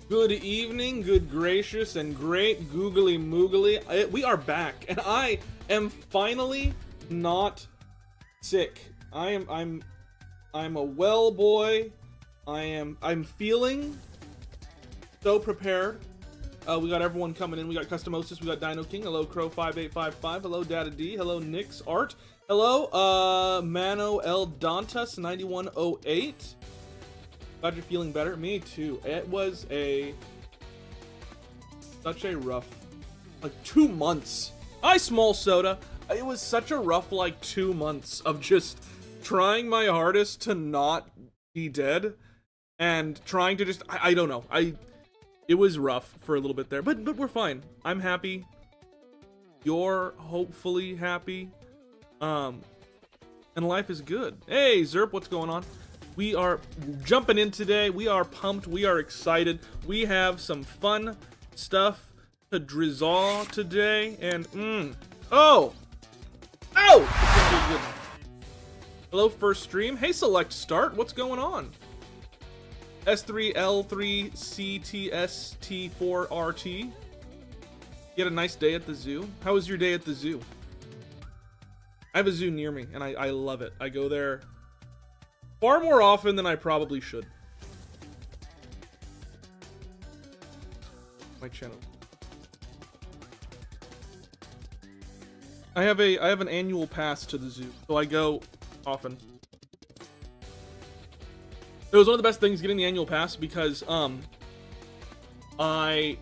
Good evening, good gracious, and great googly moogly. We are back, and I am finally not sick. I'm a well boy. I'm feeling so prepared. We got everyone coming in. We got Customosis, we got Dino King, hello Crow5855, hello Data D, hello Nix Art, hello Mano El Dantas 9108. Glad you're feeling better. Me too. It was such a rough, like 2 months. Hi, Small Soda. It was such a rough, like 2 months of just trying my hardest to not be dead and trying to just, I don't know. It was rough for a little bit there, but we're fine. I'm happy. You're hopefully happy. And life is good. Hey, Zerp, what's going on? We are jumping in today. We are pumped. We are excited. We have some fun stuff to drizzle today. And, oh! Hello, first stream. Hey, Select Start. What's going on? S3L3CTST4RT. You had a nice day at the zoo? How was your day at the zoo? I have a zoo near me, and I love it. I go there far more often than I probably should. My channel. I have an annual pass to the zoo, so I go often. It was one of the best things getting the annual pass because like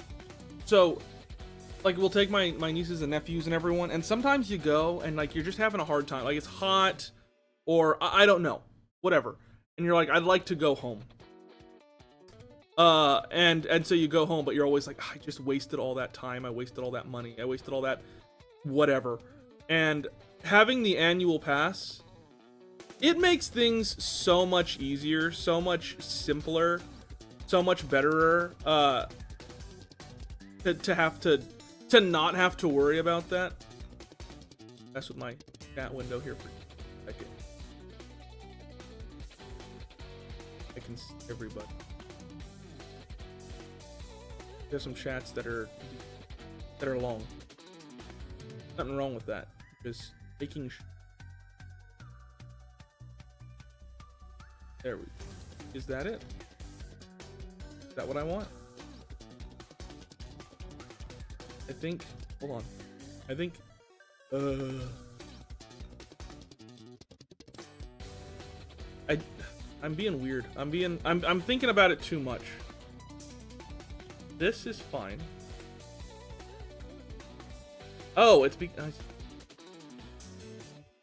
we'll take my nieces and nephews and everyone, and sometimes you go and like you're just having a hard time, like it's hot or I don't know, whatever, and you're like, I'd like to go home, and so you go home, but you're always like, I just wasted all that time, I wasted all that money, I wasted all that whatever. And having the annual pass, it makes things so much easier, so much simpler, so much betterer, to not have to worry about that. That's with my chat window here for a second. I can see everybody. There's some chats that are long. Nothing wrong with that. Just making there we go. Is that it? Is that what I want? I think, hold on. I think, I'm being weird. I'm thinking about it too much. This is fine. Oh, it's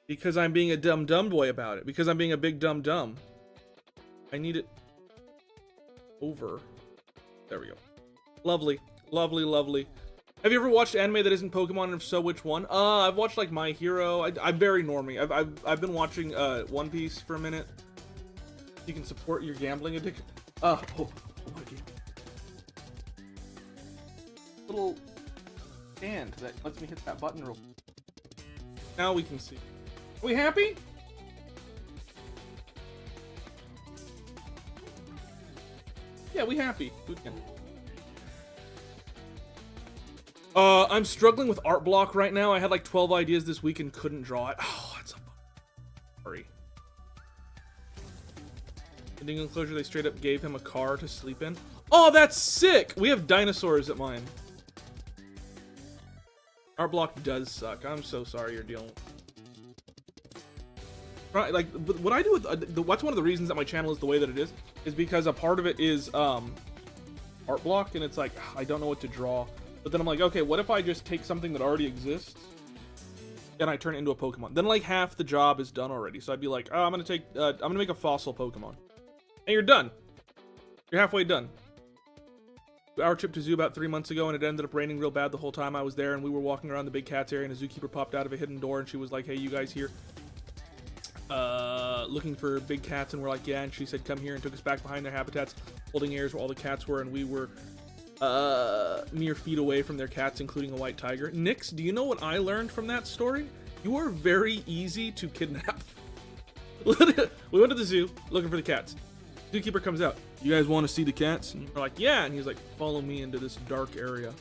because I'm being a dumb boy about it. Because I'm being a big dumb. I need it over. There we go. Lovely. Have you ever watched anime that isn't Pokemon, and if so, which one? I've watched like My Hero. I'm very normie. I've been watching One Piece for a minute. You can support your gambling addiction. Oh my god. Little stand that lets me hit that button real. Now we can see. Are we happy? Yeah, we happy. We can. I'm struggling with art block right now. I had like 12 ideas this week and couldn't draw it. Oh, that's a sorry. Ending enclosure, they straight up gave him a car to sleep in. Oh, that's sick! We have dinosaurs at mine. Art block does suck. I'm so sorry you're dealing with. Right, like what I do with what's one of the reasons that my channel is the way that it is because a part of it is art block, and it's like I don't know what to draw. But then I'm like, okay, what if I just take something that already exists and I turn it into a Pokemon? Then like half the job is done already. So I'd be like, oh, I'm gonna make a fossil Pokemon, and you're done. You're halfway done. Our trip to zoo about 3 months ago, and it ended up raining real bad the whole time I was there. And we were walking around the big cats area, and a zookeeper popped out of a hidden door, and she was like, "Hey, you guys here? Looking for big cats?" And we're like, "Yeah." And she said, "Come here," and took us back behind their habitats, holding areas where all the cats were, and we were mere feet away from their cats, including a white tiger. Nix, do you know what I learned from that story? You are very easy to kidnap. We went to the zoo looking for the cats. Zookeeper comes out. You guys want to see the cats? And we're like, yeah. And he's like, follow me into this dark area.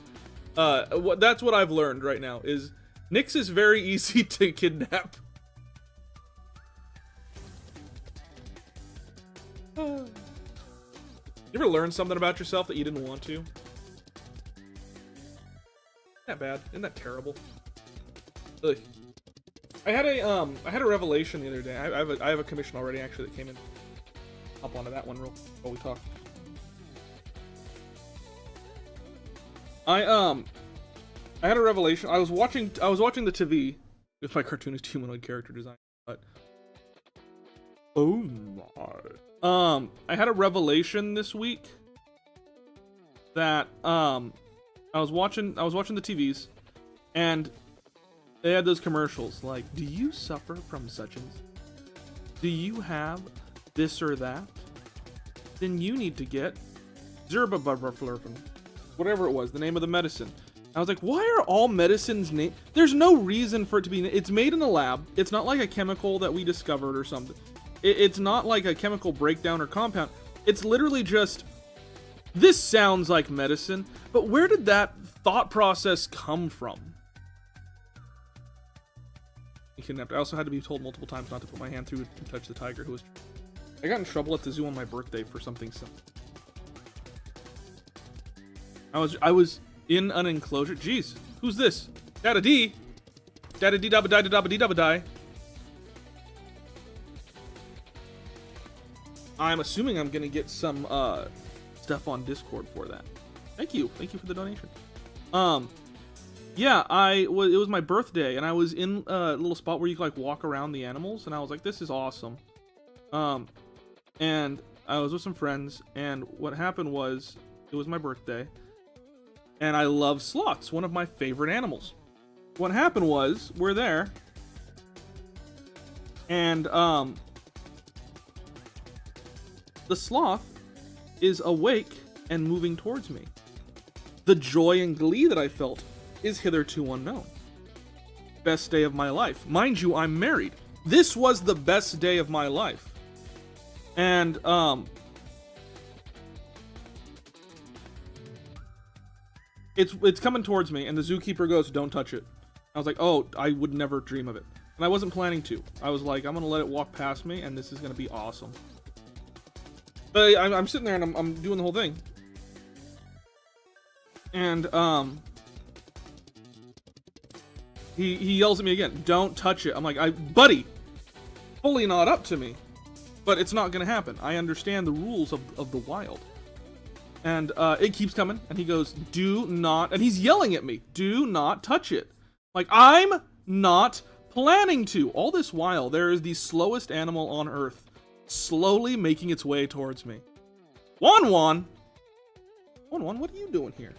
That's what I've learned right now is Nyx is very easy to kidnap. You ever learn something about yourself that you didn't want to? Isn't that bad? Isn't that terrible? Ugh. I had a revelation the other day. I have a commission already actually that came in. Hop onto that one real while we talk. I had a revelation. I was watching the TV with my cartoonist humanoid character design, but oh my. I had a revelation this week that I was watching the TVs and they had those commercials like, do you suffer from such and such? Do you have this or that? Then you need to get Zerbabubraflurfin. Whatever it was, the name of the medicine. I was like, why are all medicines named? There's no reason for it to be. It's made in a lab. It's not like a chemical that we discovered or something. It's not like a chemical breakdown or compound. It's literally just, this sounds like medicine, but where did that thought process come from? Kidnapped. I also had to be told multiple times not to put my hand through and touch the tiger who was... I got in trouble at the zoo on my birthday for something simple. I was in an enclosure. Jeez, who's this? Dada D. Dada D dabba die dabba dee dabba die. I'm assuming I'm gonna get some stuff on Discord for that. Thank you for the donation. Yeah, it was my birthday, and I was in a little spot where you could like walk around the animals, and I was like, this is awesome. And I was with some friends, and what happened was, it was my birthday, and I love sloths, one of my favorite animals. What happened was, we're there, and the sloth is awake and moving towards me. The joy and glee that I felt is hitherto unknown. Best day of my life. Mind you, I'm married. This was the best day of my life. And, it's coming towards me, and the zookeeper goes, don't touch it. I was like, oh, I would never dream of it. And I wasn't planning to. I was like, I'm gonna let it walk past me, and this is gonna be awesome. But I'm sitting there, and I'm doing the whole thing. And, he yells at me again, don't touch it. I'm like, buddy, fully not up to me. But it's not gonna happen. I understand the rules of the wild. And it keeps coming, and he goes, do not, and he's yelling at me, do not touch it. Like, I'm not planning to. All this while, there is the slowest animal on Earth slowly making its way towards me. Wan, what are you doing here?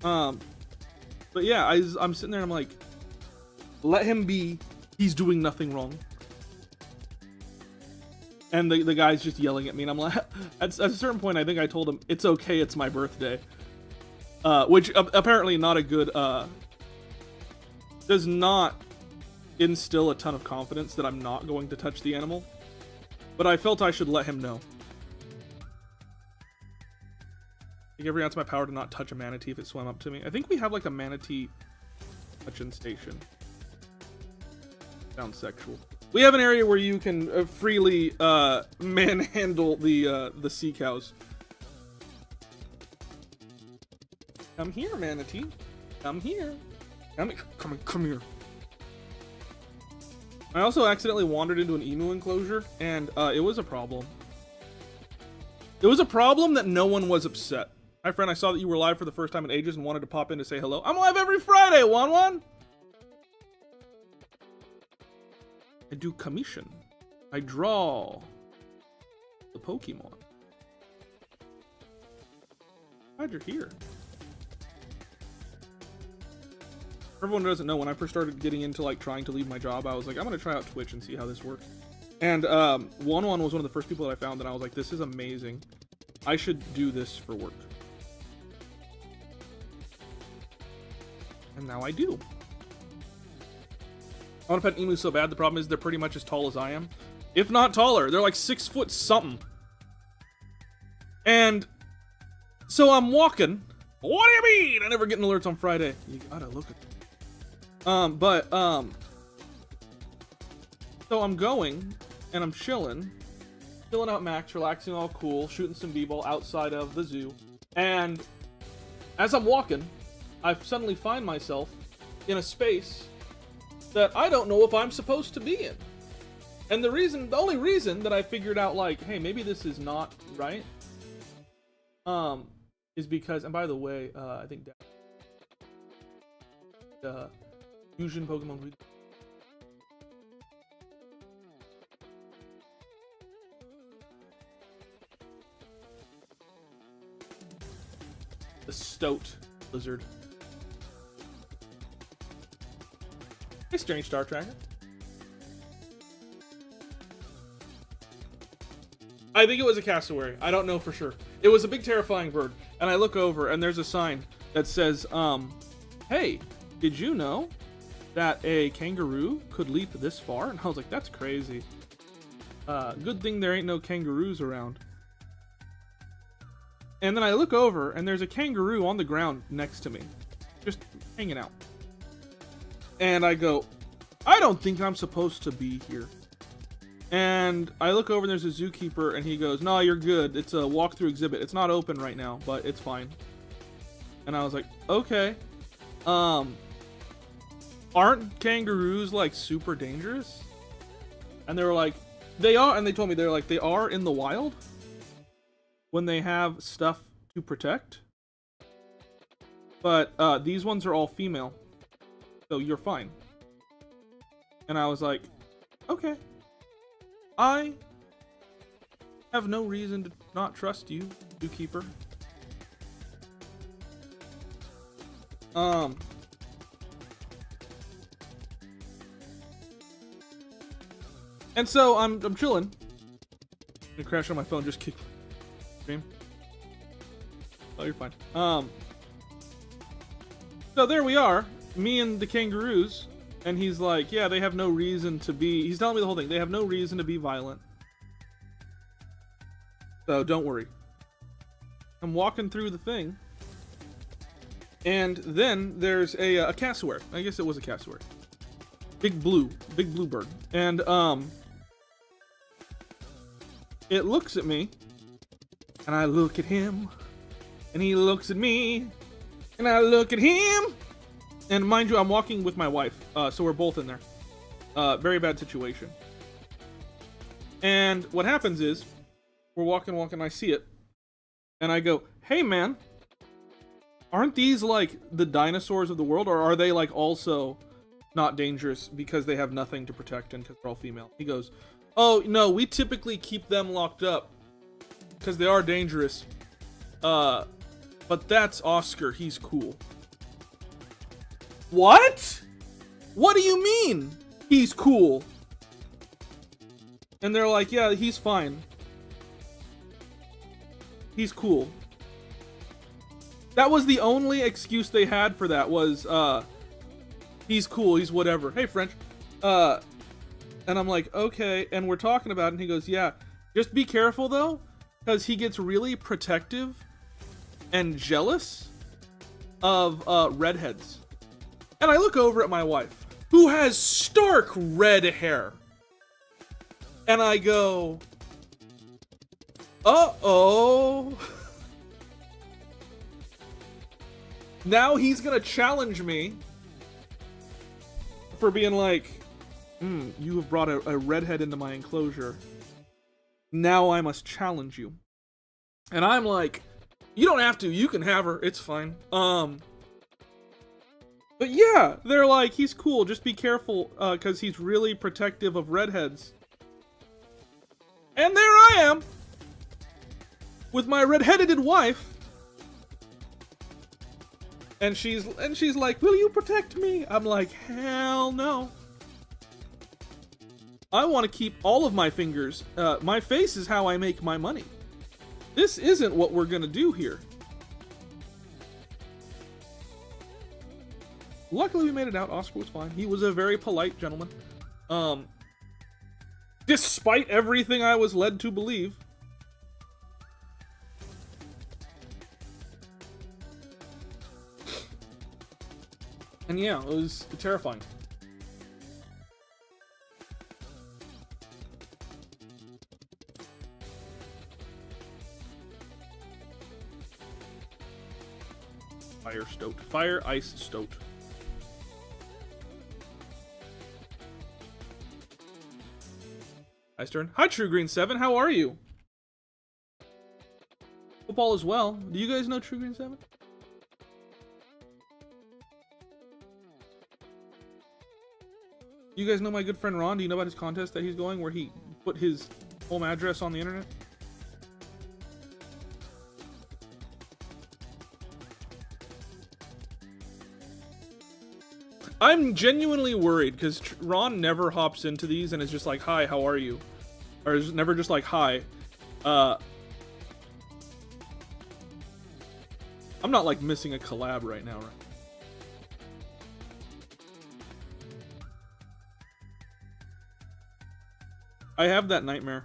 But yeah, I'm sitting there and I'm like, let him be. He's doing nothing wrong. And the guy's just yelling at me, and I'm like, at a certain point, I think I told him, it's okay, it's my birthday. Which apparently not a good, does not instill a ton of confidence that I'm not going to touch the animal. But I felt I should let him know. I think every ounce of my power to not touch a manatee if it swam up to me. I think we have like a manatee touch-in station. Sounds sexual. We have an area where you can freely manhandle the sea cows. Come here, manatee. Come here. Come here. I also accidentally wandered into an emu enclosure, and it was a problem. It was a problem that no one was upset. Hi, friend. I saw that you were live for the first time in ages and wanted to pop in to say hello. I'm live every Friday, Wan. I do commission. I draw the Pokemon. Glad you're here. For everyone who doesn't know, when I first started getting into like trying to leave my job, I was like, I'm gonna try out Twitch and see how this works. And Wan was one of the first people that I found, and I was like, this is amazing. I should do this for work. And now I do. I want to pet emus so bad. The problem is they're pretty much as tall as I am. if not taller. They're like 6 foot something. And so I'm walking. What do you mean? I never get an alerts on Friday. You gotta look at them. So I'm going and I'm chilling out Max, relaxing, all cool, shooting some b-ball outside of the zoo. And as I'm walking, I suddenly find myself in a space that I don't know if I'm supposed to be in. And the only reason that I figured out, like, hey, maybe this is not right, is because, and by the way, I think Fusion Pokemon. The Stoat Lizard. Hey, Strange Star Tracker. I think it was a cassowary. I don't know for sure. It was a big, terrifying bird. And I look over, and there's a sign that says, hey, did you know that a kangaroo could leap this far? And I was like, that's crazy. Good thing there ain't no kangaroos around. And then I look over, and there's a kangaroo on the ground next to me, just hanging out. And I go, I don't think I'm supposed to be here. And I look over, and there's a zookeeper, and he goes, no, you're good. It's a walkthrough exhibit. It's not open right now, but it's fine. And I was like, okay. Aren't kangaroos, like, super dangerous? And they were like, they are, and they told me, they're like, they are in the wild when they have stuff to protect. But these ones are all female, so you're fine. And I was like, okay. I have no reason to not trust you, zookeeper. And so I'm chilling. I'm gonna crash on my phone, just kick stream. Oh, you're fine. So there we are, me and the kangaroos, and he's like, yeah, they have no reason to be, he's telling me the whole thing, they have no reason to be violent. So don't worry. I'm walking through the thing, and then there's a cassowary. I guess it was a cassowary. Big blue bird. And it looks at me, and I look at him, and he looks at me, and I look at him. And mind you, I'm walking with my wife, so we're both in there. Very bad situation. And what happens is, we're walking, I see it, and I go, hey man, aren't these like the dinosaurs of the world, or are they like also not dangerous because they have nothing to protect and because they're all female? He goes, oh no, we typically keep them locked up because they are dangerous. But that's Oscar, he's cool. What? What do you mean he's cool? And they're like, yeah, he's fine. He's cool. That was the only excuse they had for that, was he's cool, he's whatever. Hey, French. And I'm like, okay, and we're talking about it, and he goes, yeah, just be careful though, because he gets really protective and jealous of redheads. And I look over at my wife, who has stark red hair, and I go, uh-oh. Now he's gonna challenge me for being like, you have brought a redhead into my enclosure. Now I must challenge you. And I'm like, you don't have to, you can have her, it's fine. But yeah, they're like, he's cool, just be careful, because he's really protective of redheads. And there I am, with my redheaded wife. And she's like, will you protect me? I'm like, hell no. I want to keep all of my fingers. My face is how I make my money. This isn't what we're gonna do here. Luckily we made it out. Oscar was fine. He was a very polite gentleman. Despite everything I was led to believe. And yeah, it was terrifying. Fire stoked. Fire, ice, stoked. Ice turn. Hi, True Green 7. How are you? Football as well. Do you guys know True Green 7? You guys know my good friend Ron? Do you know about his contest that he's going where he put his home address on the internet? I'm genuinely worried because Ron never hops into these and is just like, hi, how are you? Or is never just like, hi. I'm not like missing a collab right now, right? I have that nightmare.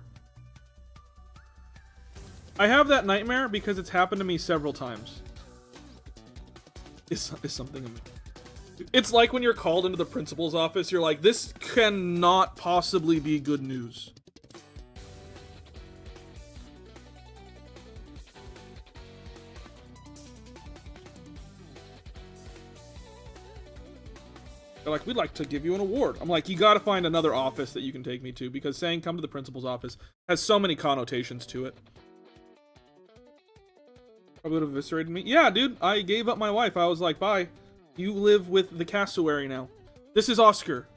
I have that nightmare because it's happened to me several times. It's something amazing. It's like when you're called into the principal's office, you're like, this cannot possibly be good news. They're like, we'd like to give you an award. I'm like, you gotta find another office that you can take me to, because saying come to the principal's office has so many connotations to it. Probably would have eviscerated me. Yeah, dude, I gave up my wife. I was like, bye. You live with the cassowary now. This is Oscar.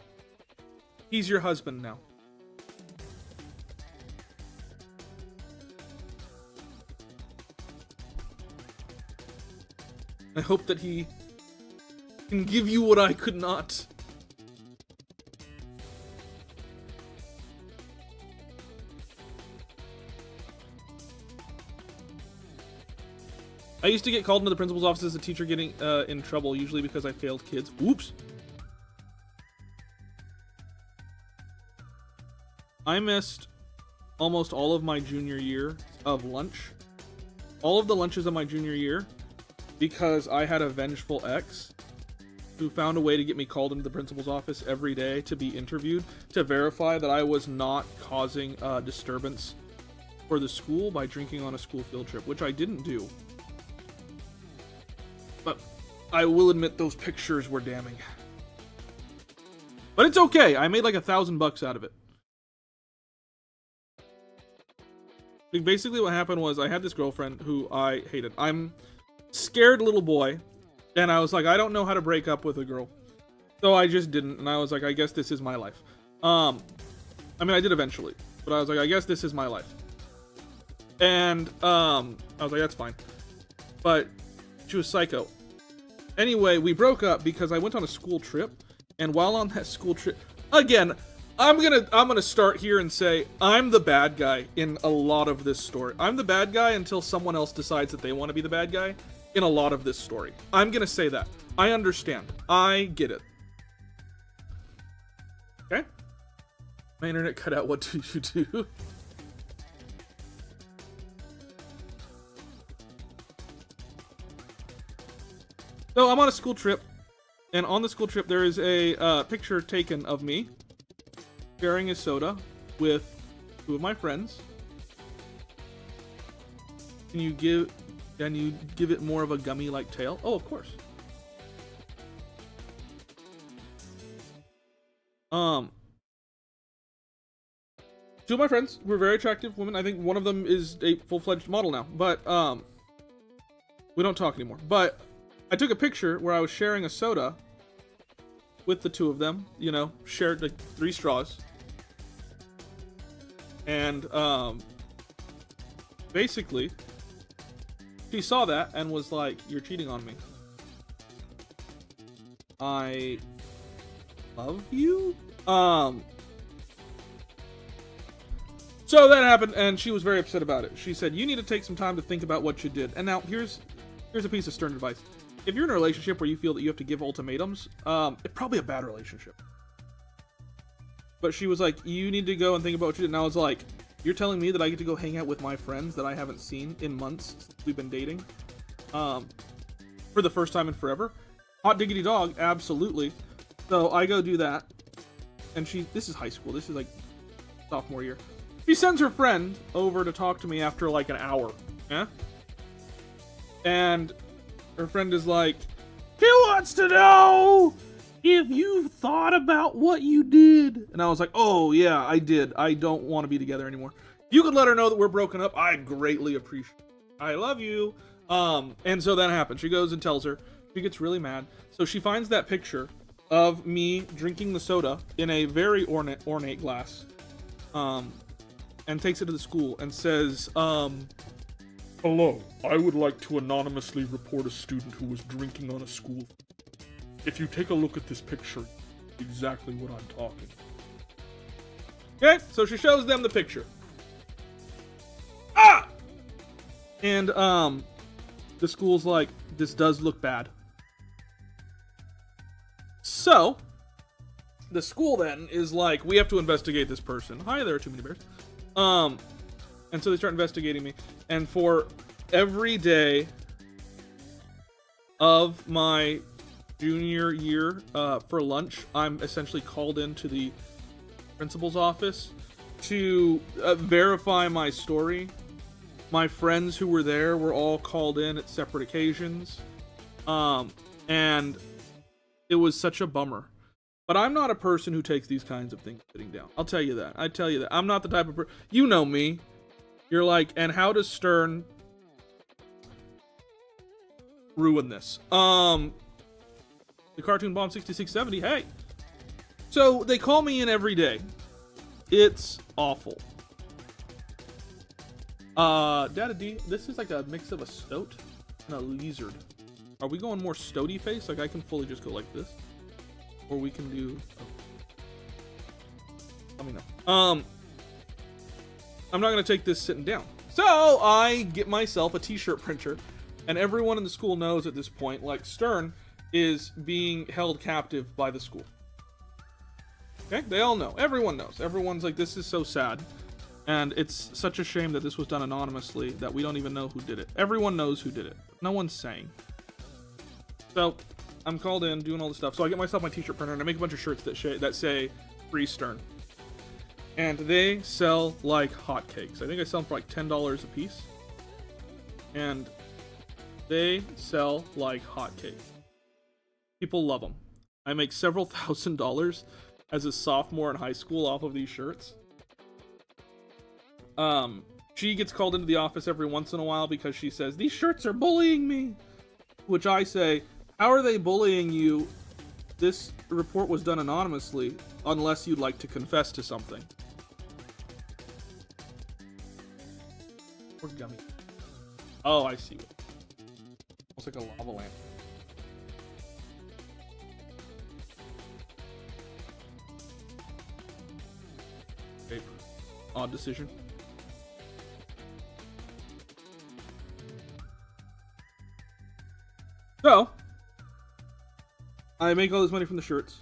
He's your husband now. I hope that he can give you what I could not. I used to get called into the principal's office as a teacher getting in trouble, usually because I failed kids. Oops. I missed almost all of my junior year of lunch. All of the lunches of my junior year because I had a vengeful ex who found a way to get me called into the principal's office every day to be interviewed to verify that I was not causing disturbance for the school by drinking on a school field trip, which I didn't do. But I will admit those pictures were damning. But it's okay. I made like $1,000 out of it. Like basically what happened was I had this girlfriend who I hated. I'm scared little boy. And I was like, I don't know how to break up with a girl. So I just didn't. And I was like, I guess this is my life. I mean, I did eventually. But I was like, I guess this is my life. And I was like, that's fine. But she was psycho. Anyway, we broke up because I went on a school trip, and while on that school trip, again, I'm gonna start here and say I'm the bad guy in a lot of this story. I'm the bad guy until someone else decides that they want to be the bad guy in a lot of this story. I'm gonna say that. I understand. I get it. Okay? My internet cut out. What do you do? So I'm on a school trip, and on the school trip there is a picture taken of me sharing a soda with two of my friends. Can you give it more of a gummy-like tail? Oh, of course. Two of my friends were very attractive women. I think one of them is a full-fledged model now, but we don't talk anymore. But I took a picture where I was sharing a soda with the two of them, you know, shared like 3 straws. And basically she saw that and was like, you're cheating on me. I love you. So that happened and she was very upset about it. She said, you need to take some time to think about what you did. And now here's a piece of stern advice. If you're in a relationship where you feel that you have to give ultimatums, it's probably a bad relationship. But she was like, you need to go and think about what you did. And I was like, you're telling me that I get to go hang out with my friends that I haven't seen in months since we've been dating? For the first time in forever? Hot diggity dog, absolutely. So I go do that. And this is high school. This is like sophomore year. She sends her friend over to talk to me after like an hour. Yeah? And her friend is like, she wants to know if you thought about what you did. And I was like, oh yeah, I did. I don't want to be together anymore. If you could let her know that we're broken up, I'd greatly appreciate it. I love you. And so that happens. She goes and tells her. She gets really mad. So she finds that picture of me drinking the soda in a very ornate glass. And takes it to the school and says, hello, I would like to anonymously report a student who was drinking on a school. If you take a look at this picture, exactly what I'm talking. Okay, so she shows them the picture. Ah! And, the school's like, this does look bad. So, the school then is like, we have to investigate this person. Hi there, too many bears. And so they start investigating me. And for every day of my junior year, for lunch, I'm essentially called into the principal's office to verify my story. My friends who were there were all called in at separate occasions. And it was such a bummer. But I'm not a person who takes these kinds of things sitting down. I'll tell you that. I tell you that. I'm not the type of person. You know me. You're like, and how does Stern ruin this? The Cartoon Bomb 6670. Hey. So they call me in every day. It's awful. Dada D, this is like a mix of a stoat and a lizard. Are we going more stoaty face? Like I can fully just go like this. Or we can do... let me know. I'm not going to take this sitting down. So I get myself a t-shirt printer. And everyone in the school knows at this point, like Stern is being held captive by the school. Okay? They all know. Everyone knows. Everyone's like, this is so sad. And it's such a shame that this was done anonymously that we don't even know who did it. Everyone knows who did it. No one's saying. So... I'm called in, doing all this stuff. So I get myself my t-shirt printer, and I make a bunch of shirts that say Free Stern. And they sell like hotcakes. I think I sell them for like $10 a piece. And they sell like hotcakes. People love them. I make several $1,000s as a sophomore in high school off of these shirts. She gets called into the office every once in a while because she says, these shirts are bullying me. Which I say, how are they bullying you? This report was done anonymously, unless you'd like to confess to something. Or gummy. Oh, I see. Almost like a lava lamp. Okay. Odd decision. So, I make all this money from the shirts.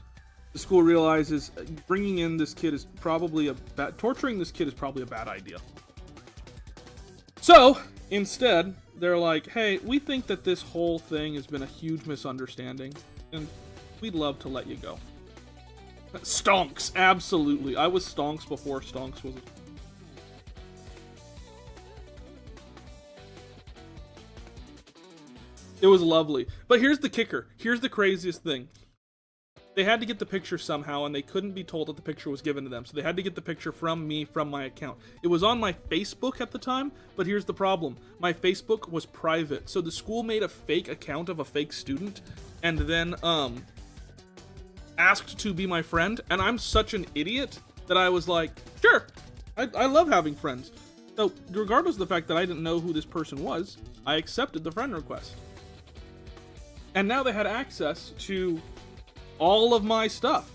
The school realizes bringing in this kid is probably torturing this kid is probably a bad idea. So, instead, they're like, hey, we think that this whole thing has been a huge misunderstanding, and we'd love to let you go. Stonks, absolutely. I was Stonks before Stonks was... It was lovely. But here's the kicker. Here's the craziest thing. They had to get the picture somehow, and they couldn't be told that the picture was given to them. So they had to get the picture from me, from my account. It was on my Facebook at the time, but here's the problem. My Facebook was private. So the school made a fake account of a fake student, and then, asked to be my friend. And I'm such an idiot that I was like, sure, I love having friends. So regardless of the fact that I didn't know who this person was, I accepted the friend request. And now they had access to all of my stuff.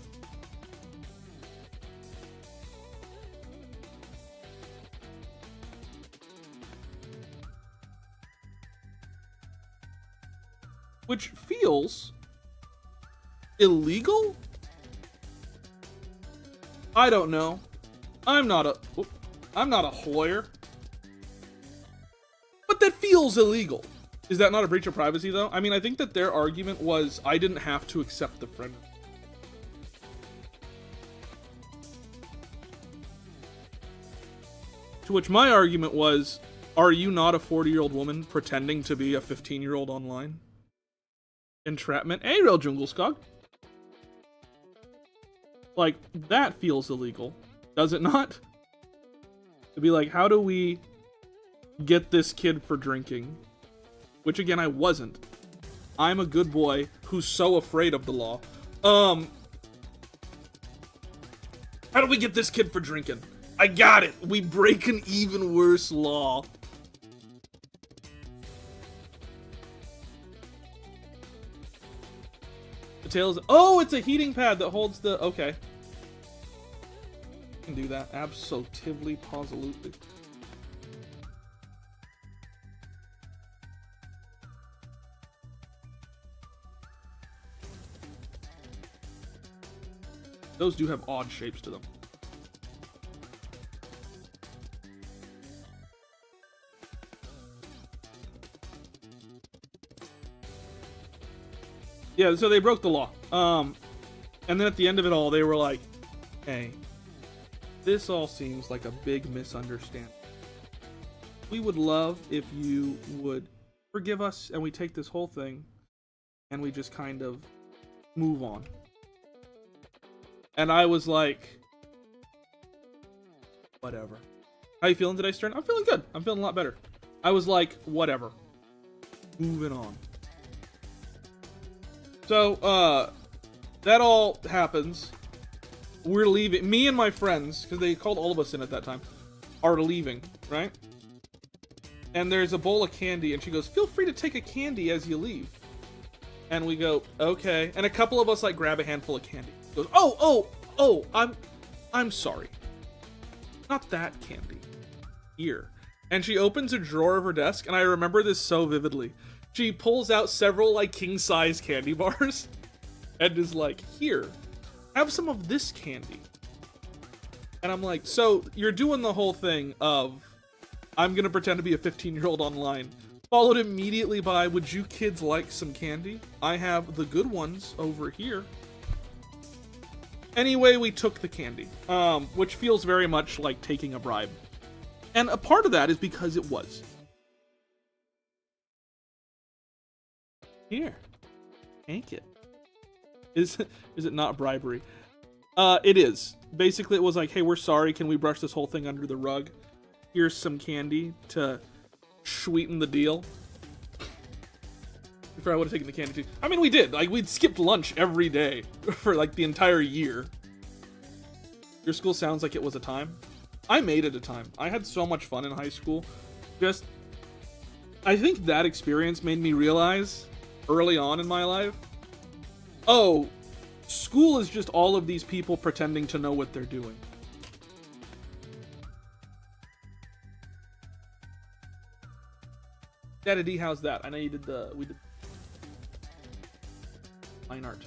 Which feels illegal? I don't know. I'm not a lawyer. But that feels illegal. Is that not a breach of privacy, though? I mean, I think that their argument was, I didn't have to accept the friend. To which my argument was, are you not a 40-year-old woman pretending to be a 15-year-old online? Entrapment. Hey, real Jungle Skog. Like, that feels illegal. Does it not? To be like, how do we get this kid for drinking? Which, again, I wasn't. I'm a good boy who's so afraid of the law. How do we get this kid for drinking? I got it! We break an even worse law. The tail is... Oh, it's a heating pad that holds the... Okay. I can do that. Absolutely, positively. Those do have odd shapes to them. Yeah, so they broke the law. And then at the end of it all, they were like, hey, this all seems like a big misunderstanding. We would love if you would forgive us and we take this whole thing and we just kind of move on. And I was like, whatever. How you feeling today, Stern? I'm feeling good. I'm feeling a lot better. I was like, whatever. Moving on. So, that all happens. We're leaving. Me and my friends, because they called all of us in at that time, are leaving, right? And there's a bowl of candy, and she goes, feel free to take a candy as you leave. And we go, okay. And a couple of us, like, grab a handful of candy. Goes, I'm sorry. Not that candy. Here. And she opens a drawer of her desk, and I remember this so vividly. She pulls out several, like, king-size candy bars and is like, here, have some of this candy. And I'm like, so you're doing the whole thing of, I'm gonna pretend to be a 15-year-old online, followed immediately by, would you kids like some candy? I have the good ones over here. Anyway, we took the candy, which feels very much like taking a bribe. And a part of that is because it was. Here, take it. Is it not bribery? It is. Basically, it was like, hey, we're sorry. Can we brush this whole thing under the rug? Here's some candy to sweeten the deal. Before I would have taken the candy too. I mean, we did. Like, we'd skipped lunch every day for like the entire year. Your school sounds like it was a time. I made it a time. I had so much fun in high school. I think that experience made me realize early on in my life, oh, school is just all of these people pretending to know what they're doing. Daddy D, how's that? I know you did we did fine art.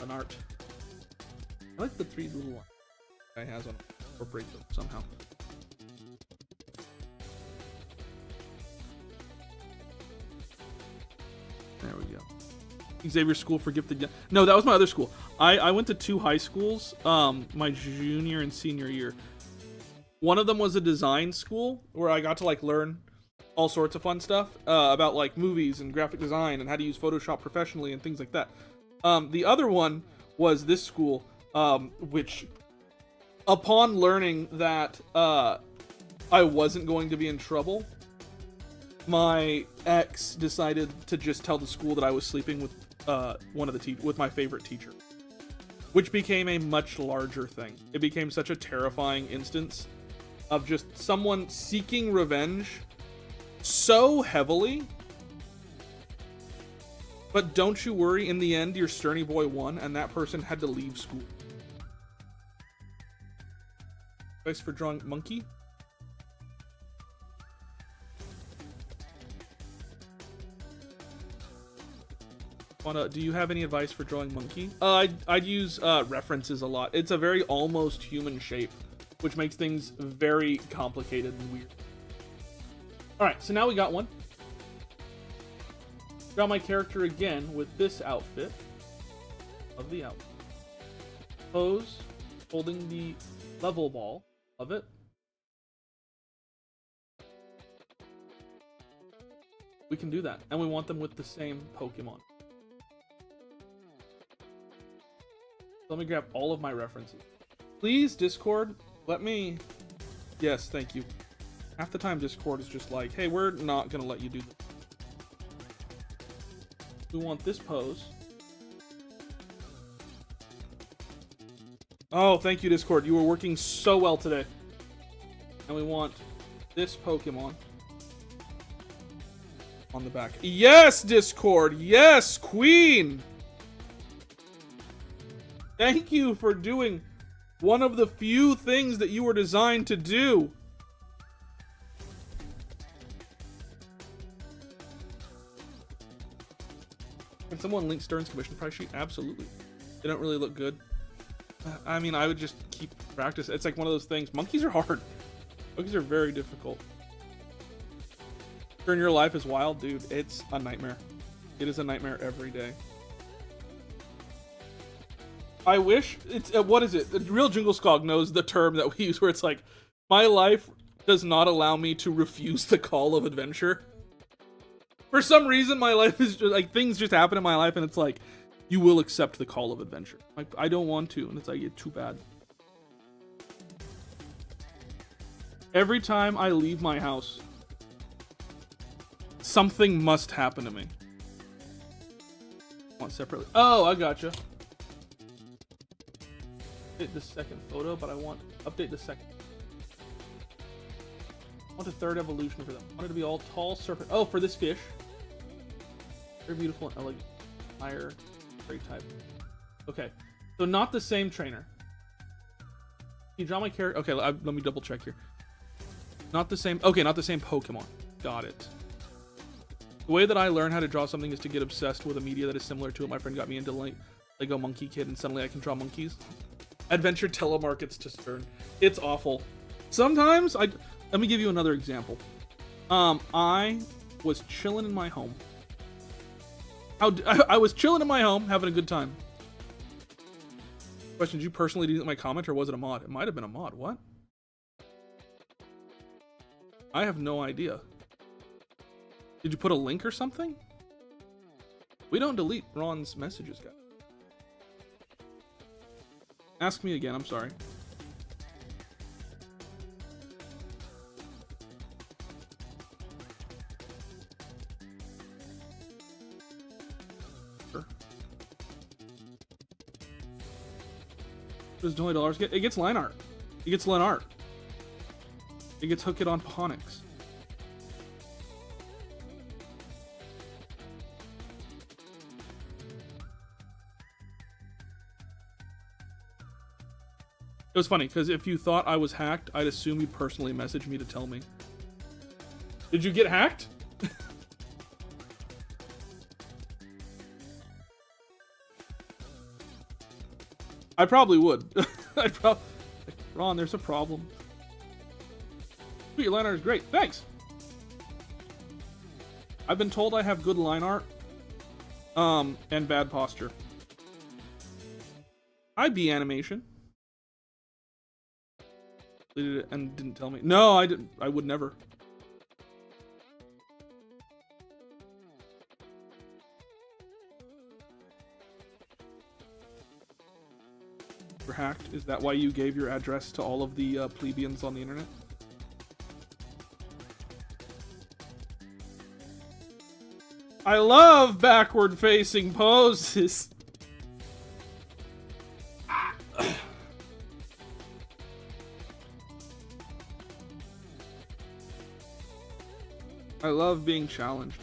An art. I like the 3 little ones guy has on incorporate them somehow. There we go. Xavier School for Gifted. No, that was my other school. I went to 2 high schools, my junior and senior year. One of them was a design school where I got to like learn all sorts of fun stuff about like movies and graphic design and how to use Photoshop professionally and things like that. The other one was this school, which upon learning that I wasn't going to be in trouble, my ex decided to just tell the school that I was sleeping with with my favorite teacher, which became a much larger thing. It became such a terrifying instance of just someone seeking revenge so heavily. But don't you worry, in the end, your Sterny boy won, and that person had to leave school. Thanks for drawing monkey. Do you have any advice for drawing monkey? I'd use references a lot. It's a very almost human shape, which makes things very complicated and weird. All right, so now we got one. Draw my character again with this outfit. Of the outfit. Pose, holding the level ball. Love it. We can do that, and we want them with the same Pokemon. Let me grab all of my references. Please, Discord, let me... Yes, thank you. Half the time Discord is just like, hey, we're not gonna let you do this. We want this pose. Oh, thank you, Discord. You were working so well today. And we want this Pokemon on the back. Yes, Discord! Yes, Queen! Thank you for doing one of the few things that you were designed to do. Can someone link Stern's commission price sheet? Absolutely. They don't really look good. I mean, I would just keep practice. It's like one of those things. Monkeys are hard. Monkeys are very difficult. Stern, your life is wild, dude. It's a nightmare. It is a nightmare every day. I wish it's what is it? The real Jingle Skog knows the term that we use where it's like, my life does not allow me to refuse the call of adventure. For some reason, my life is just like things just happen in my life, and it's like, you will accept the call of adventure. Like, I don't want to, and it's like, it's too bad. Every time I leave my house, something must happen to me. I want separately. Oh, I gotcha. Update the second photo, but I want update the second. I want a third evolution for them. I want it to be all tall serpent. Oh, for this fish. Very beautiful and elegant. Higher trade type. Okay, so not the same trainer. Can you draw my character? Okay, let me double check here. Not the same. Okay, not the same Pokemon. Got it. The way that I learn how to draw something is to get obsessed with a media that is similar to it. My friend got me into Lego Monkey Kid, and suddenly I can draw monkeys. Adventure telemarkets to Stern. It's awful. Sometimes let me give you another example. I was chilling in my home. I was chilling in my home, having a good time. Question, did you personally delete my comment, or was it a mod? It might have been a mod. What? I have no idea. Did you put a link or something? We don't delete Ron's messages, guys. Ask me again, I'm sorry. Sure. Does $20 get? It gets line art. It gets line art. It gets Hook It on Phonics. It was funny, because if you thought I was hacked, I'd assume you'd personally message me to tell me. Did you get hacked? I probably would. Ron, there's a problem. Your line art is great. Thanks. I've been told I have good line art. And bad posture. IB animation. Deleted it and didn't tell me. No, I didn't. I would never. You're hacked? Is that why you gave your address to all of the plebeians on the internet? I love backward facing poses. I love being challenged.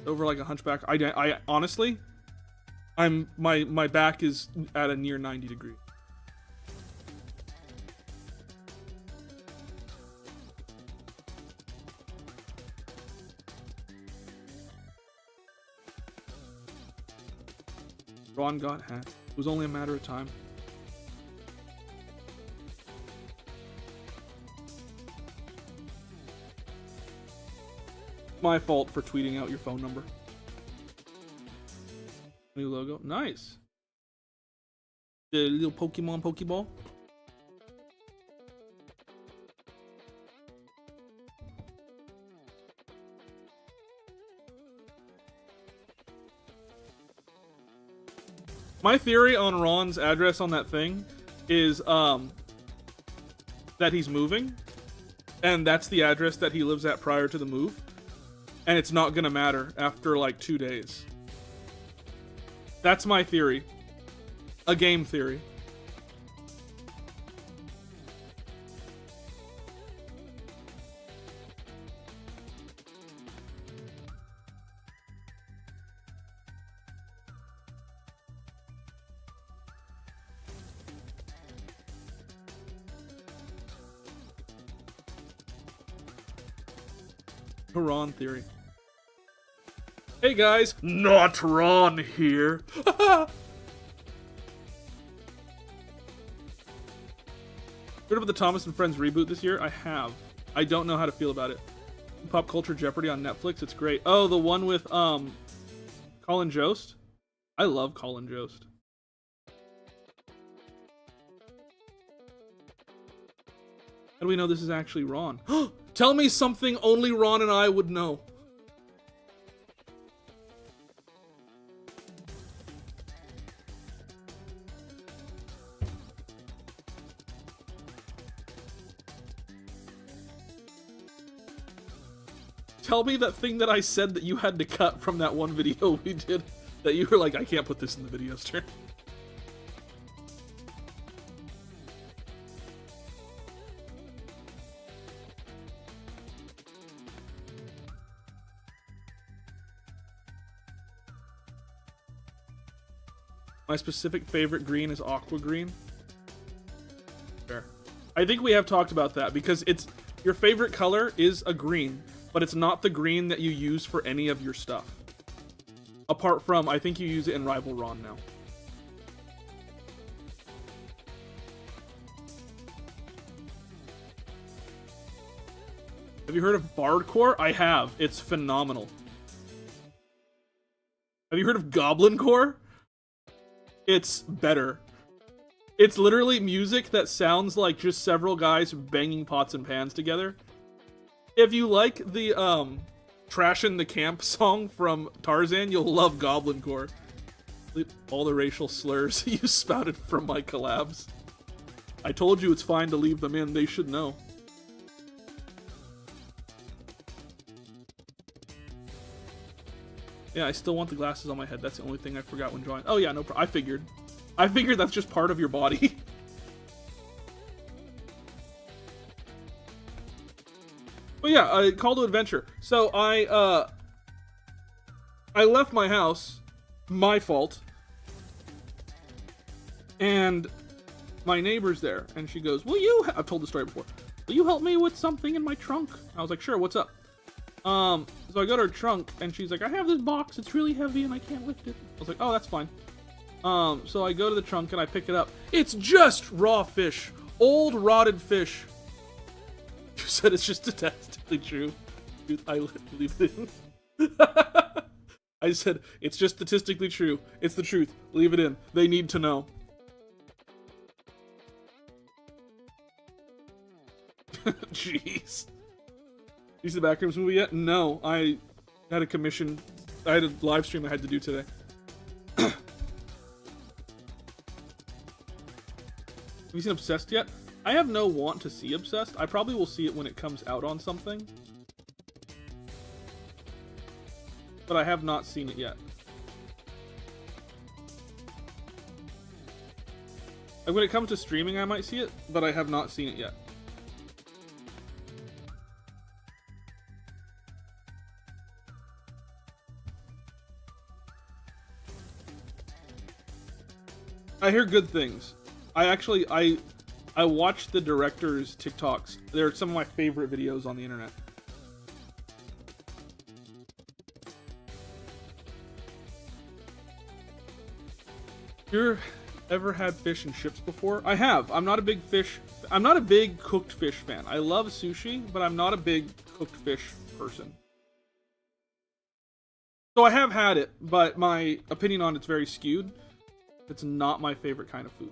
Over like a hunchback. I honestly, my back is at a near 90 degree. Ron got hacked. It was only a matter of time. My fault for tweeting out your phone number. New logo. Nice. The little Pokemon Pokeball. My theory on Ron's address on that thing is that he's moving, and that's the address that he lives at prior to the move, and it's not gonna matter after like 2 days. That's my theory. A game theory. Ron theory. Hey guys, not Ron here. Heard about the Thomas and Friends reboot this year? I have. I don't know how to feel about it. Pop Culture Jeopardy on Netflix. It's great. Oh, the one with Colin Jost. I love Colin Jost. How do we know this is actually Ron? Tell me something only Ron and I would know. Tell me that thing that I said that you had to cut from that one video we did that you were like, I can't put this in the video stream. My specific favorite green is aqua green. Fair. I think we have talked about that because it's your favorite color is a green, but it's not the green that you use for any of your stuff. Apart from, I think you use it in Rival Ron now. Have you heard of Bardcore? I have. It's phenomenal. Have you heard of Goblin Core? It's better. It's literally music that sounds like just several guys banging pots and pans together. If you like the Trash in the Camp song from Tarzan, you'll love Goblin Core. All the racial slurs you spouted from my collabs. I told you it's fine to leave them in, they should know. Yeah, I still want the glasses on my head. That's the only thing I forgot when drawing. Oh yeah, no problem. I figured that's just part of your body. But yeah, Call to Adventure. So I left my house, my fault, and my neighbor's there, and she goes, "Will you?" I've told the story before. "Will you help me with something in my trunk?" I was like, "Sure. What's up?" So I go to her trunk, and she's like, "I have this box. It's really heavy, and I can't lift it." I was like, "Oh, that's fine." So I go to the trunk and I pick it up. It's just raw fish, old rotted fish. You said it's just statistically true. Dude, I leave it in. I said it's just statistically true. It's the truth. Leave it in. They need to know. Jeez. You see the Backrooms movie yet? No, I had a commission. I had a live stream I had to do today. Have you seen Obsessed yet? I have no want to see Obsessed. I probably will see it when it comes out on something. But I have not seen it yet. Like when it comes to streaming, I might see it, but I have not seen it yet. I hear good things. I watch the director's TikToks. They're some of my favorite videos on the internet. You ever had fish and chips before? I have. I'm not a big cooked fish fan. I love sushi, but I'm not a big cooked fish person. So I have had it, but my opinion on it's very skewed. It's not my favorite kind of food.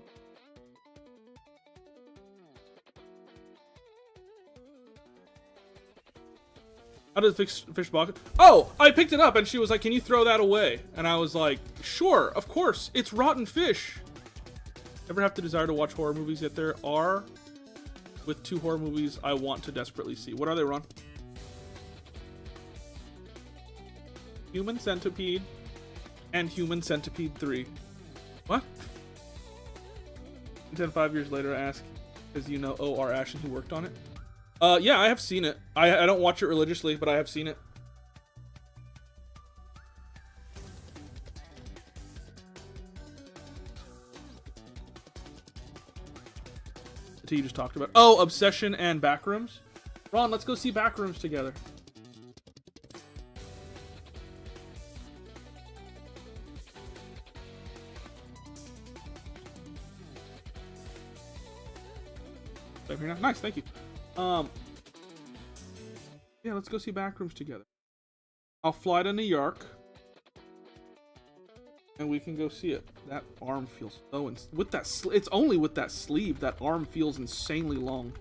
How did the fish box? Oh, I picked it up and she was like, "Can you throw that away?" And I was like, "Sure, of course. It's rotten fish." Ever have the desire to watch horror movies? Yet there are with 2 horror movies I want to desperately see. What are they, Ron? Human Centipede and Human Centipede 3. What? And then 5 years later, I ask, because you know O.R. Ashton who worked on it. Yeah, I have seen it. I don't watch it religiously, but I have seen it. The tea you just talked about. Oh, Obsession and Backrooms. Ron, let's go see Backrooms together. Nice, thank you. Yeah, let's go see Backrooms together. I'll fly to New York, and we can go see it. That arm feels so with that. It's only with that sleeve. That arm feels insanely long.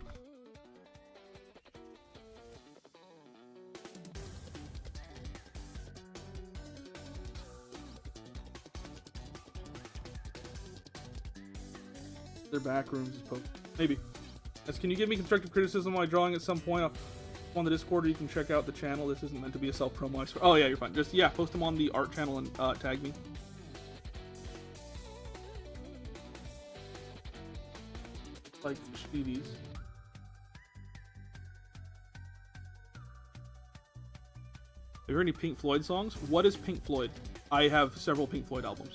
Their Backrooms is poke. Maybe. Can you give me constructive criticism while drawing at some point on the Discord, or you can check out the channel. This isn't meant to be a self-promo. Oh yeah, you're fine. Just, yeah, post them on the art channel and tag me. Like CDs. Have you heard any Pink Floyd songs? What is Pink Floyd? I have several Pink Floyd albums.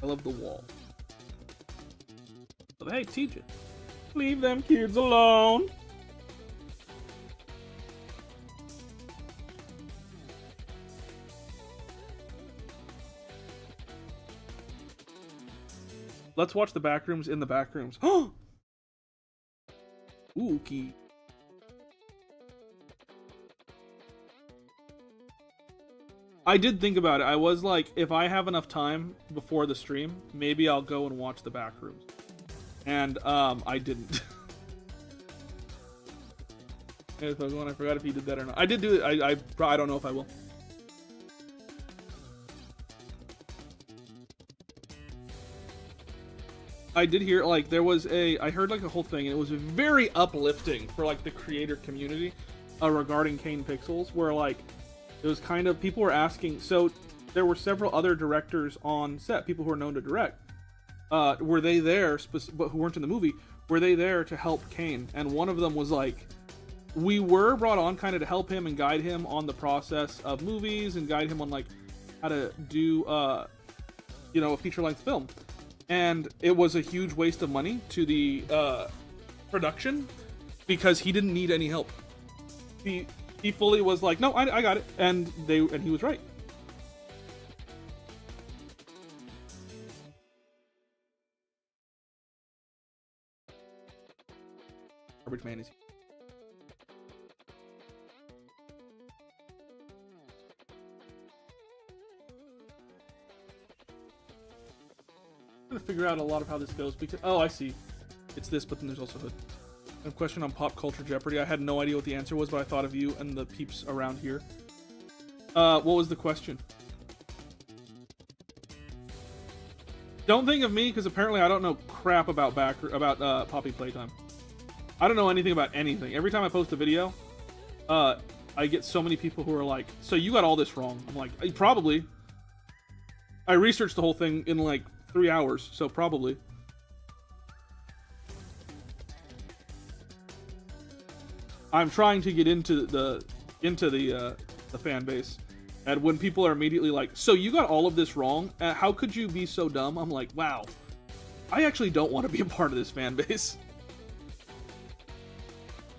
I love The Wall. But hey, teach it. Leave them kids alone. Let's watch the Backrooms in the Backrooms. Oh! Ooh, key. I did think about it. I was like, if I have enough time before the stream, maybe I'll go and watch the Backrooms. And, I didn't. I forgot if you did that or not. I did do it. I don't know if I will. I did hear, like, there was I heard, like, a whole thing, and it was very uplifting for, like, the creator community regarding Kane Pixels, where, like, it was kind of, people were asking, so there were several other directors on set, people who are known to direct. Were they there, but who weren't in the movie, were they there to help Kane? And one of them was like, we were brought on kind of to help him and guide him on the process of movies and guide him on, like, how to do, you know, a feature-length film. And it was a huge waste of money to the production because he didn't need any help. He fully was like, no, I got it, and he was right. Garbage man is. I'm gonna figure out a lot of how this goes because I see, it's this, but then there's also Hood. A question on pop culture Jeopardy. I had no idea what the answer was, but I thought of you and the peeps around here. What was the question? Don't think of me because apparently I don't know crap about Poppy Playtime. I don't know anything about anything. Every time I post a video, I get so many people who are like, "So you got all this wrong." I'm like, probably. I researched the whole thing in like 3 hours, so probably. I'm trying to get into the fan base, and when people are immediately like, "So you got all of this wrong? How could you be so dumb?" I'm like, "Wow, I actually don't want to be a part of this fan base."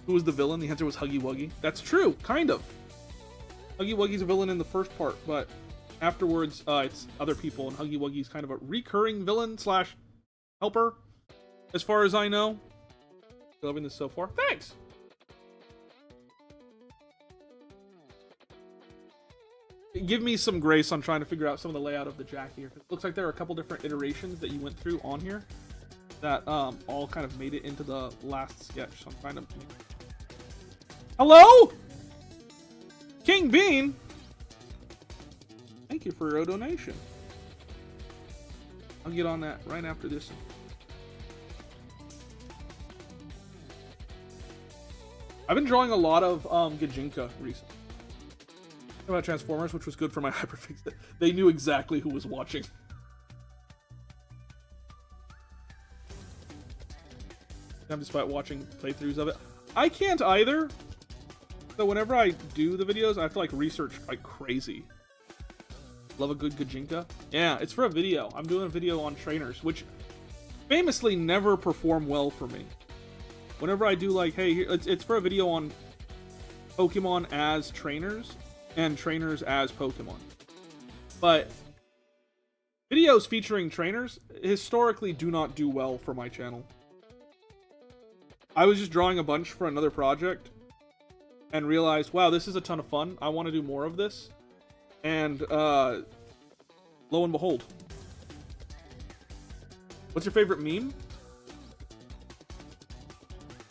Who was the villain? The answer was Huggy Wuggy. That's true, kind of. Huggy Wuggy's a villain in the first part, but afterwards, it's other people, and Huggy Wuggy's kind of a recurring villain slash helper, as far as I know. Loving this so far. Thanks! Give me some grace on trying to figure out some of the layout of the jack here. It looks like there are a couple different iterations that you went through on here that all kind of made it into the last sketch. So I'm trying to... Hello? King Bean? Thank you for your donation. I'll get on that right after this. I've been drawing a lot of Gajinka recently. About Transformers, which was good for my hyperfix. They knew exactly who was watching. I'm just about watching playthroughs of it. I can't either. So whenever I do the videos, I have to like research like crazy. Love a good Gajinka. Yeah, it's for a video. I'm doing a video on trainers, which famously never perform well for me. Whenever I do like, hey, it's for a video on Pokemon as trainers and trainers as Pokemon. But videos featuring trainers historically do not do well for my channel. I was just drawing a bunch for another project and realized, wow, this is a ton of fun. I want to do more of this. And lo and behold. What's your favorite meme?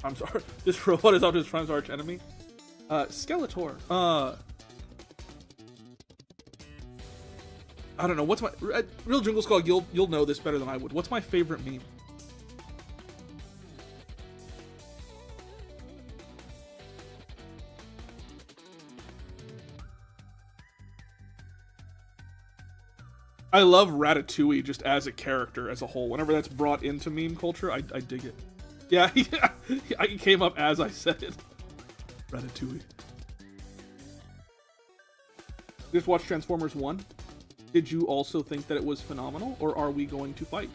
I'm sorry. This robot is Optimus arch enemy. Skeletor. I don't know. What's my Real Jingle Skull? You'll know this better than I would. What's my favorite meme? I love Ratatouille just as a character as a whole. Whenever that's brought into meme culture, I dig it. Yeah, I came up as I said it. Ratatouille. Just watched Transformers 1. Did you also think that it was phenomenal, or are we going to fight?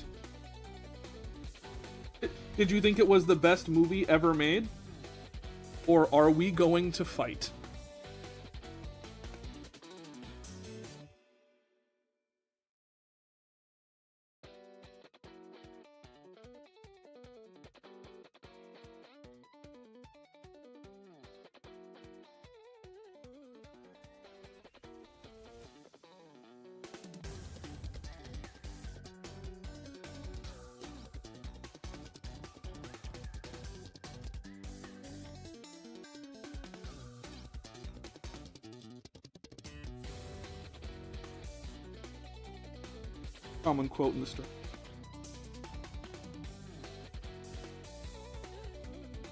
Did you think it was the best movie ever made, or are we going to fight? Common quote in the story.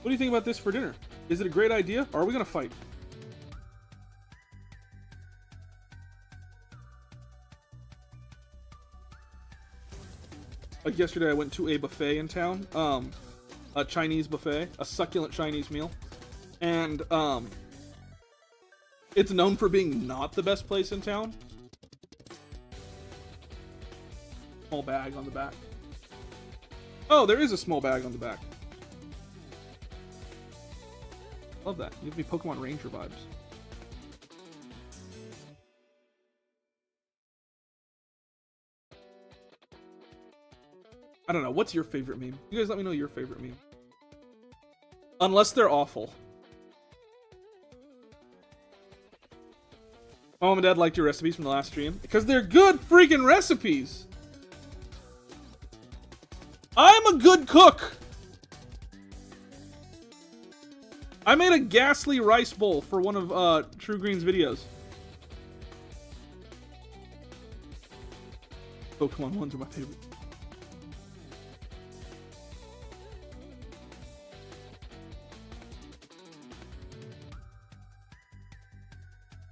What do you think about this for dinner? Is it a great idea? Or are we gonna fight? Like yesterday I went to a buffet in town, a Chinese buffet, a succulent Chinese meal, and it's known for being not the best place in town. Small bag on the back. Oh, there is a small bag on the back. Love that. Give me Pokemon Ranger vibes. I don't know. What's your favorite meme? You guys let me know your favorite meme. Unless they're awful. Mom and Dad liked your recipes from the last stream. Because they're good freaking recipes! I'm a good cook! I made a ghastly rice bowl for one of True Green's videos. Pokemon ones are my favorite.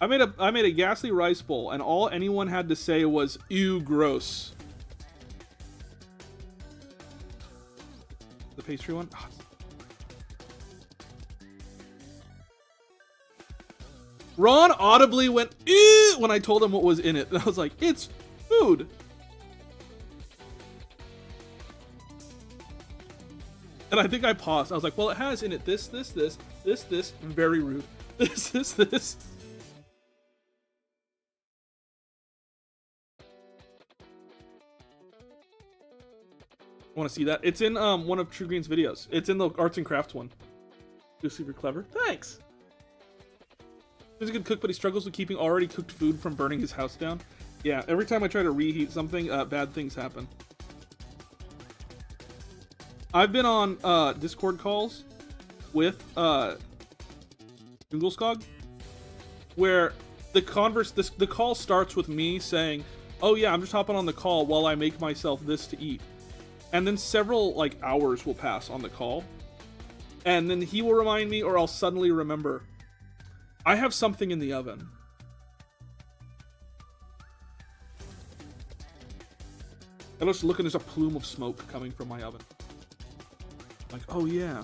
I made a ghastly rice bowl, and all anyone had to say was, "Ew, gross." The pastry one? Oh. Ron audibly went, "Ew," when I told him what was in it. And I was like, it's food. And I think I paused. I was like, well, it has in it this. Very rude. This. Want to see that? It's in one of True Green's videos. It's in the arts and crafts one. You're super clever. Thanks. He's a good cook, but he struggles with keeping already cooked food from burning his house down. Yeah, every time I try to reheat something, bad things happen. I've been on Discord calls with Jungleskog, where the call starts with me saying, "Oh yeah, I'm just hopping on the call while I make myself this to eat," and then several like hours will pass on the call, and then he will remind me, or I'll suddenly remember, I have something in the oven. I just look and there's a plume of smoke coming from my oven. Like, oh yeah.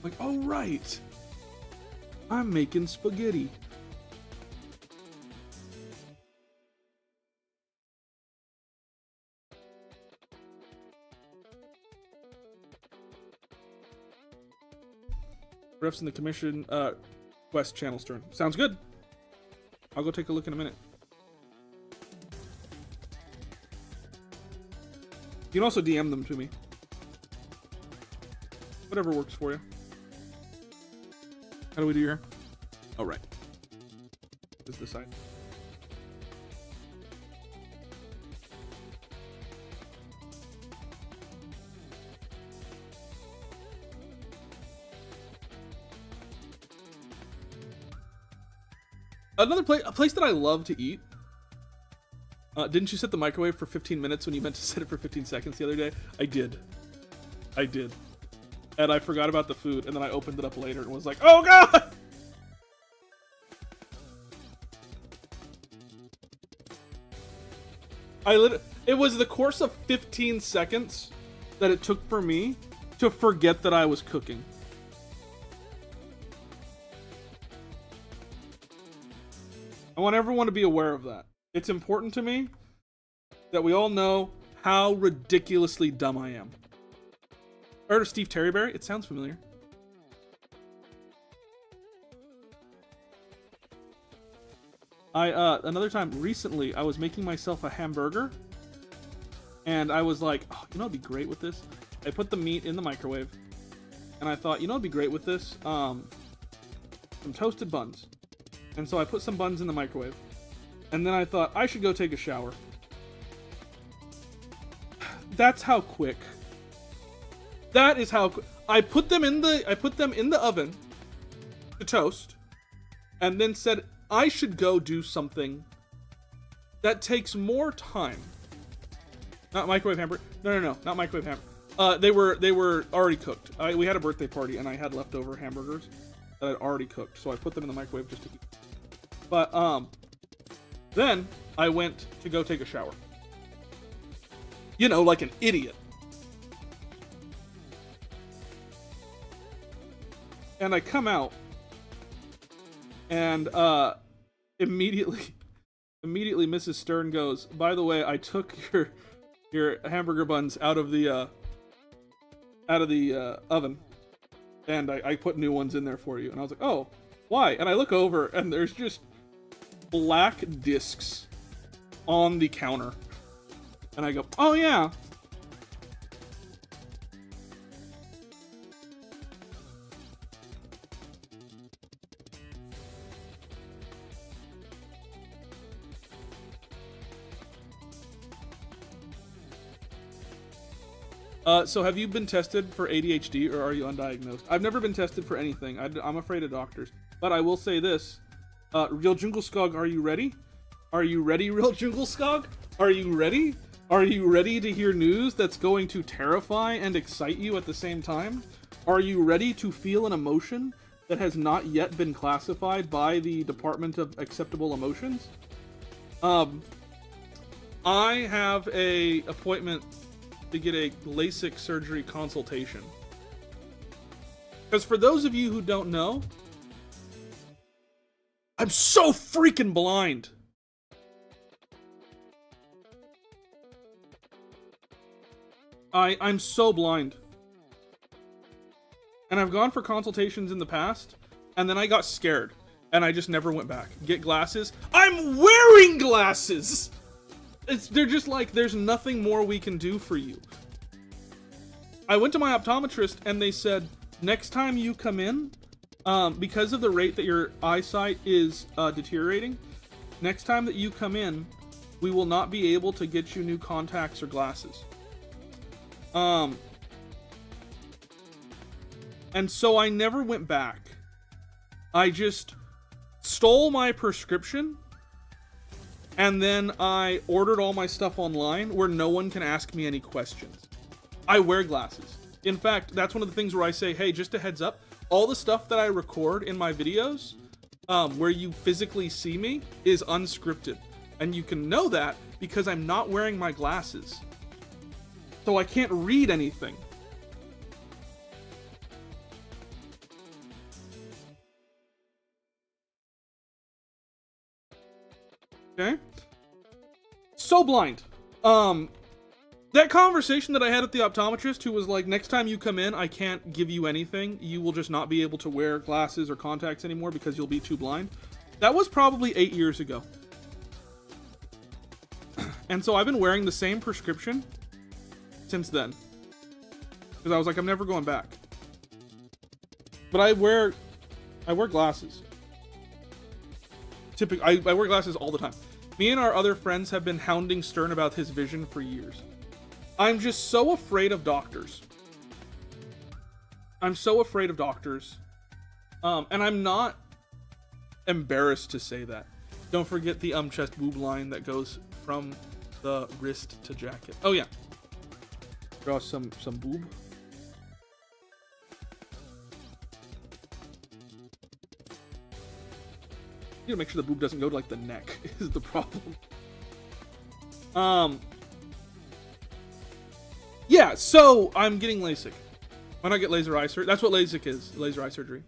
Like, oh right. I'm making spaghetti. Refs in the commission West channel's turn. Sounds good. I'll go take a look in a minute. You can also DM them to me. Whatever works for you. How do we do here? Oh, right. This is the side. Another place, a place that I love to eat. Didn't you set the microwave for 15 minutes when you meant to set it for 15 seconds the other day? I did. I did. And I forgot about the food, and then I opened it up later and was like, oh god! It was the course of 15 seconds that it took for me to forget that I was cooking. I want everyone to be aware of that. It's important to me that we all know how ridiculously dumb I am. Heard of Steve Terryberry? It sounds familiar. Another time recently, I was making myself a hamburger, and I was like, oh, you know what'd be great with this? I put the meat in the microwave, and I thought, you know what'd be great with this? Some toasted buns. And so I put some buns in the microwave, and then I thought I should go take a shower. That's how quick. That is how quick. I put them in the oven to toast, and then said I should go do something that takes more time. Not microwave hamburger. No, not microwave hamburger. They were already cooked. We had a birthday party, and I had leftover hamburgers that I'd already cooked, so I put them in the microwave just to keep. But then I went to go take a shower. You know, like an idiot. And I come out, and immediately Mrs. Stern goes, by the way, I took your hamburger buns out of the oven, and I put new ones in there for you. And I was like, oh, why? And I look over, and there's just black discs on the counter. And I go, oh yeah. So have you been tested for ADHD, or are you undiagnosed? I've never been tested for anything. I'm afraid of doctors. But I will say this. Real Jungleskog, are you ready? Are you ready, Real Jungleskog? Are you ready? Are you ready to hear news that's going to terrify and excite you at the same time? Are you ready to feel an emotion that has not yet been classified by the Department of Acceptable Emotions? I have a appointment to get a LASIK surgery consultation. Because for those of you who don't know, I'm so freaking blind. I'm so blind. And I've gone for consultations in the past, and then I got scared, and I just never went back. Get glasses? I'm wearing glasses! They're just like, there's nothing more we can do for you. I went to my optometrist, and they said, next time you come in, because of the rate that your eyesight is deteriorating, next time that you come in, we will not be able to get you new contacts or glasses. And so I never went back. I just stole my prescription, and then I ordered all my stuff online where no one can ask me any questions. I wear glasses. In fact, that's one of the things where I say, hey, just a heads up, all the stuff that I record in my videos, where you physically see me, is unscripted. And you can know that because I'm not wearing my glasses. So I can't read anything. Okay. So blind. That conversation that I had with the optometrist, who was like, next time you come in, I can't give you anything. You will just not be able to wear glasses or contacts anymore because you'll be too blind. That was probably 8 years ago. And so I've been wearing the same prescription since then. Because I was like, I'm never going back. But I wear glasses. I wear glasses all the time. Me and our other friends have been hounding Stern about his vision for years. I'm just so afraid of doctors. I'm so afraid of doctors. And I'm not embarrassed to say that. Don't forget the chest boob line that goes from the wrist to jacket. Oh yeah. Draw some boob. You gotta make sure the boob doesn't go to like the neck is the problem. Yeah, so I'm getting LASIK. Why not get laser eye surgery? That's what LASIK is, laser eye surgery.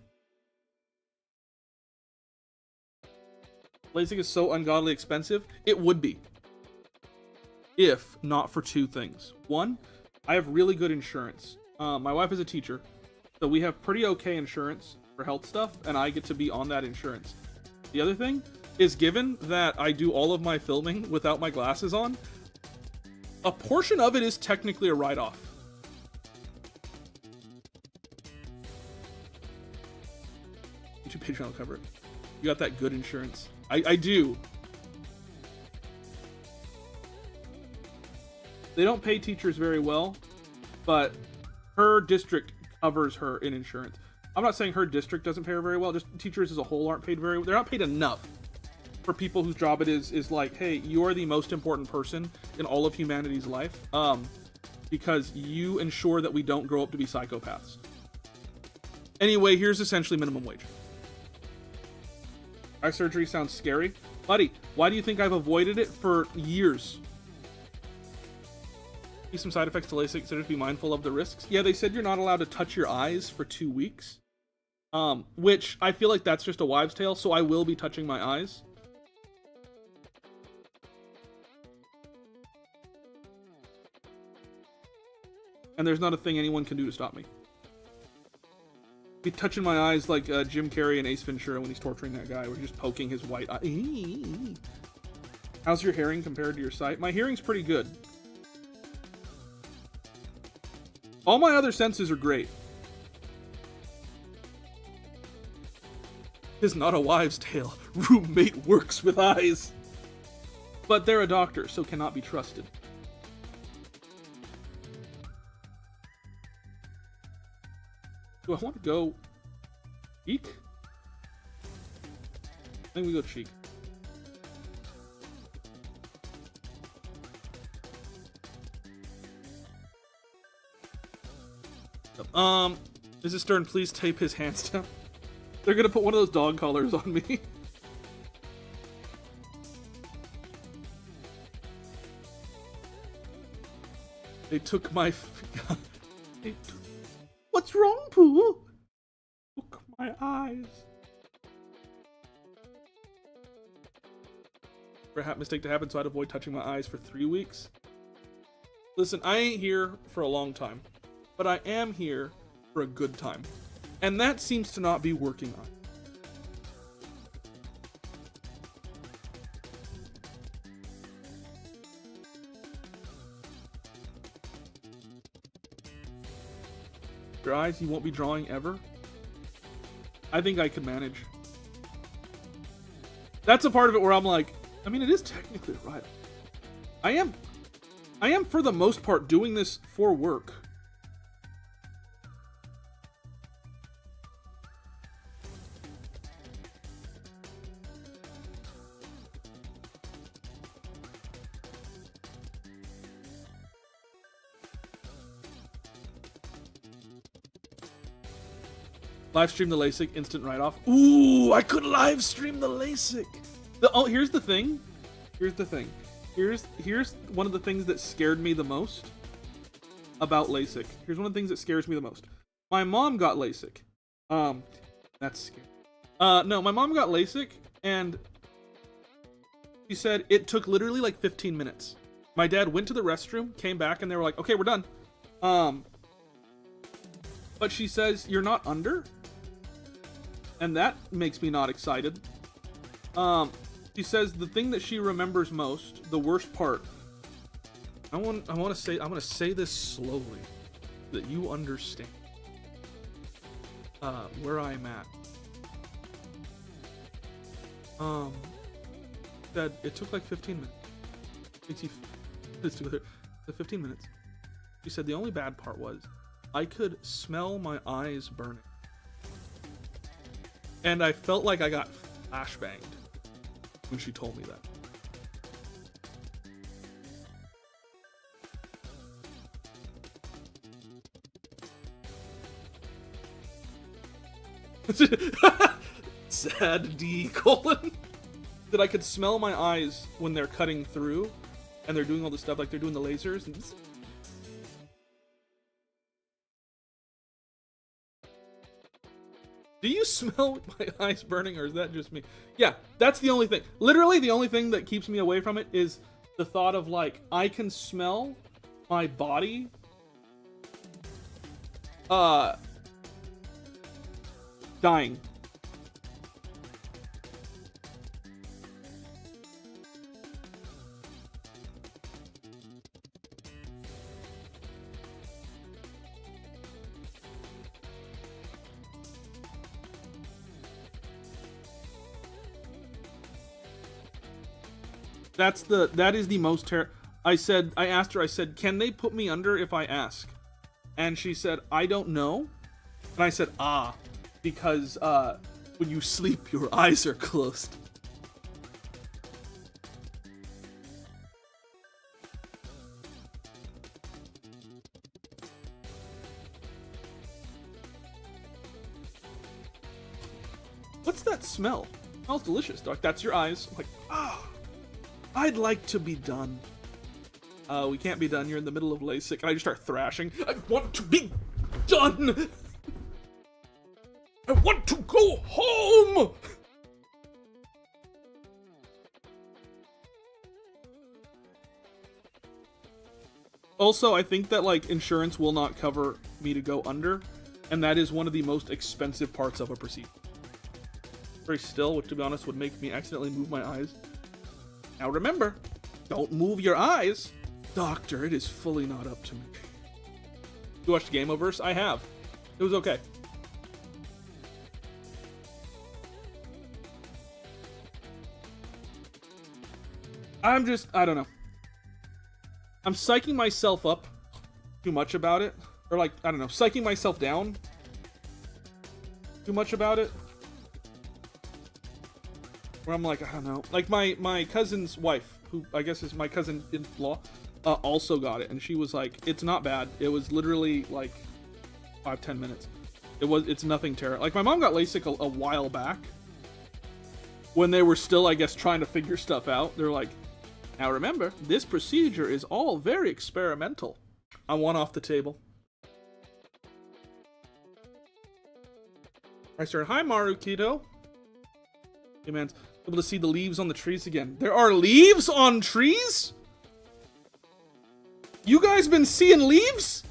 LASIK is so ungodly expensive. It would be. If not for two things. One, I have really good insurance. My wife is a teacher, so we have pretty okay insurance for health stuff, and I get to be on that insurance. The other thing is, given that I do all of my filming without my glasses on, a portion of it is technically a write-off. YouTube Patreon will cover it. You got that good insurance. I do. They don't pay teachers very well, but her district covers her in insurance. I'm not saying her district doesn't pay her very well, just teachers as a whole aren't paid very well. They're not paid enough for people whose job it is like, hey, you are the most important person in all of humanity's life, because you ensure that we don't grow up to be psychopaths. Anyway, here's essentially minimum wage. Eye surgery sounds scary. Buddy, why do you think I've avoided it for years? See some side effects to LASIK, so just be mindful of the risks. Yeah, they said you're not allowed to touch your eyes for 2 weeks. Which I feel like that's just a wives' tale, so I will be touching my eyes. And there's not a thing anyone can do to stop me. Be touching my eyes like Jim Carrey and Ace Ventura when he's torturing that guy. We're just poking his white eye. How's your hearing compared to your sight? My hearing's pretty good. All my other senses are great. It's not a wives' tale. Roommate works with eyes. But they're a doctor, so cannot be trusted. Do I want to go cheek? I think we go cheek. Mrs. Stern, please tape his hands down. They're gonna put one of those dog collars on me. They took my... What's wrong, Pooh? Look, my eyes. For a mistake to happen, so I'd avoid touching my eyes for 3 weeks. Listen, I ain't here for a long time, but I am here for a good time. And that seems to not be working on. Your eyes, you won't be drawing ever? I think I could manage. That's a part of it where I'm like, I mean, it is technically right. I am for the most part doing this for work. Live stream the LASIK, instant write-off. Ooh, I could live stream the LASIK. Here's the thing. Here's one of the things that scared me the most about LASIK. Here's one of the things that scares me the most. My mom got LASIK. That's scary. No, my mom got LASIK, and she said it took literally like 15 minutes. My dad went to the restroom, came back, and they were like, okay, we're done. But she says, you're not under? And that makes me not excited. She says the thing that she remembers most, the worst part. I'm gonna say this slowly, so that you understand where I'm at. That it took like 15 minutes. Let's do it. 15 minutes. She said the only bad part was I could smell my eyes burning. And I felt like I got flashbanged when she told me that. Sad D : that I could smell my eyes when they're cutting through and they're doing all the stuff, like they're doing the lasers and do you smell my eyes burning, or is that just me? Yeah, that's the only thing. Literally, the only thing that keeps me away from it is the thought of, like, I can smell my body dying. That is the most I asked her, can they put me under if I ask? And she said, I don't know. And I said, because when you sleep, your eyes are closed. What's that smell? It smells delicious. Like, that's your eyes. I'm like, I'd like to be done. We can't be done. You're in the middle of LASIK. And I just start thrashing. I want to be done. I want to go home. Also, I think that, like, insurance will not cover me to go under. And that is one of the most expensive parts of a procedure. Very still, which to be honest would make me accidentally move my eyes. Now remember, don't move your eyes. Doctor, it is fully not up to me. You watched Gameoverse? I have. It was okay. I don't know. I'm psyching myself up too much about it. Or, like, I don't know, psyching myself down too much about it. Where I'm like, I don't know. Like, my cousin's wife, who I guess is my cousin-in-law, also got it. And she was like, it's not bad. It was literally, like, 5-10 minutes. It's nothing terrible. Like, my mom got LASIK a while back. When they were still, I guess, trying to figure stuff out. They're like, now remember, this procedure is all very experimental. I want off the table. I started, hi, Marukito. Hey, man, able to see the leaves on the trees again. There are leaves on trees? You guys been seeing leaves?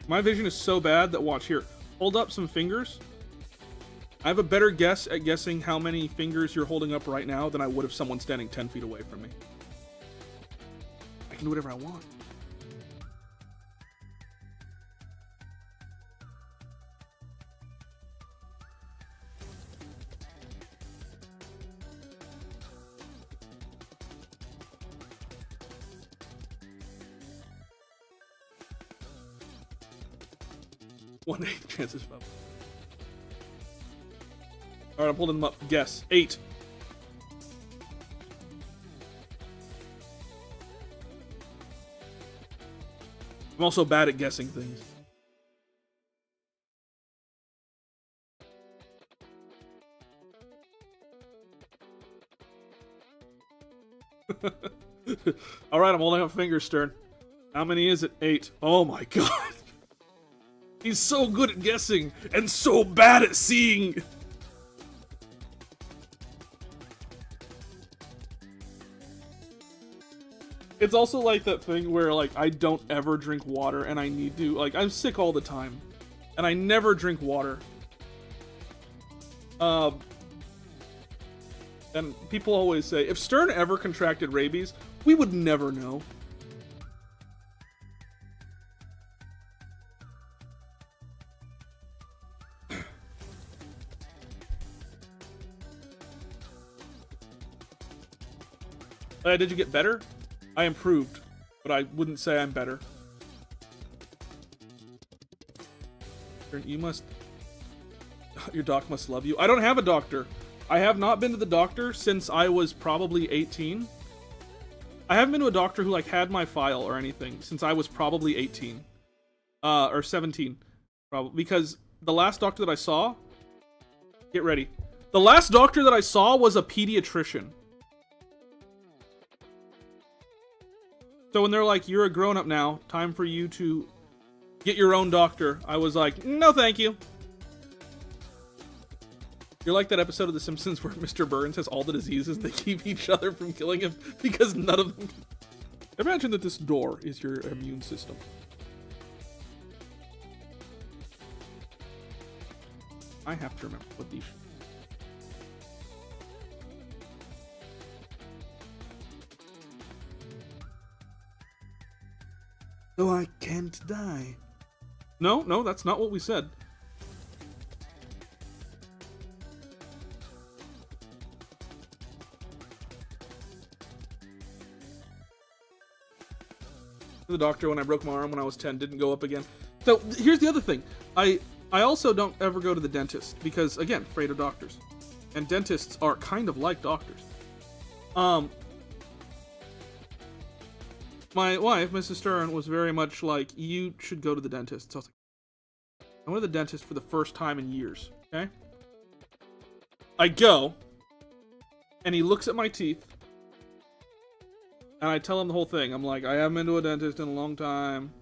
My vision is so bad that, watch here. Hold up some fingers. I have a better guess at guessing how many fingers you're holding up right now than I would if someone standing 10 feet away from me. I can do whatever I want. One-eighth chances of. Alright, I'm holding them up. Guess. 8. I'm also bad at guessing things. Alright, I'm holding up fingers, Stern. How many is it? 8. Oh my god. He's so good at guessing and so bad at seeing. It's also like that thing where, like, I don't ever drink water and I need to. Like, I'm sick all the time. And I never drink water. And people always say, if Stern ever contracted rabies, we would never know. Did you get better? I improved, but I wouldn't say I'm better. You must... Your doc must love you. I don't have a doctor. I have not been to the doctor since I was probably 18. I haven't been to a doctor who, like, had my file or anything since I was probably 18. Or 17. Probably. Because the last doctor that I saw... Get ready. The last doctor that I saw was a pediatrician. So when they're like, you're a grown-up now, time for you to get your own doctor, I was like, no thank you. You're like that episode of The Simpsons where Mr. Burns has all the diseases that keep each other from killing him because none of them... Imagine that this door is your immune system. I have to remember what these... So I can't die. No, that's not what we said. The doctor, when I broke my arm when I was 10, didn't go up again. So here's the other thing. I also don't ever go to the dentist because, again, afraid of doctors. And dentists are kind of like doctors. My wife, Mrs. Stern, was very much like, you should go to the dentist. So I was like, I went to the dentist for the first time in years, okay? I go, and he looks at my teeth, and I tell him the whole thing. I'm like, I haven't been to a dentist in a long time.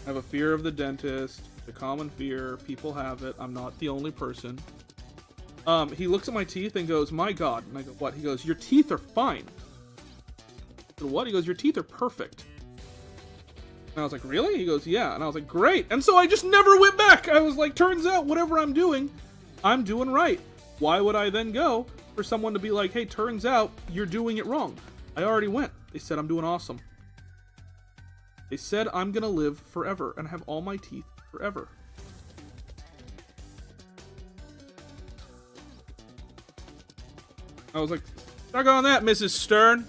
I have a fear of the dentist. It's a common fear. People have it. I'm not the only person. He looks at my teeth and goes, my God. And I go, what? He goes, your teeth are fine. What? He goes, your teeth are perfect. And I was like, really? He goes, yeah. And I was like, great. And so I just never went back. I was like, turns out whatever I'm doing right. Why would I then go for someone to be like, hey, turns out you're doing it wrong? I already went. They said I'm doing awesome. They said I'm gonna live forever and have all my teeth forever. I was like, suck on that, Mrs. Stern.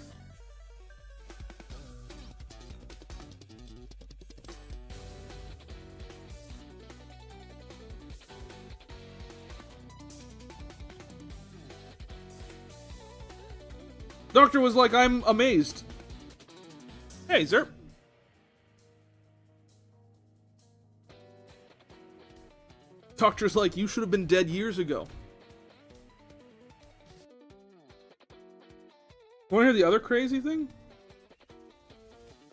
Doctor was like, I'm amazed. Hey, Zerp. Doctor's like, you should have been dead years ago. Want to hear the other crazy thing?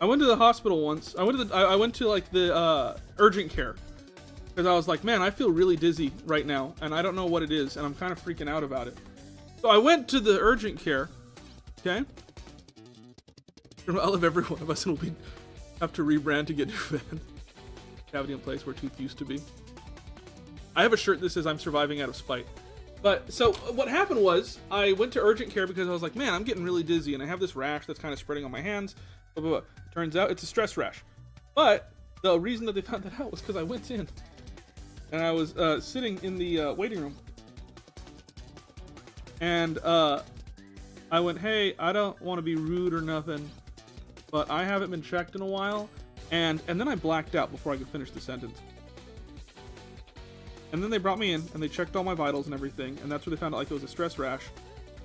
I went to the hospital once. I went to like the urgent care because I was like, man, I feel really dizzy right now, and I don't know what it is, and I'm kind of freaking out about it. So I went to the urgent care. Okay. I'll have every one of us, and we'll have to rebrand to get new fans. cavity in place where tooth used to be. I have a shirt that says I'm surviving out of spite. But so what happened was I went to urgent care because I was like, man, I'm getting really dizzy and I have this rash that's kind of spreading on my hands. Blah, blah, blah. Turns out it's a stress rash. But the reason that they found that out was because I went in and I was sitting in the waiting room. And I went, hey, I don't want to be rude or nothing, but I haven't been checked in a while. And then I blacked out before I could finish the sentence. And then they brought me in and they checked all my vitals and everything. And that's where they found out like it was a stress rash.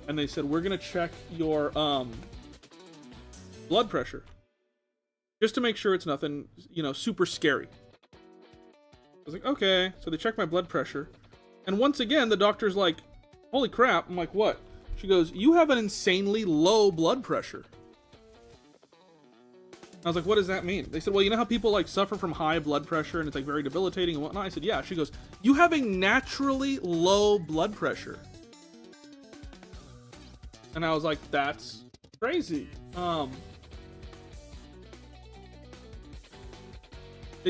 And they said, we're going to check your blood pressure. Just to make sure it's nothing, you know, super scary. I was like, okay. So they checked my blood pressure. And once again, the doctor's like, holy crap. I'm like, what? She goes, you have an insanely low blood pressure. I was like, what does that mean? They said, well, you know how people like suffer from high blood pressure and it's like very debilitating and whatnot? I said, yeah. She goes, you have a naturally low blood pressure. And I was like, that's crazy.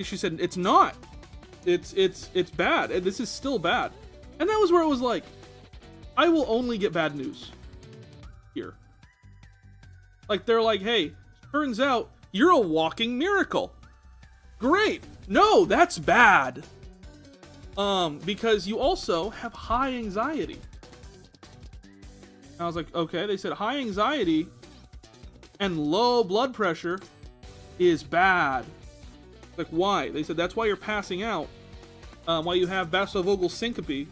She said, it's not. It's bad. And this is still bad. And that was where it was like, I will only get bad news here. Like, they're like, hey, turns out you're a walking miracle. Great. No, that's bad. Because you also have high anxiety. And I was like, okay. They said high anxiety and low blood pressure is bad. Like, why? They said that's why you're passing out. Why you have vasovagal syncope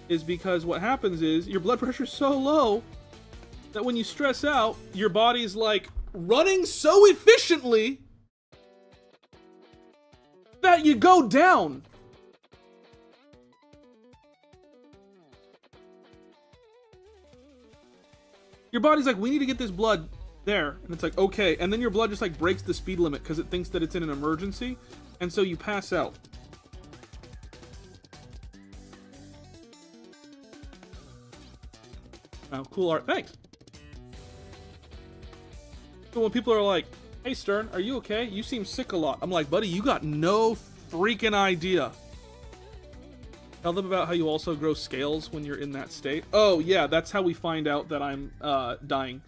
is because what happens is your blood pressure is so low that when you stress out, your body's like running so efficiently that you go down. Your body's like, we need to get this blood there. And it's like, okay. And then your blood just like breaks the speed limit because it thinks that it's in an emergency. And so you pass out. Oh, cool art. Thanks. So when people are like, hey Stern, are you okay? You seem sick a lot. I'm like, buddy, you got no freaking idea. Tell them about how you also grow scales when you're in that state. Oh yeah, that's how we find out that I'm dying.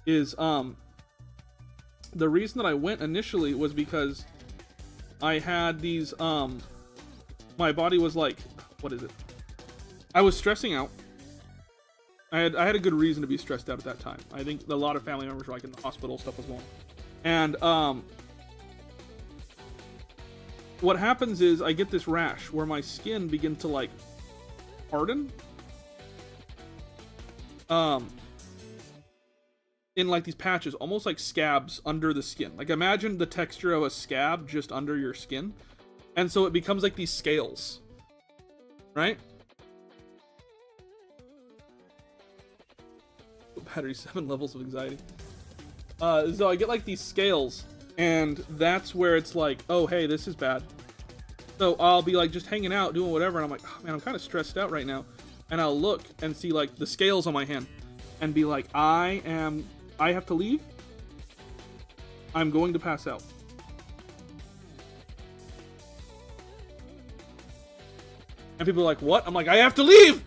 Is the reason that I went initially was because I had these my body was like, what is it? I was stressing out. I had a good reason to be stressed out at that time. I think a lot of family members were like in the hospital, stuff was going on. And what happens is I get this rash where my skin begins to like harden. In like these patches, almost like scabs under the skin. Like imagine the texture of a scab just under your skin. And so it becomes like these scales. Right? Battery 7 levels of anxiety. So I get like these scales, and that's where it's like, oh hey, this is bad. So I'll be like just hanging out, doing whatever, and I'm like, oh man, I'm kind of stressed out right now. And I'll look and see like the scales on my hand, and be like, I have to leave. I'm going to pass out. And people are like, what? I'm like, I have to leave!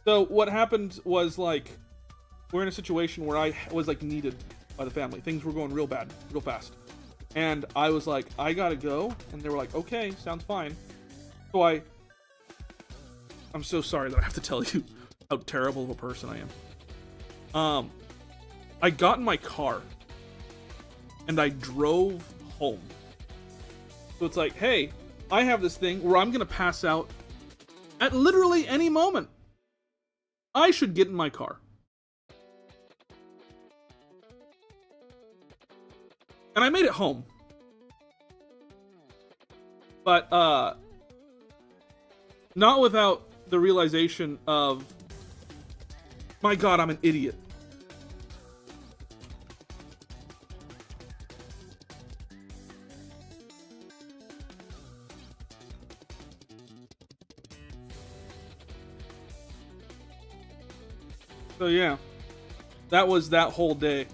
So what happened was like, we're in a situation where I was like needed by the family. Things were going real bad, real fast. And I was like, I gotta go. And they were like, okay, sounds fine. So I'm so sorry that I have to tell you how terrible of a person I am. I got in my car and I drove home. So it's like, hey, I have this thing where I'm gonna pass out at literally any moment. I should get in my car. And I made it home. But, not without the realization of, my God, I'm an idiot. So yeah, that was that whole day.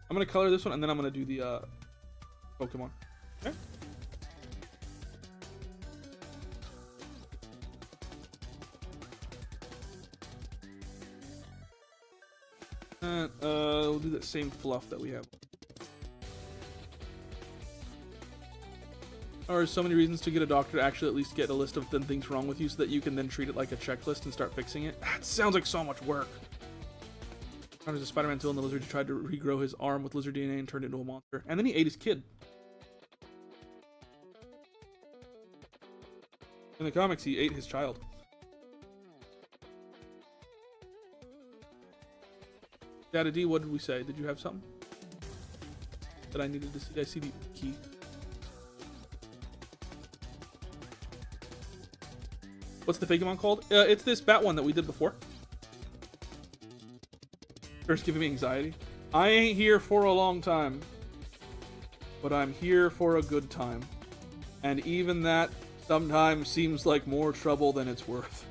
I'm gonna color this one, and then I'm gonna do the Pokemon. Okay. We'll do that same fluff that we have. There are so many reasons to get a doctor to actually at least get a list of the things wrong with you so that you can then treat it like a checklist and start fixing it. That sounds like so much work. There's a Spider-Man villain, the lizard who tried to regrow his arm with lizard DNA and turned into a monster. And then he ate his kid. In the comics, he ate his child. Data D, what did we say? Did you have something that I needed to see? I see the key. What's the Pokemon called? It's this bat one that we did before. First giving me anxiety. I ain't here for a long time, but I'm here for a good time. And even that sometimes seems like more trouble than it's worth.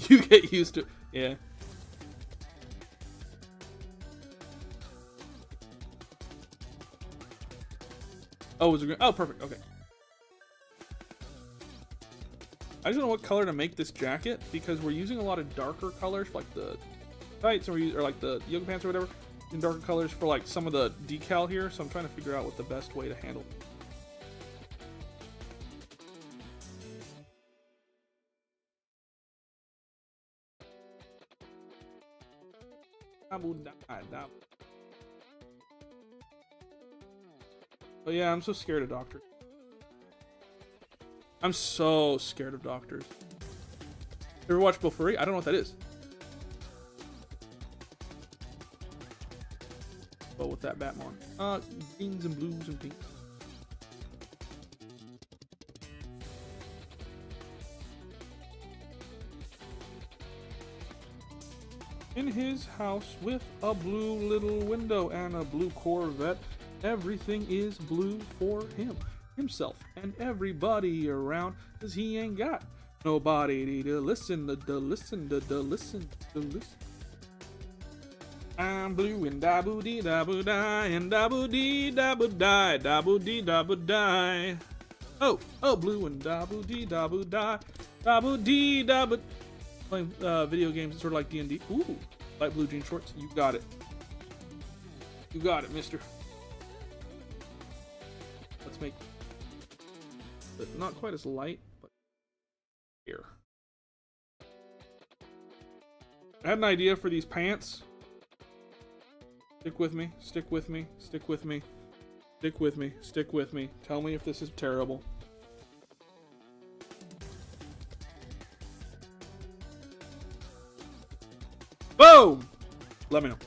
You get used to it. Yeah. Oh, was it? Oh, perfect. Okay. I just don't know what color to make this jacket because we're using a lot of darker colors, like the tights or like the yoga pants or whatever, in darker colors for like some of the decal here. So I'm trying to figure out what the best way to handle it. But yeah, I'm so scared of doctors. I'm so scared of doctors. Ever watch Bofuri? I don't know what that is. But with that Batmon. Greens and blues and pinks. In his house with a blue little window and a blue Corvette, everything is blue for him, himself, and everybody around, 'cause he ain't got nobody to listen, to listen. I'm blue and da-boo dee da-boo die, and da-boo dee da-boo die, da-boo dee da-boo die. Oh, blue and da-boo dee da-boo die, da-boo dee da-boo. Playing video games, sort of like D&D. Ooh, light blue jean shorts. You got it. You got it, mister. Let's make it not quite as light, but here. I had an idea for these pants. Stick with me, stick with me, stick with me, stick with me, stick with me. Tell me if this is terrible. Boom! Let me know.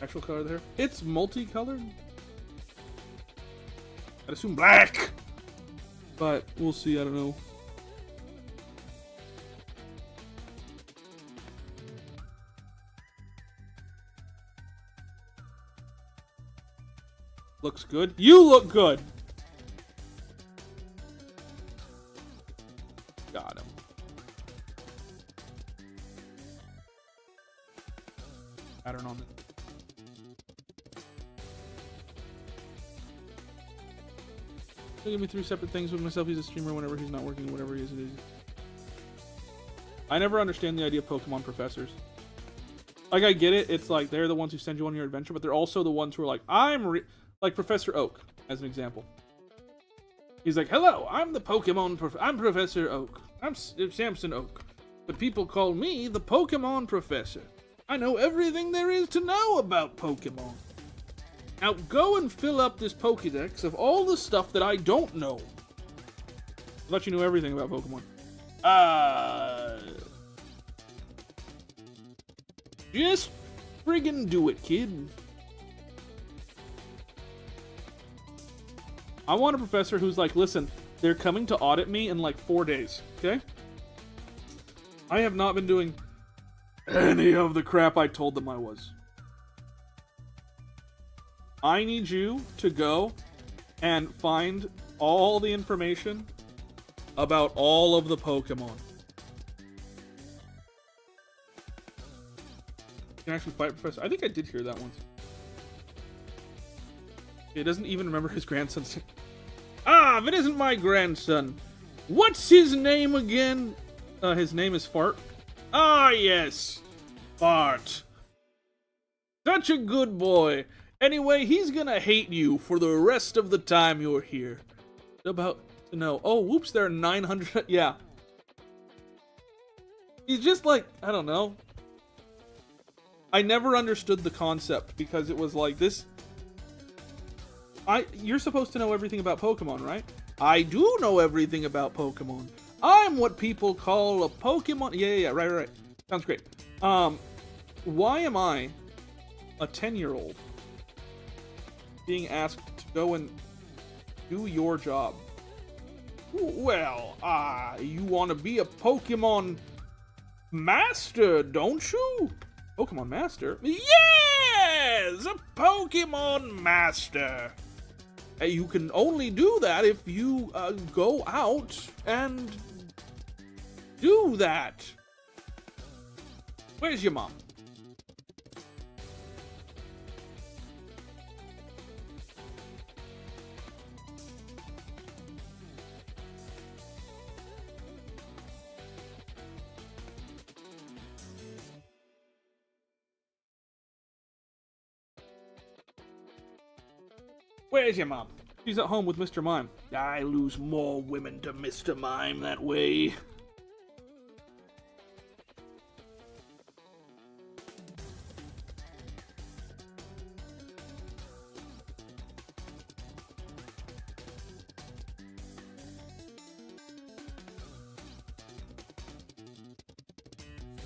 Actual color there. It's multicolored. I'd assume black. But we'll see, I don't know. Looks good. You look good. Got him. Pattern on it. Give me 3 separate things with myself. He's a streamer whenever he's not working, whatever he is, it is. I never understand the idea of Pokemon professors. Like, I get it. It's like they're the ones who send you on your adventure, but they're also the ones who are like, like Professor Oak, as an example. He's like, hello, I'm the Pokemon I'm Professor Oak. I'm Samson Oak. But people call me the Pokemon Professor. I know everything there is to know about Pokemon. Now go and fill up this Pokédex of all the stuff that I don't know. I thought you knew everything about Pokemon. Just friggin' do it, kid. I want a professor who's like, listen, they're coming to audit me in like 4 days, okay? I have not been doing any of the crap I told them I was. I need you to go and find all the information about all of the Pokemon. You can actually fight Professor. I think I did hear that once. He doesn't even remember his grandson's name. Ah, if it isn't my grandson. What's his name again? His name is Fart. Ah, yes. Fart. Such a good boy. Anyway, he's gonna hate you for the rest of the time you're here. About to know. Oh, whoops, there are 900. Yeah. He's just like, I don't know. I never understood the concept because it was like this. You're supposed to know everything about Pokemon, right? I do know everything about Pokemon. I'm what people call a Pokemon. Yeah, right. Sounds great. Why am I, a 10-year-old, being asked to go and do your job? Well, you want to be a Pokemon master, don't you? Pokemon master? Yes! A Pokemon master! You can only do that if you go out and do that. Where's your mom? Where's your mom? She's at home with Mr. Mime. I lose more women to Mr. Mime that way.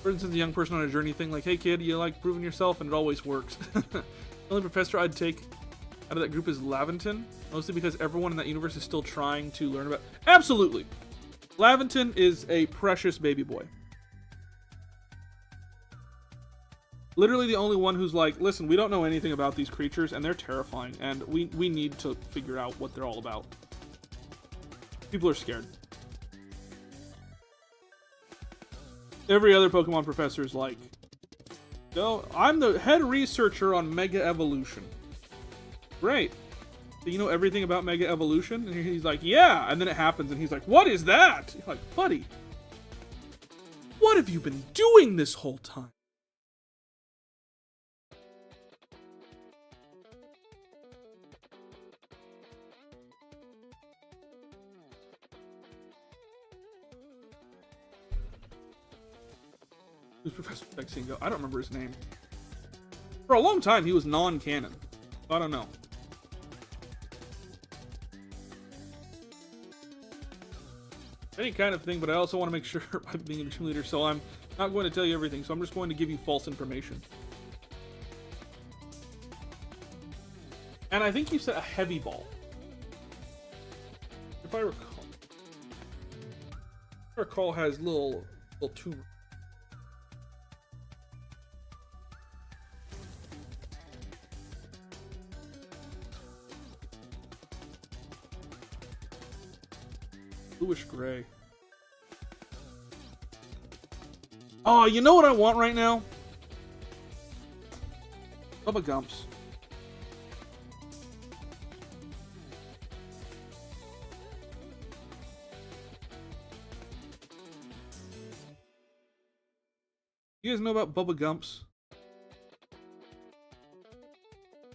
For instance, a young person on a journey thing like, hey kid, you like proving yourself? And it always works. The only professor I'd take out of that group is Laventon, mostly because everyone in that universe is still trying to learn about. Absolutely, Laventon is a precious baby boy. Literally the only one who's like, listen, we don't know anything about these creatures, and they're terrifying, and we need to figure out what they're all about. People are scared. Every other Pokemon professor is like, no, I'm the head researcher on Mega Evolution. Great. Do you know everything about Mega Evolution? And he's like, yeah. And then it happens, and he's like, what is that? You're like, buddy, what have you been doing this whole time? Who's Professor Vexingo? I don't remember his name. For a long time, he was non-canon. I don't know. Any kind of thing, but I also want to make sure I'm being a team leader, so I'm not going to tell you everything, so I'm just going to give you false information. And I think you said a heavy ball. If I recall, has little tube. Bluish gray. Oh, you know what I want right now? Bubba Gumps. You guys know about Bubba Gumps?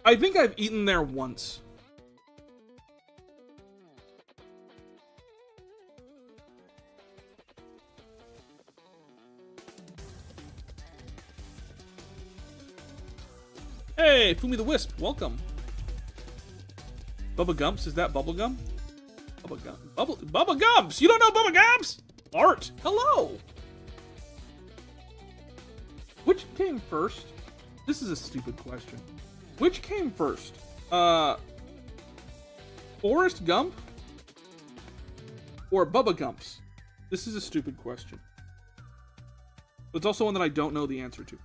I think I've eaten there once. Hey, Fumi the Wisp, welcome. Bubba Gumps, is that bubblegum? Bubba Gumps! You don't know Bubba Gumps? Art, hello! Which came first? This is a stupid question. Which came first? Forrest Gump? Or Bubba Gumps? This is a stupid question. It's also one that I don't know the answer to.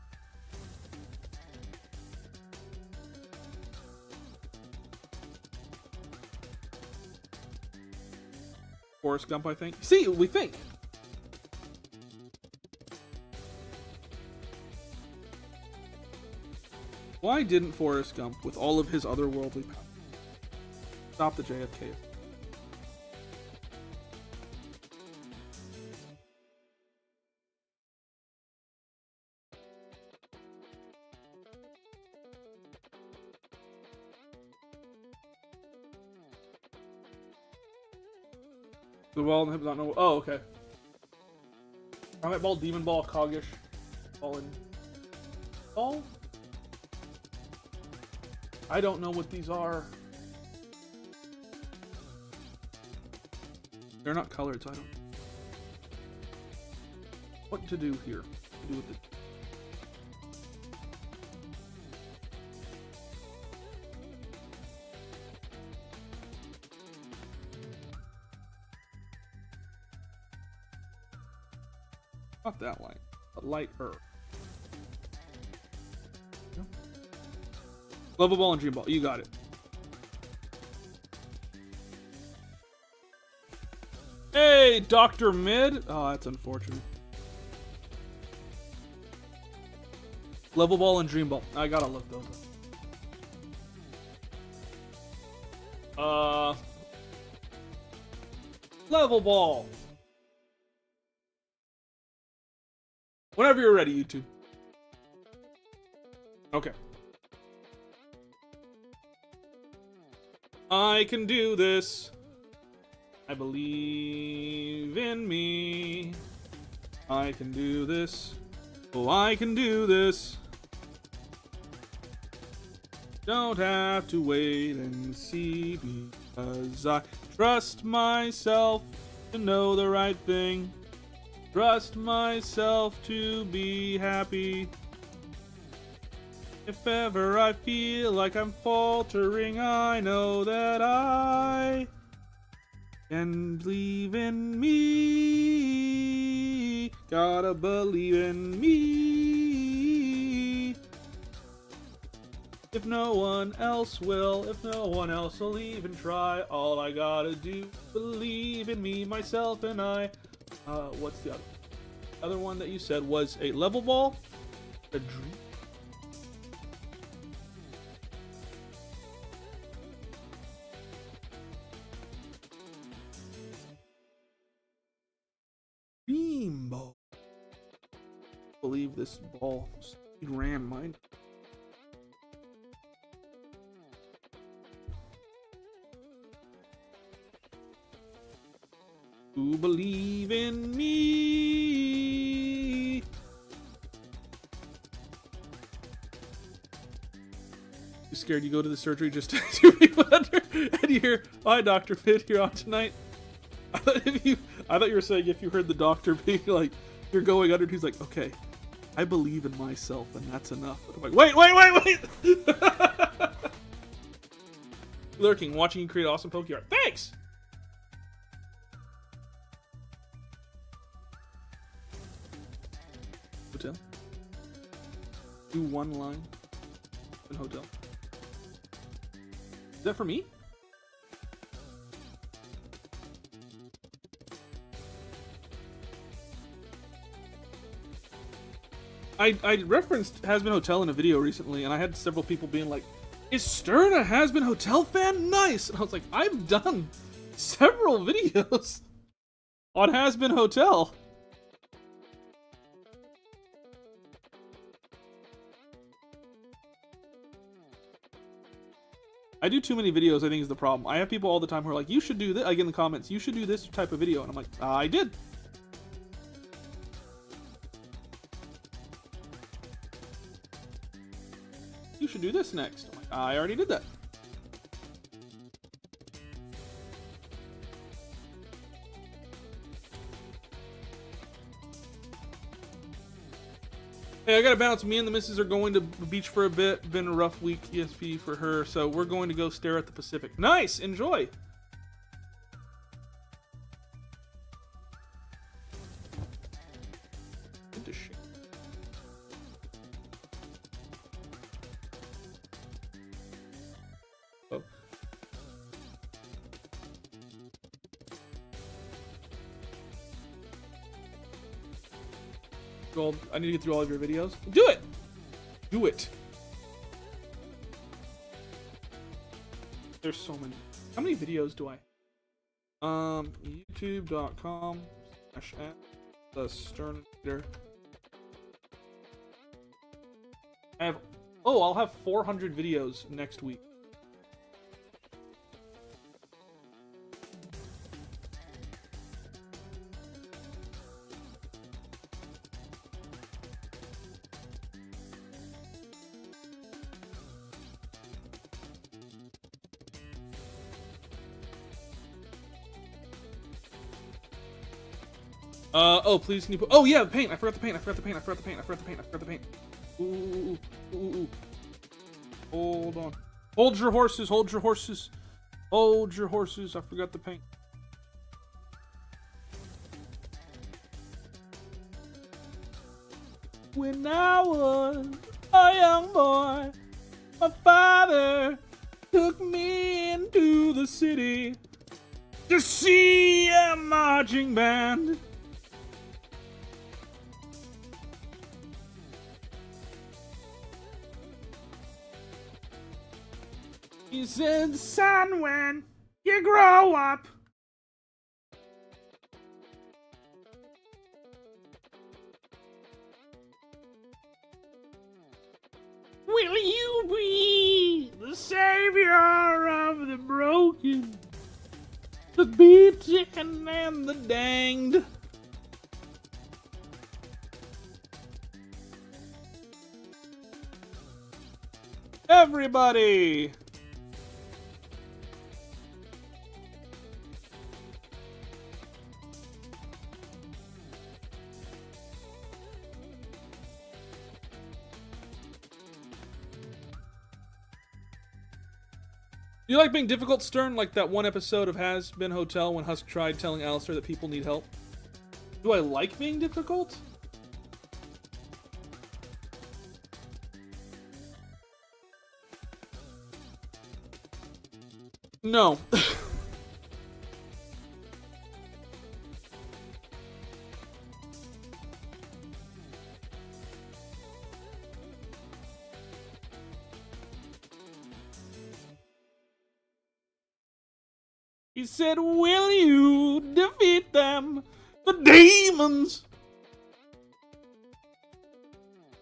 Forrest Gump, I think. See, we think. Why didn't Forrest Gump, with all of his otherworldly power, stop the JFK? The ball and not know. Oh, okay. Comet Ball, Demon Ball, Coggish, Fallen Ball. I don't know what these are. They're not colored, so I don't. What to do here? What to do with it? Not that light, but lighter. Level Ball and Dream Ball, you got it. Hey, Dr. Mid. Oh, that's unfortunate. Level Ball and Dream Ball. I gotta look those up. Level Ball. Whenever you're ready, YouTube. Okay. I can do this. I believe in me. I can do this. Oh, I can do this. Don't have to wait and see because I trust myself to know the right thing. Trust myself to be happy. If ever I feel like I'm faltering, I know that I can believe in me. Gotta believe in me. If no one else will, if no one else will even try, all I gotta do, believe in me, myself, and I. What's the other one that you said was a level ball? A dream ball. Believe this ball speed ran mine. To believe in me. You scared you go to the surgery just to two people under and you hear, "Hi, Dr. Pitt, you're on tonight." I thought you were saying if you heard the doctor being like, "You're going under," he's like, "Okay, I believe in myself and that's enough." And I'm like, wait! Lurking, watching you create awesome Poke Art. Thanks! Hotel. Do one line in hotel. Is that for me? I referenced Hazbin Hotel in a video recently, and I had several people being like, "Is Stern a Hazbin Hotel fan? Nice!" And I was like, I've done several videos on Hazbin Hotel. I do too many videos, I think, is the problem. I have people all the time who are like, "You should do this." I get in the comments, "You should do this type of video." And I'm like, I did. "You should do this next." I'm like, I already did that. Hey, I gotta bounce. Me and the missus are going to the beach for a bit. Been a rough week, ESP for her, so we're going to go stare at the Pacific. Nice! Enjoy! Into shit. Oh. I need to get through all of your videos. Do it! Do it! There's so many. How many videos do I? YouTube.com/@TheSternReader. I'll have 400 videos next week. Oh, please can you put... Oh, yeah, the paint. I forgot the paint. Ooh. Hold on. Hold your horses. I forgot the paint. When I was a young boy, my father took me into the city to see a marching band. He said, son, when you grow up, will you be the savior of the broken, the beaten, and the danged? Everybody! Do you like being difficult, Stern? Like that one episode of Has Been Hotel when Husk tried telling Alistair that people need help? Do I like being difficult? No. He said, will you defeat them, the demons?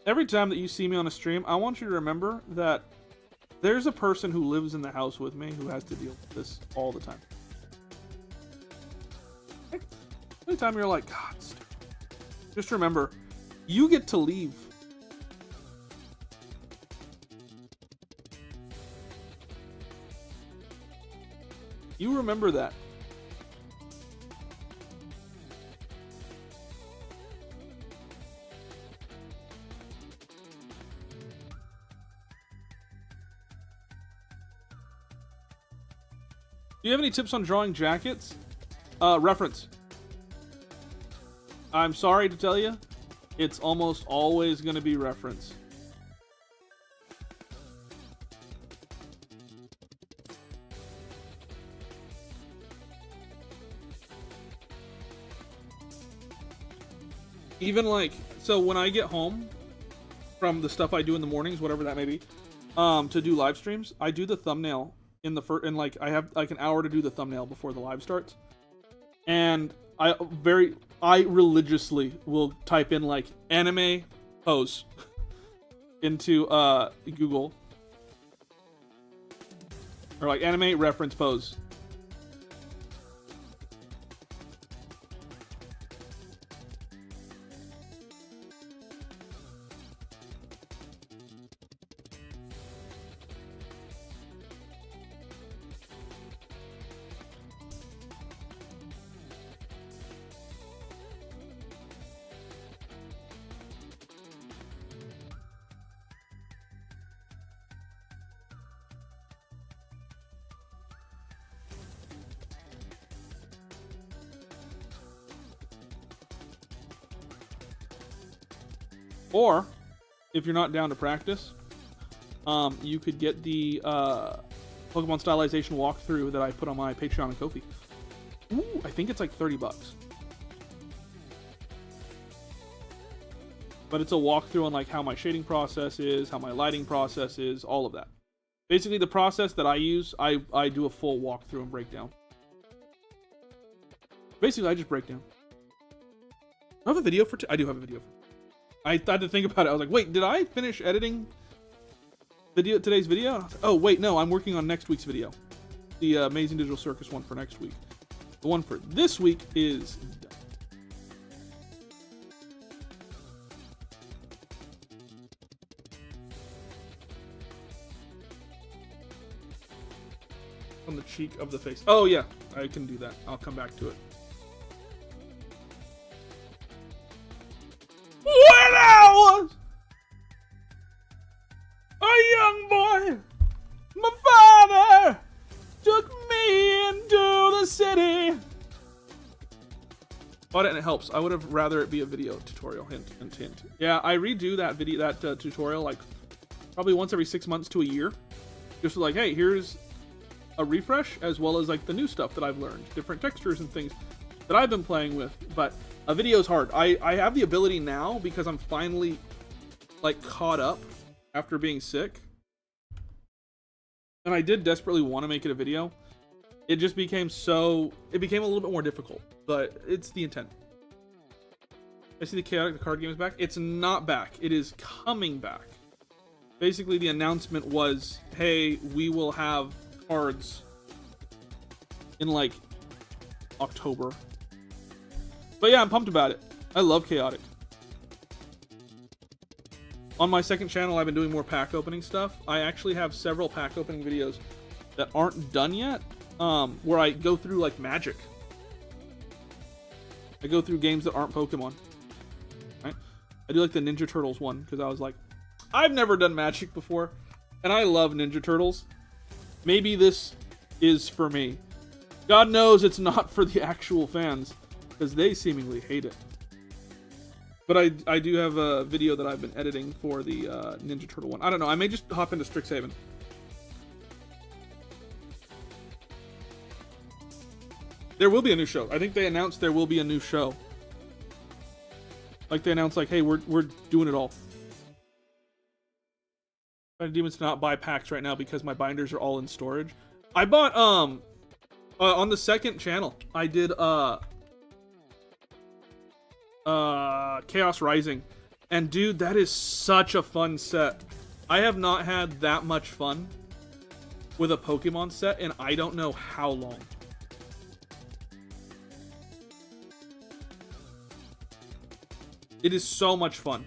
Every time that you see me on a stream, I want you to remember that there's a person who lives in the house with me who has to deal with this all the time. Every time you're like, God, just remember, you get to leave. You remember that. Do you have any tips on drawing jackets? Reference. I'm sorry to tell you, it's almost always going to be reference. Even like, so when I get home from the stuff I do in the mornings, whatever that may be, to do live streams, I do the thumbnail in the first, and like I have like an hour to do the thumbnail before the live starts, and I religiously will type in like anime pose into Google, or like anime reference pose. Or, if you're not down to practice, you could get the Pokemon Stylization walkthrough that I put on my Patreon and Ko-fi. Ooh, I think it's like $30. but it's a walkthrough on like how my shading process is, how my lighting process is, all of that. Basically, the process that I use, I do a full walkthrough and breakdown. Basically, I just break down. I have a video for I do have a video. I had to think about it. I was like, wait, did I finish editing today's video? Like, oh, wait, no, I'm working on next week's video. The Amazing Digital Circus one for next week. The one for this week is done. On the cheek of the face. Oh, yeah, I can do that. I'll come back to it. When I was a young boy, my father took me into the city. But and it helps. I would have rather it be a video tutorial. Hint, hint, hint. Yeah, I redo that video, tutorial like probably once every 6 months to a year. Just like, hey, here's a refresh as well as like the new stuff that I've learned, different textures and things that I've been playing with. But a video is hard. I have the ability now because I'm finally like caught up after being sick, and I did desperately want to make it a video. It just became a little bit more difficult, but it's the intent. I see the Chaotic, the card game is back. It's not back. It is coming back. Basically, the announcement was, hey, we will have cards in like October. But yeah, I'm pumped about it. I love Chaotic. On my second channel, I've been doing more pack opening stuff. I actually have several pack opening videos that aren't done yet, where I go through like Magic. I go through games that aren't Pokemon. Right? I do like the Ninja Turtles one because I was like, I've never done Magic before, and I love Ninja Turtles. Maybe this is for me. God knows it's not for the actual fans, because they seemingly hate it. But I do have a video that I've been editing for the Ninja Turtle one. I don't know. I may just hop into Strixhaven. There will be a new show. I think they announced there will be a new show. Like they announced, like, hey, we're doing it all. Demons to not buy packs right now because my binders are all in storage. I bought on the second channel. I did Chaos Rising, and dude, that is such a fun set. I have not had that much fun with a Pokemon set in I don't know how long. It is so much fun.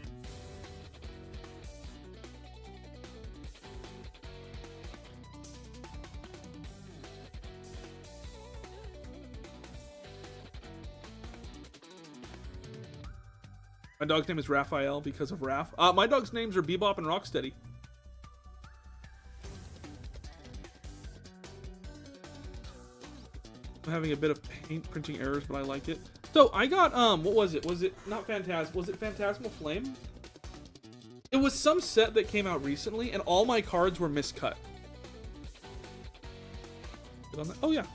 My dog's name is Raphael because of Raph. My dog's names are Bebop and Rocksteady. I'm having a bit of paint printing errors, but I like it. So I got, what was it? Was it not Phantasm? Was it Phantasmal Flame? It was some set that came out recently, and all my cards were miscut. Oh, yeah.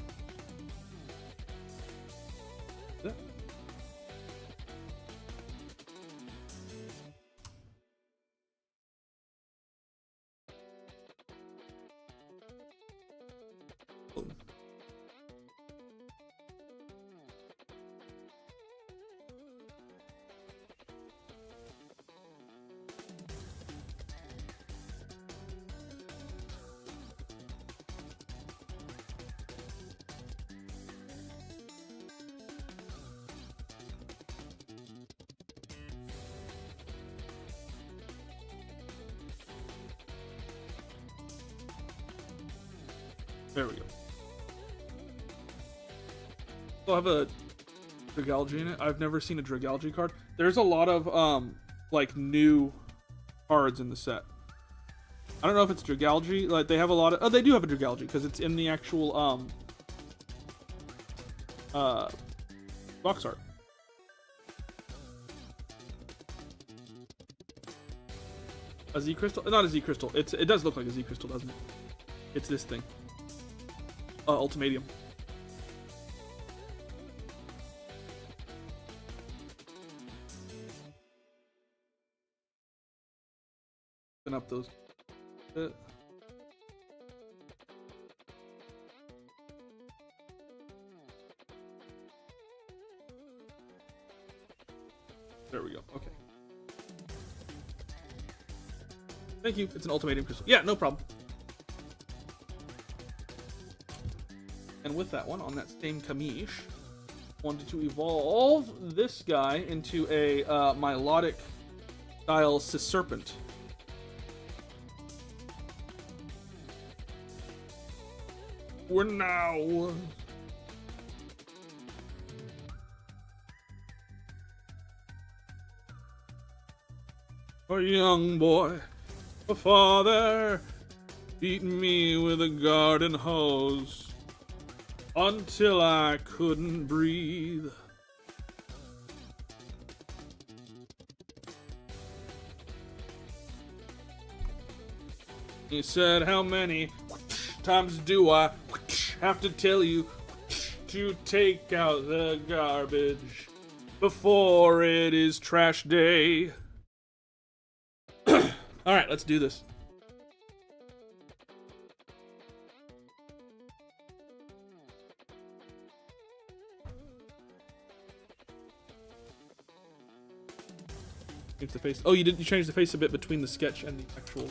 There we go. So I have a Dragalge in it. I've never seen a Dragalge card. There's a lot of like new cards in the set. I don't know if it's Dragalge. Like they have a lot of. Oh, they do have a Dragalge because it's in the actual box art. A Z crystal? Not a Z crystal. It does look like a Z crystal, doesn't it? It's this thing. Ultimatum. Open up those. There we go. Okay. Thank you. It's an ultimatum crystal. Yeah, no problem. And with that one, on that same Kamish, wanted to evolve this guy into a Milotic style Serpent. For now. A young boy, a father, beat me with a garden hose until I couldn't breathe. He said, how many times do I have to tell you to take out the garbage before it is trash day? All right, let's do this. Change the face. Oh, you did. You changed the face a bit between the sketch and the actual.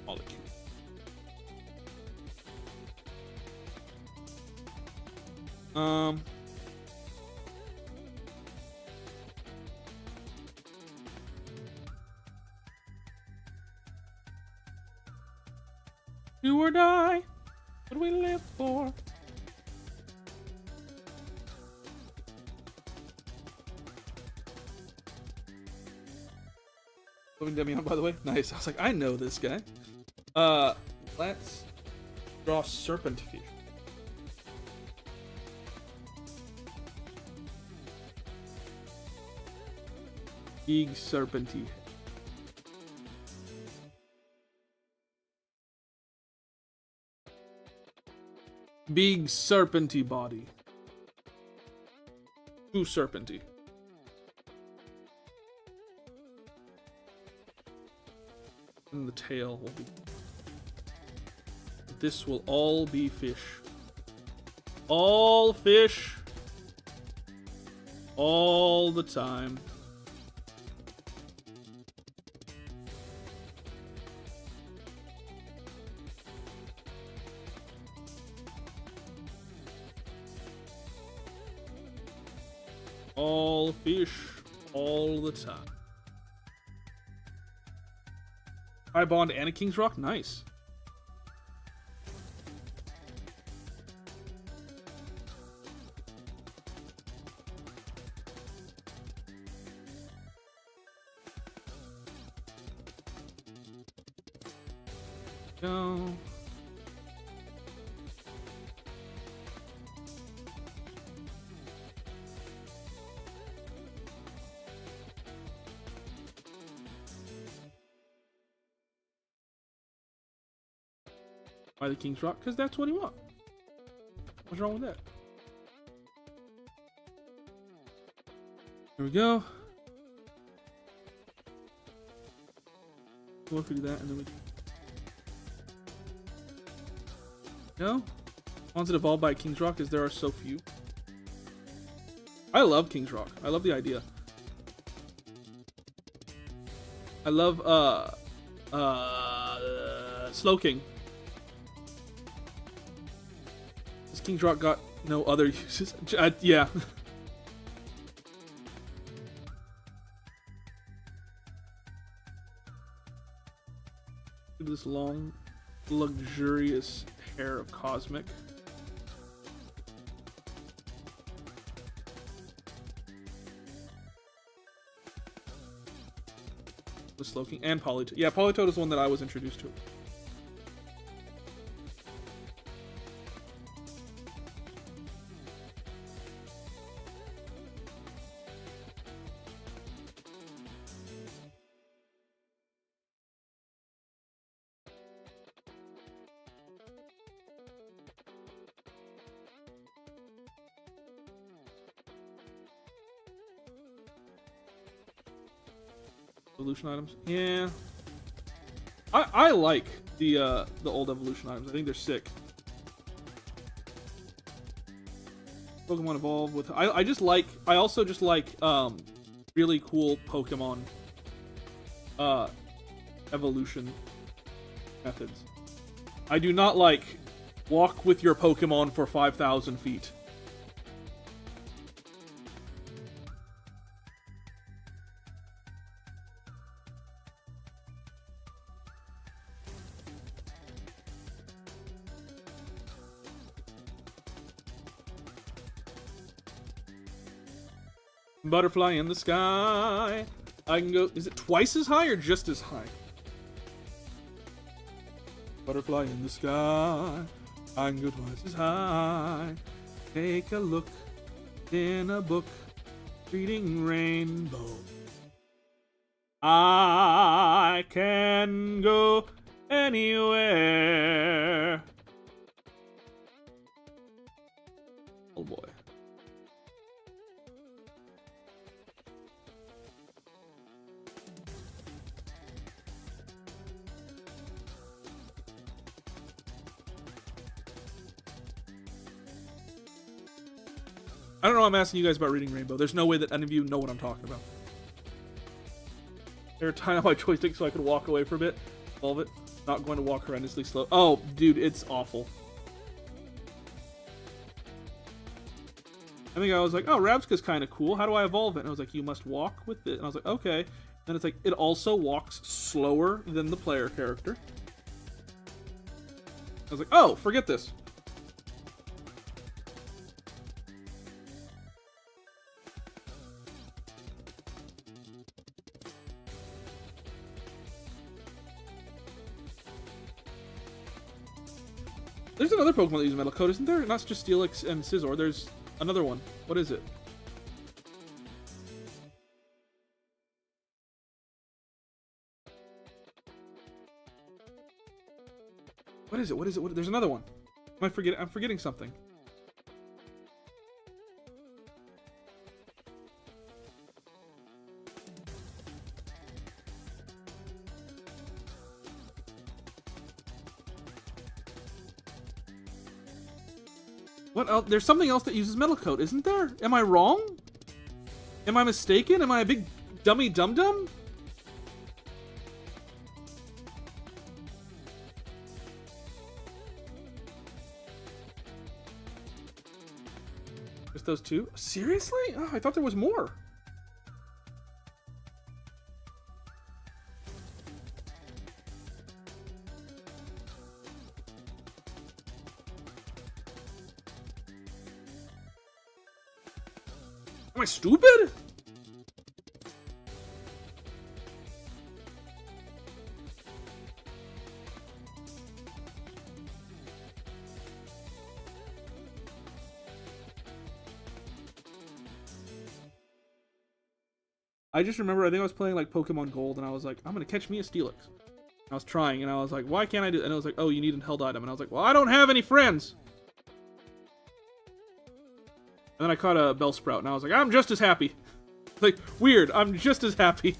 Molecule. Do or die. What do we live for? Living Demion, by the way. Nice. I was like, I know this guy. Let's draw Serpent Fish. Big Serpenty. Big serpenty body. Too serpenty. And the tail will be. This will all be fish. All fish. All the time. All fish, all the time. High Bond and a King's Rock? Nice. Go. By the King's Rock, because that's what he wants. What's wrong with that? There we go. We'll do that, and then we go. Wanted evolved by King's Rock, as there are so few. I love King's Rock. I love the idea. I love Slowking. King's Rock got no other uses. Yeah. Look at this long, luxurious hair of Cosmic. The Slowking and Politoed. Yeah, Politoed is the one that I was introduced to. Evolution items. Yeah. I like the old evolution items. I think they're sick. Pokemon evolve with I also just like really cool Pokemon evolution methods. I do not like walk with your Pokemon for 5,000 feet. Butterfly in the sky. I can go. Is it twice as high or just as high? Butterfly in the sky. I can go twice as high. Take a look in a book. Reading rainbow. I can go anywhere. Oh boy. I don't know why I'm asking you guys about Reading Rainbow. There's no way that any of you know what I'm talking about. They're tying up my joystick so I could walk away for a bit. Evolve it. Not going to walk horrendously slow. Oh, dude, it's awful. I think I was like, oh, Rabsca's kind of cool. How do I evolve it? And I was like, you must walk with it. And I was like, okay. And it's like, it also walks slower than the player character. I was like, oh, forget this. There's another Pokemon that uses Metal Coat, isn't there? Not just Steelix and Scizor. There's another one. What is it? What is it? What is it? There's another one. I'm forgetting something. What else? There's something else that uses Metal Coat, isn't there? Am I wrong? Am I mistaken? Am I a big dummy dum-dum? Just those two? Seriously? Oh, I thought there was more. Am I stupid? I just remember, I think I was playing like Pokemon Gold, and I was like, I'm gonna catch me a Steelix. I was trying, and I was like, why can't I do it? And I was like, oh, you need a held item. And I was like, well, I don't have any friends. And then I caught a Bellsprout, and I was like, I'm just as happy. Like, weird, I'm just as happy.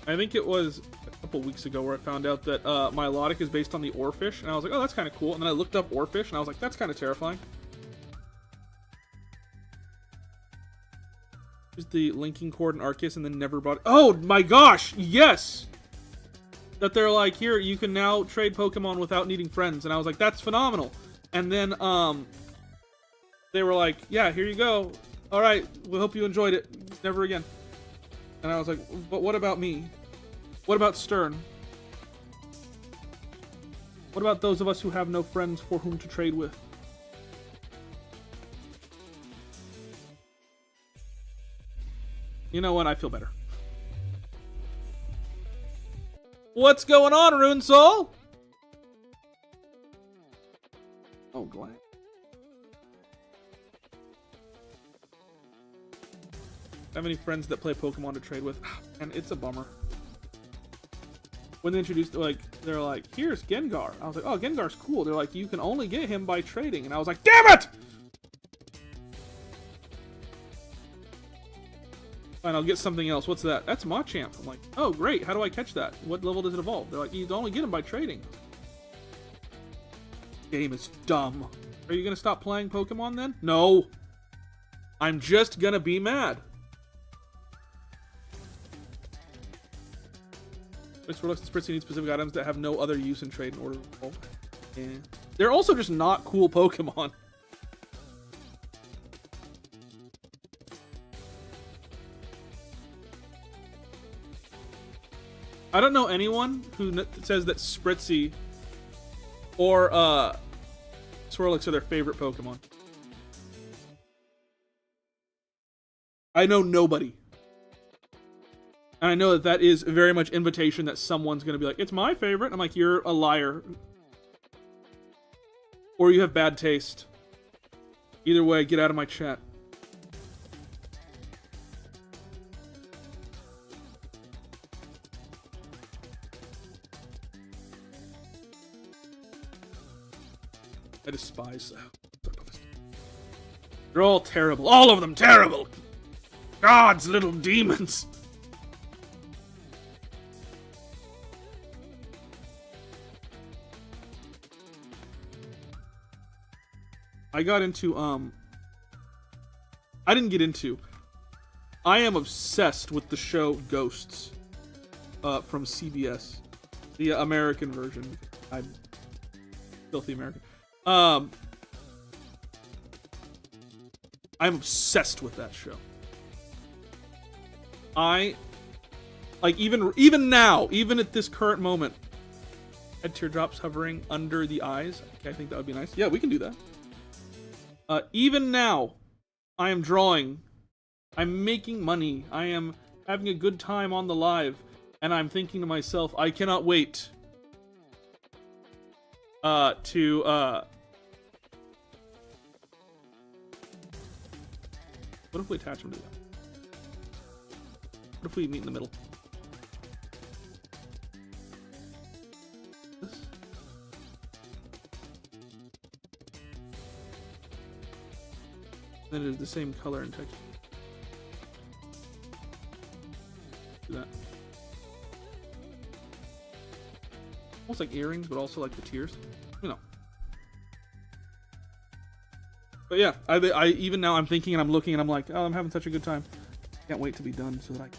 I think it was a couple weeks ago where I found out that Milotic is based on the Oarfish, and I was like, oh, that's kind of cool. And then I looked up Oarfish, and I was like, that's kind of terrifying. Just the linking cord and Arceus, and then never bought it. Oh my gosh, yes! That they're like, here, you can now trade Pokemon without needing friends. And I was like, that's phenomenal. And then they were like, yeah, here you go. All right, we hope you enjoyed it. Never again. And I was like, but what about me? What about Stern? What about those of us who have no friends for whom to trade with? You know what? I feel better. What's going on, Rune Soul? Oh, glad. Have any friends that play Pokemon to trade with? And it's a bummer. when they introduced, like, they're like, here's Gengar. I was like, oh, Gengar's cool. They're like, you can only get him by trading. And I was like, damn it! Fine, I'll get something else. What's that? That's Machamp. I'm like, oh, great. How do I catch that? What level does it evolve? They're like, you only get him by trading. Game is dumb. Are you gonna stop playing Pokemon then? No. I'm just gonna be mad. Swirlix and Spritzee need specific items that have no other use in trade in order to evolve. Yeah. They're also just not cool Pokemon. I don't know anyone who says that Spritzee or Swirlix are their favorite Pokemon. I know nobody. And I know that that is very much invitation that someone's going to be like, it's my favorite. I'm like, you're a liar. Or you have bad taste. Either way, get out of my chat. I despise them. They're all terrible. All of them terrible. God's little demons. I got into, I didn't get into. I am obsessed with the show Ghosts from CBS. The American version. I'm filthy American. I'm obsessed with that show. I like even now, even at this current moment, had teardrops hovering under the eyes. Okay, I think that would be nice. Yeah, we can do that. Even now, I am drawing. I'm making money. I am having a good time on the live, and I'm thinking to myself, I cannot wait to what if we attach them to that? What if we meet in the middle? This? Then it is the same color and texture. Do that. Almost like earrings, but also like the tears. You know. But yeah, I even now I'm thinking and I'm looking and I'm like, oh, I'm having such a good time. Can't wait to be done so that I can.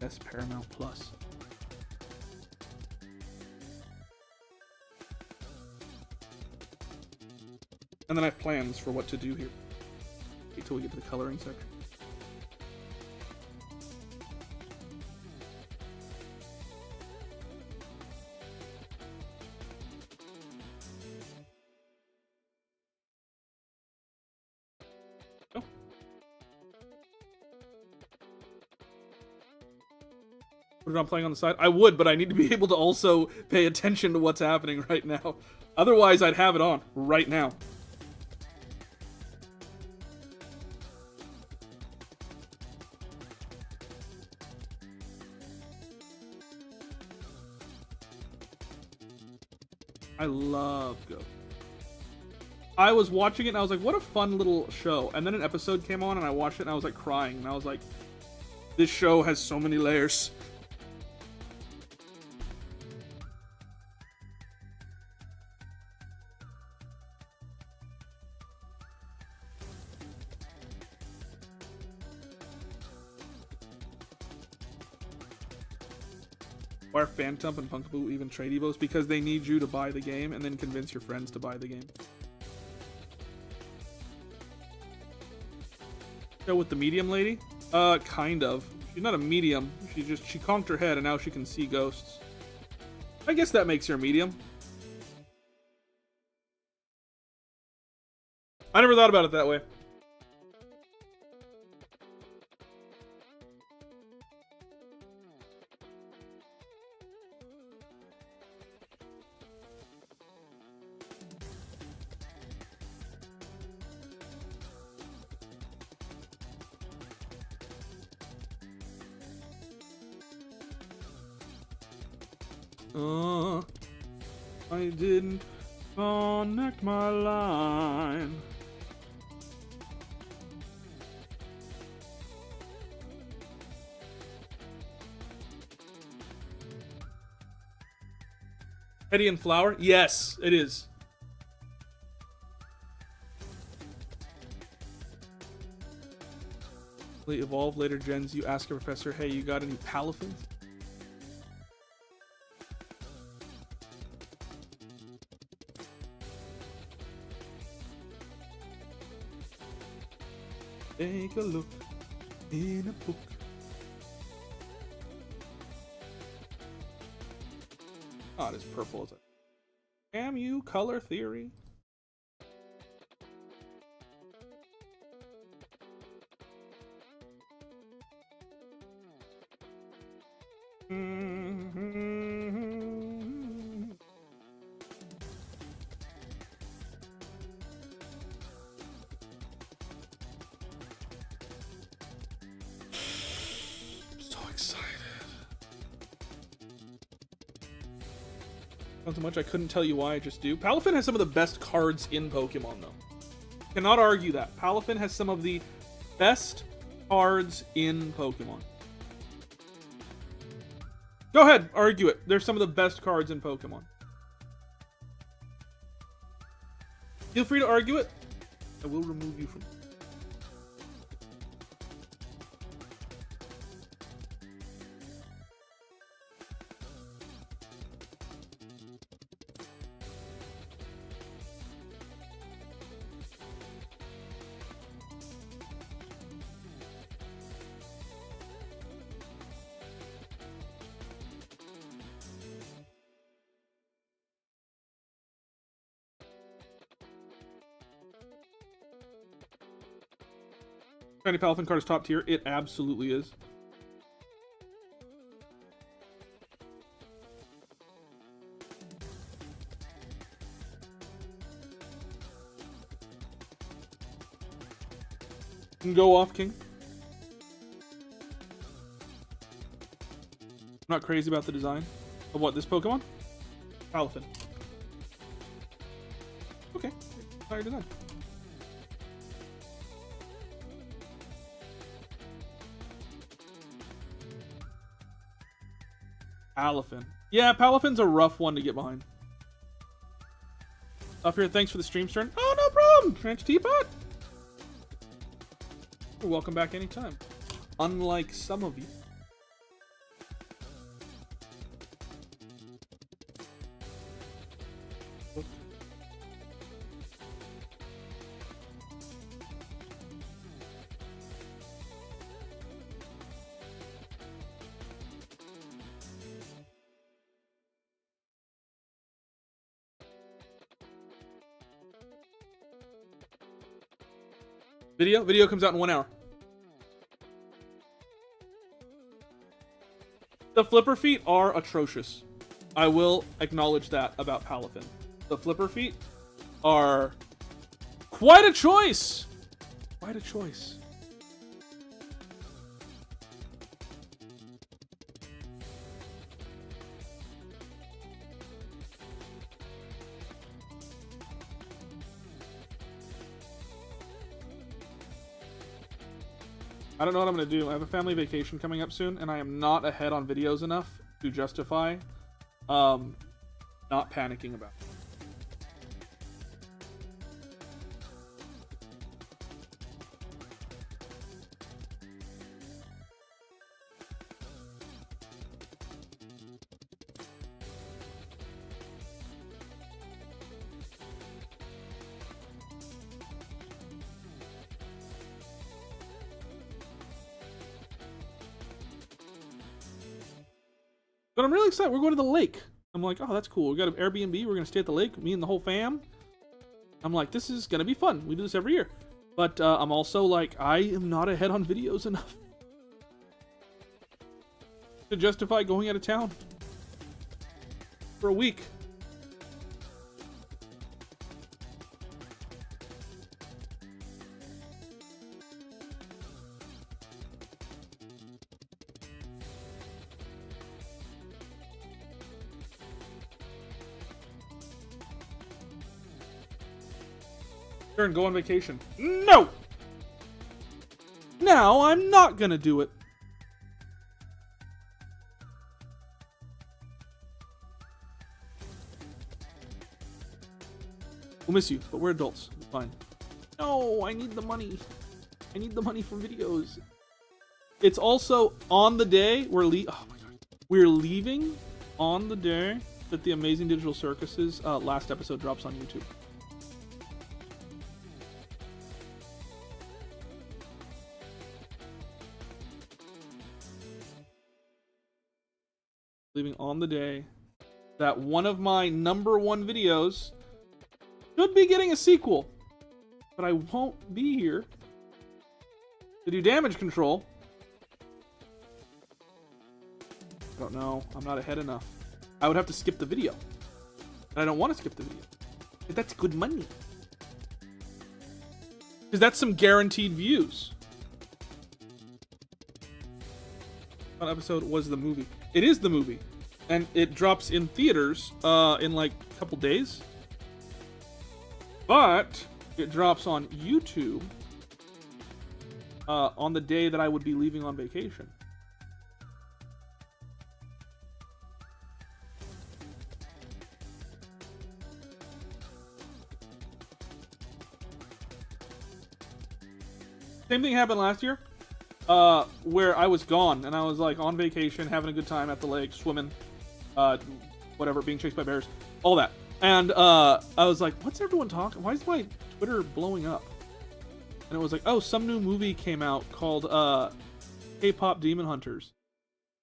Best Paramount Plus. And then I have plans for what to do here. Wait till we get to the coloring section. Put it on playing on the side? I would, but I need to be able to also pay attention to what's happening right now. Otherwise, I'd have it on right now. I love Go. I was watching it and I was like, what a fun little show. And then an episode came on and I watched it and I was like crying. And I was like, this show has so many layers. Why are Phantump and Punkaboo even trade evos? Because they need you to buy the game and then convince your friends to buy the game. Go with the medium lady? Kind of. She's not a medium. She conked her head and now she can see ghosts. I guess that makes her a medium. I never thought about it that way. I didn't connect my line. Eddie and Flower? Yes, it is. They evolve later gens. You ask a professor, hey, you got any Palafins? Take a look in a book. Not as purple as I. Damn you, color theory. Not so much, I couldn't tell you why, I just do. Palafin has some of the best cards in Pokemon, though. Cannot argue that. Palafin has some of the best cards in Pokemon. Go ahead, argue it. They're some of the best cards in Pokemon. Feel free to argue it. I will remove you from... Shiny Palafin card is top tier. It absolutely is. You can go off, King. I'm not crazy about the design of what, this Pokemon? Palafin. Okay. Fire design. Palafin. Yeah, Palafin's a rough one to get behind. Up here, thanks for the stream, Stern. Oh, no problem! Trench Teapot! You're welcome back anytime. Unlike some of you. Video comes out in 1 hour. The flipper feet are atrocious. I will acknowledge that about Palafin. The flipper feet are quite a choice. Quite a choice. I don't know what I'm going to do. I have a family vacation coming up soon, and I am not ahead on videos enough to justify not panicking about it. But I'm really excited. We're going to the lake. I'm like, oh, that's cool. We got an Airbnb. We're going to stay at the lake, me and the whole fam. I'm like, this is going to be fun. We do this every year. But I'm also like, I am not ahead on videos enough to justify going out of town for a week. Turn, go on vacation. No! Now I'm not gonna do it. We'll miss you, but we're adults. It's fine. No, I need the money. I need the money from videos. It's also on the day oh my god. We're leaving on the day that the Amazing Digital Circus's last episode drops on YouTube. Leaving on the day that one of my #1 videos should be getting a sequel, but I won't be here to do damage control. I don't know. I'm not ahead enough. I would have to skip the video. And I don't want to skip the video. But that's good money. Because that's some guaranteed views. What episode was the movie? It is the movie. And it drops in theaters in like a couple days. But it drops on YouTube on the day that I would be leaving on vacation. Same thing happened last year, where I was gone and I was like on vacation, having a good time at the lake, swimming, whatever, being chased by bears, all that. And I was like, what's everyone talking? Why is my Twitter blowing up? And it was like, oh, some new movie came out called K-pop Demon Hunters.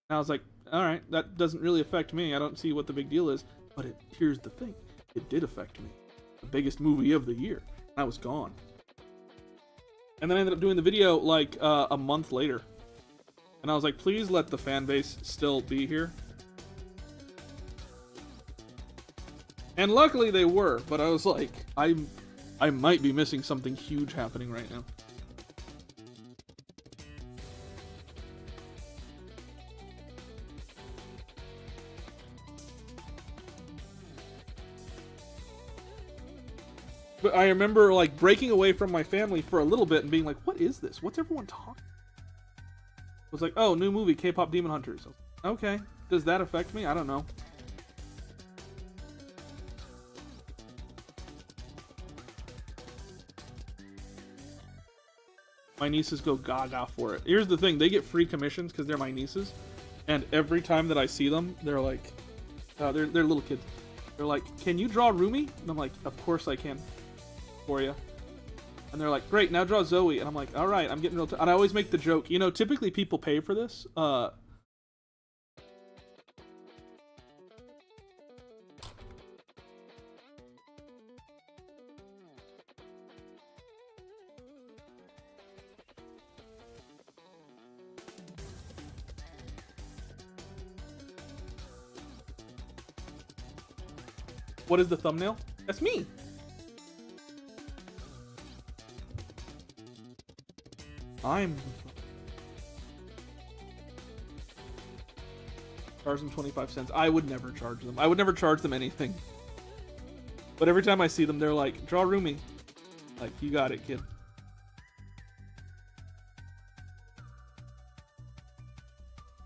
And I was like, all right, that doesn't really affect me. I don't see what the big deal is. But here's the thing. It did affect me. The biggest movie of the year. I was gone. And then I ended up doing the video like a month later. And I was like, please let the fan base still be here. And luckily they were, but I was like, I might be missing something huge happening right now. But I remember like breaking away from my family for a little bit and being like, what is this? What's everyone talking? It was like, oh, new movie, K-pop Demon Hunters. Okay, does that affect me? I don't know. My nieces go gaga for it. Here's the thing, they get free commissions because they're my nieces. And every time that I see them, they're like, they're little kids. They're like, can you draw Rumi? And I'm like, of course I can. For you. And they're like, great, now draw Zoe. And I'm like, all right, I'm getting real. And I always make the joke, you know, typically people pay for this. What is the thumbnail? That's me. I'm charge them 25 cents. I would never charge them. I would never charge them anything. But every time I see them, they're like, draw Rumi. Like, you got it, kid.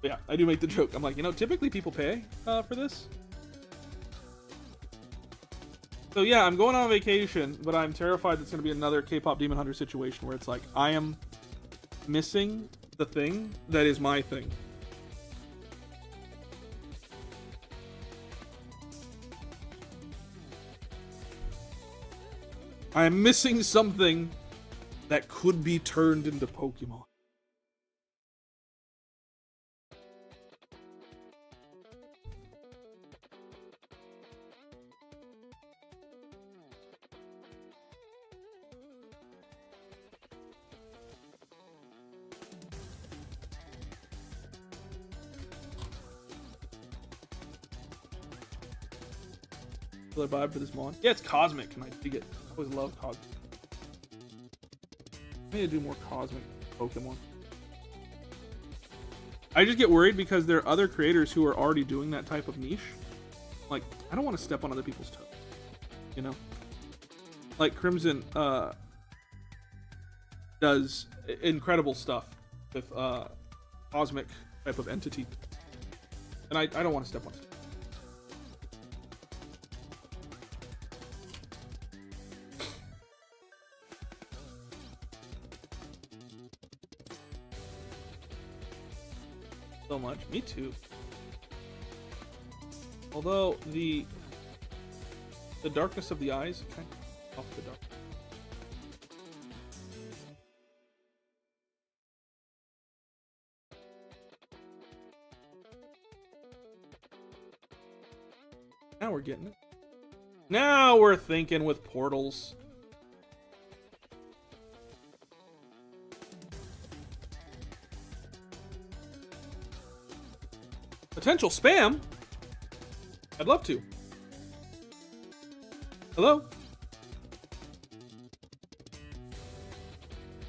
But yeah, I do make the joke. I'm like, you know, typically people pay for this. So yeah, I'm going on vacation, but I'm terrified it's going to be another K-pop Demon Hunter situation where it's like, I am missing the thing that is my thing. I am missing something that could be turned into Pokemon. Will I buy for this mon? Yeah, it's cosmic, and I dig it. I always love cosmic. I need to do more cosmic Pokemon. I just get worried because there are other creators who are already doing that type of niche. Like, I don't want to step on other people's toes, you know? like Crimson does incredible stuff with cosmic type of entity, and I don't want to step on it. So much. Me too. Although the darkness of the eyes kind of off the dark. Now we're getting it. Now we're thinking with portals. Potential spam? I'd love to. Hello?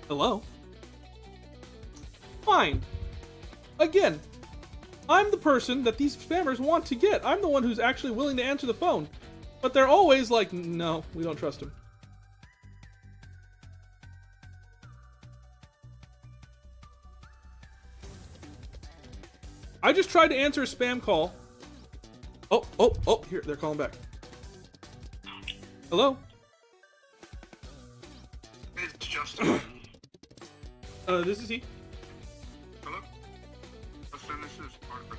Hello? Fine. Again, I'm the person that these spammers want to get. I'm the one who's actually willing to answer the phone. But they're always like, no, we don't trust him. I just tried to answer a spam call. Oh, here, they're calling back. Hello? It's Justin. This is he. Hello? Justin, this is Parker.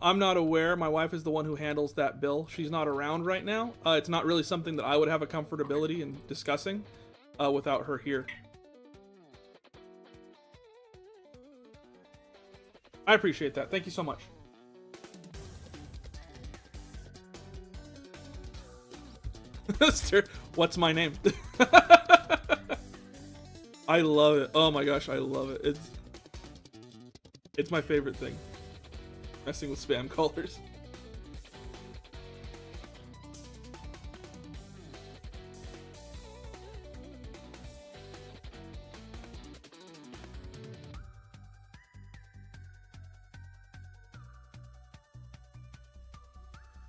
I'm not aware. My wife is the one who handles that bill. She's not around right now. It's not really something that I would have a comfortability in discussing without her here. I appreciate that. Thank you so much. What's my name? I love it. Oh my gosh, I love it. It's my favorite thing. Messing with spam callers.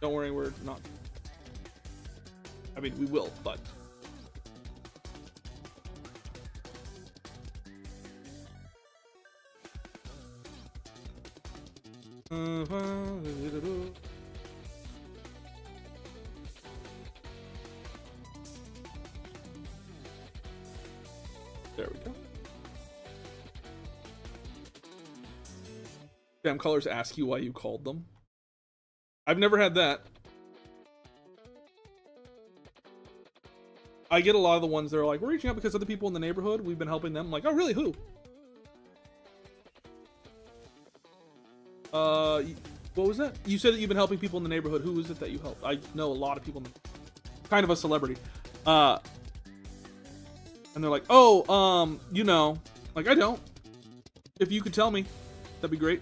Don't worry, we're not. I mean, we will, but. There we go. Spam callers ask you why you called them. I've never had that. I get a lot of the ones that are like, we're reaching out because other people in the neighborhood, we've been helping them. I'm like, oh, really? Who? What was that? You said that you've been helping people in the neighborhood. Who was it that you helped? I know a lot of people. Kind of a celebrity. And they're like, oh, you know. Like, I don't. If you could tell me, that'd be great.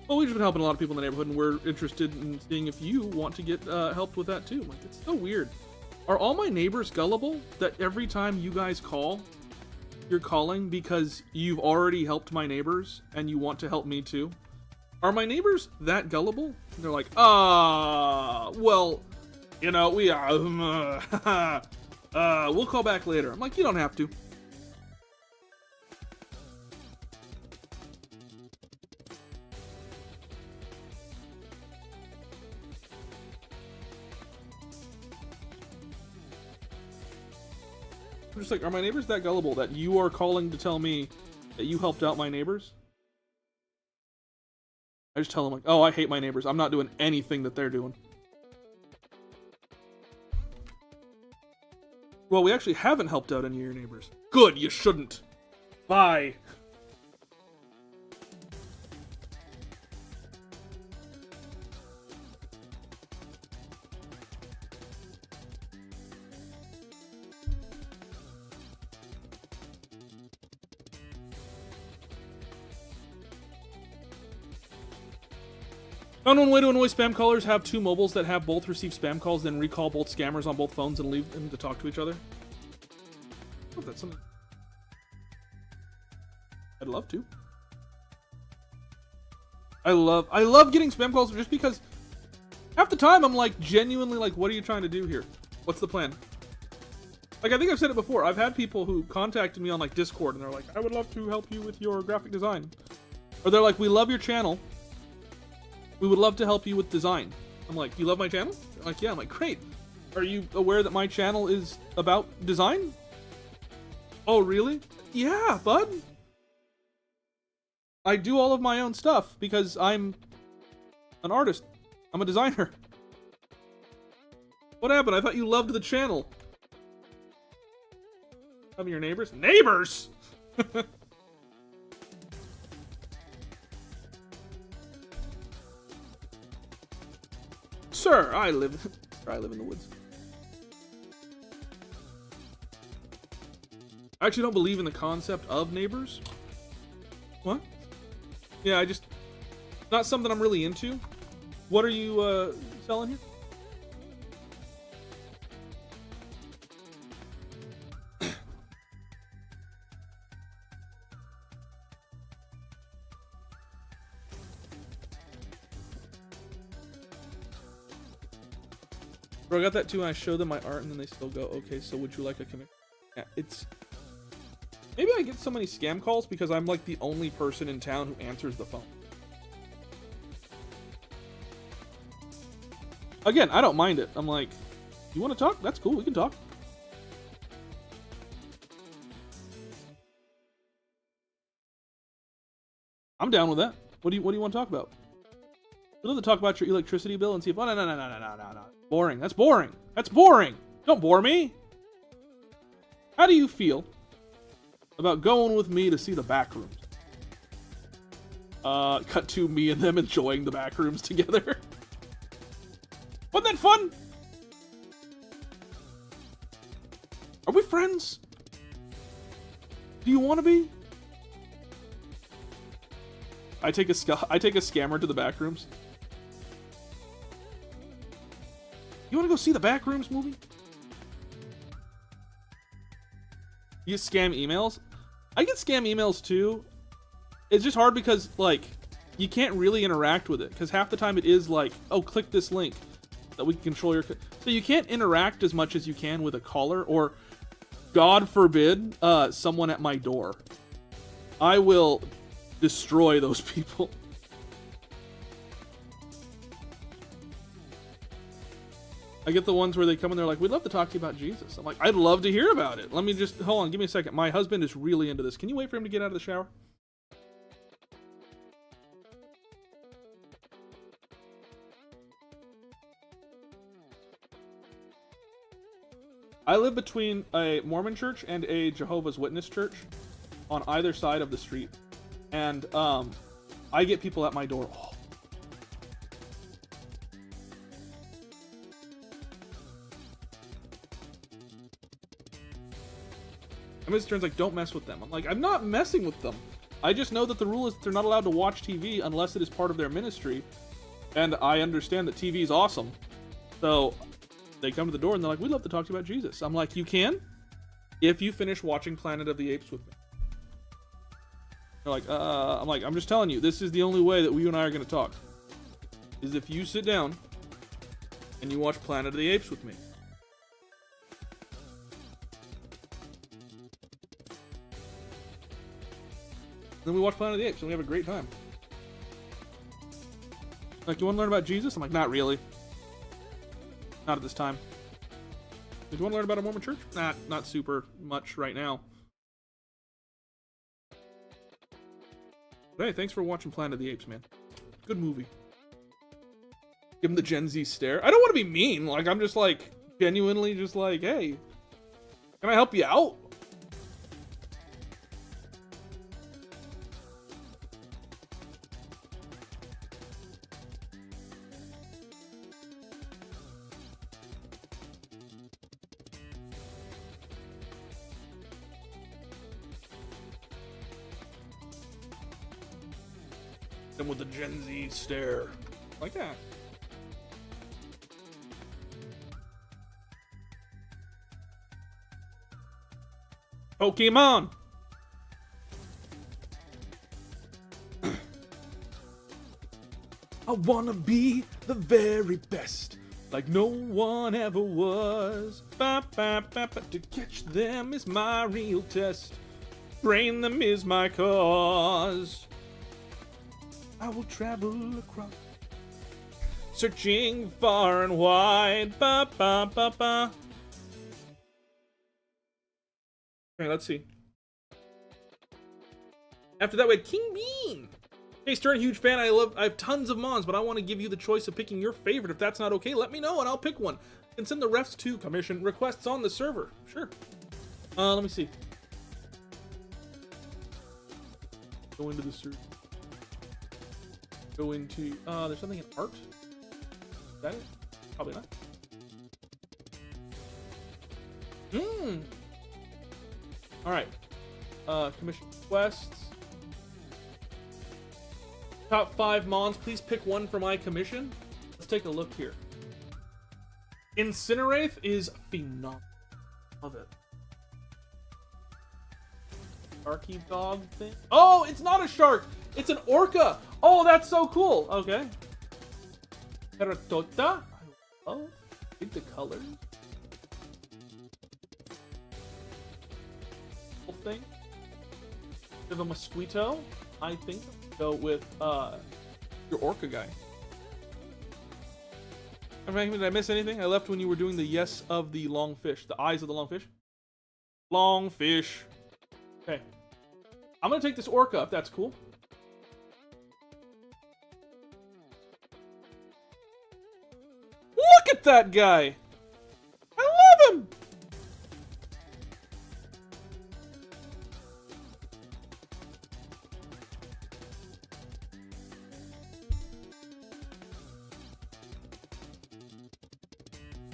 Well, we've just been helping a lot of people in the neighborhood, and we're interested in seeing if you want to get helped with that, too. Like, it's so weird. Are all my neighbors gullible that every time you guys call, you're calling because you've already helped my neighbors and you want to help me, too? Are my neighbors that gullible? They're like, well, you know, we'll call back later. I'm like, you don't have to. I'm just like, are my neighbors that gullible that you are calling to tell me that you helped out my neighbors? I just tell them like, oh, I hate my neighbors. I'm not doing anything that they're doing. Well, we actually haven't helped out any of your neighbors. Good, you shouldn't. Bye. Found one way to annoy spam callers: have two mobiles that have both receive spam calls, then recall both scammers on both phones and leave them to talk to each other. Oh, that's something I'd love to. I love getting spam calls just because half the time I'm like genuinely like, what are you trying to do here? What's the plan? Like, I think I've said it before. I've had people who contacted me on like Discord and they're like, I would love to help you with your graphic design. Or they're like, we love your channel. We would love to help you with design. I'm like, you love my channel? They're like, yeah. I'm like, great. Are you aware that my channel is about design? Oh, really? Yeah, bud. I do all of my own stuff because I'm an artist. I'm a designer. What happened? I thought you loved the channel. Having your neighbors? Neighbors! Sir, I live in the woods. I actually don't believe in the concept of neighbors. What? Yeah, not something I'm really into. What are you selling here? Bro, I got that too, and I show them my art, and then they still go, okay, so would you like a commission? Yeah, it's... Maybe I get so many scam calls because I'm like the only person in town who answers the phone. Again, I don't mind it. I'm like, you want to talk? That's cool, we can talk. I'm down with that. What do you want to talk about? We'd love to talk about your electricity bill and see if... Oh, no. Boring. That's boring. That's boring. Don't bore me. How do you feel about going with me to see the back rooms? Cut to me and them enjoying the back rooms together. Wasn't that fun? Are we friends? Do you want to be? I take a scammer to the back rooms. You want to go see the Backrooms movie? You get scam emails? I get scam emails too. It's just hard because, like, you can't really interact with it. Because half the time it is like, oh, click this link that we can control your... So you can't interact as much as you can with a caller or, God forbid, someone at my door. I will destroy those people. I get the ones where they come in, they're like, we'd love to talk to you about Jesus. I'm like, I'd love to hear about it. Let me just, hold on, give me a second. My husband is really into this. Can you wait for him to get out of the shower? I live between a Mormon church and a Jehovah's Witness church on either side of the street. And I get people at my door. Oh. I mean, Mr. Turns like, don't mess with them. I'm like, I'm not messing with them. I just know that the rule is they're not allowed to watch TV unless it is part of their ministry. And I understand that TV is awesome. So they come to the door and they're like, we'd love to talk to you about Jesus. I'm like, you can? If you finish watching Planet of the Apes with me. They're like, I'm like, I'm just telling you, this is the only way that you and I are going to talk. Is if you sit down and you watch Planet of the Apes with me. Then we watch Planet of the Apes and we have a great time. Like, you want to learn about Jesus? I'm like, not really. Not at this time. Do you want to learn about a Mormon church? Not super much right now. But hey, thanks for watching Planet of the Apes, man. Good movie. Give him the Gen Z stare. I don't want to be mean. Like, I'm just like, genuinely just like, hey, can I help you out? Them with the Gen Z stare. Like that. Pokemon! I wanna be the very best, like no one ever was. Ba, ba, ba, ba. To catch them is my real test. Brain them is my cause. I will travel across, searching far and wide. Ba, ba, ba, ba. Okay, let's see. After that, we had King Bean. Hey, Stern, huge fan. I have tons of mons, but I want to give you the choice of picking your favorite. If that's not okay, let me know and I'll pick one. You can send the refs to commission requests on the server. Sure. Let me see. Go into the server. Go into, there's something in art. Is that it? Probably not. Alright. Commission requests. Top 5 mons, please pick one for my commission. Let's take a look here. Incinerate is phenomenal. Love it. Sharky dog thing. Oh, it's not a shark. It's an orca. Oh, that's so cool. Okay. Teratota. I love the colors. Whole thing. Bit of a mosquito. I think go with your orca guy. Did I miss anything? I left when you were doing the yes of the long fish. The eyes of the long fish. Long fish. Okay. I'm gonna take this orca if that's cool. Look at that guy! I love him!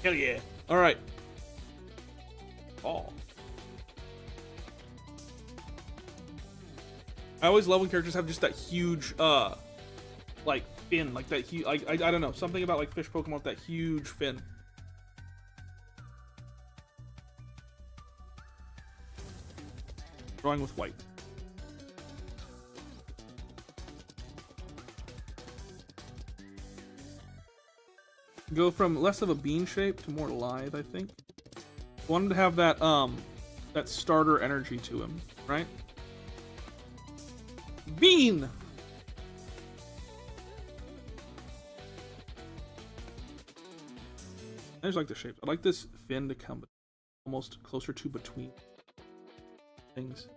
Hell yeah. Alright. Oh. I always love when characters have just that huge, like, fin. Like, that huge, I don't know. Something about, like, fish Pokemon with that huge fin. Drawing with white. Go from less of a bean shape to more lithe, I think. Wanted to have that, that starter energy to him, right? Bean! I just like the shape. I like this fin to come almost closer to between things.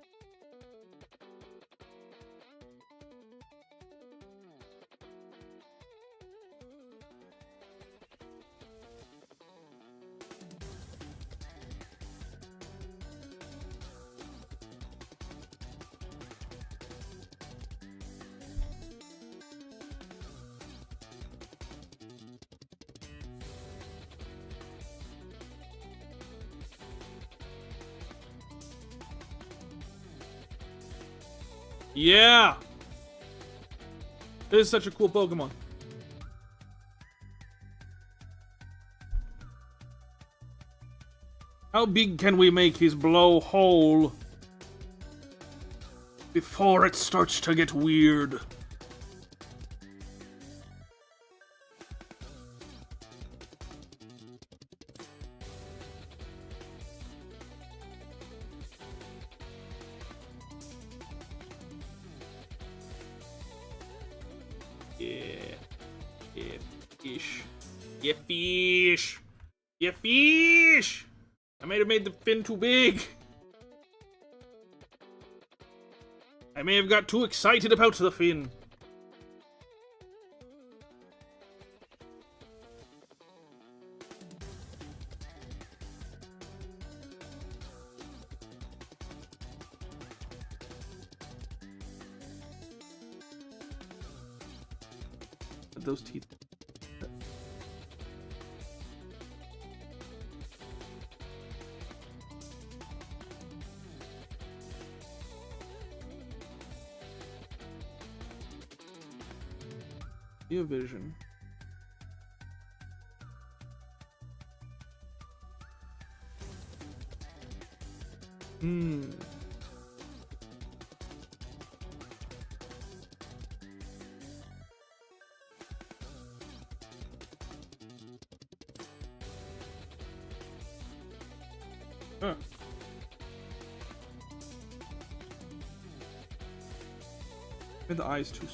Yeah! This is such a cool Pokemon. How big can we make his blowhole before it starts to get weird? Yeah, fish. Yeah, fish. I might have made the fin too big. I may have got too excited about the fin. Those teeth. Vision. Huh. And the eyes too.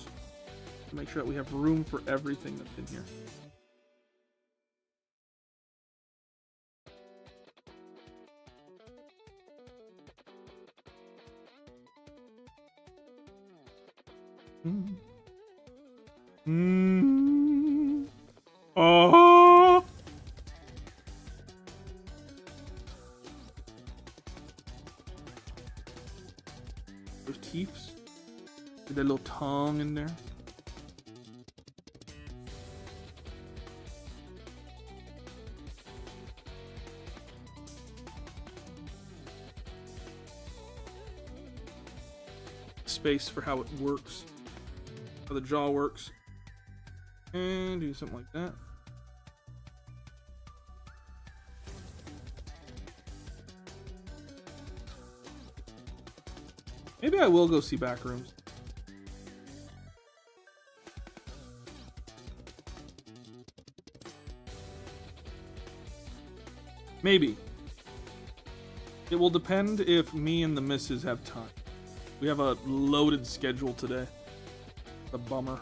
Make sure that we have room for everything that's in here. Oh. Those teeths. With that little tongue in there. Space for how it works. How the jaw works. And do something like that. Maybe I will go see Backrooms. Maybe. It will depend if me and the missus have time. We have a loaded schedule today. A bummer.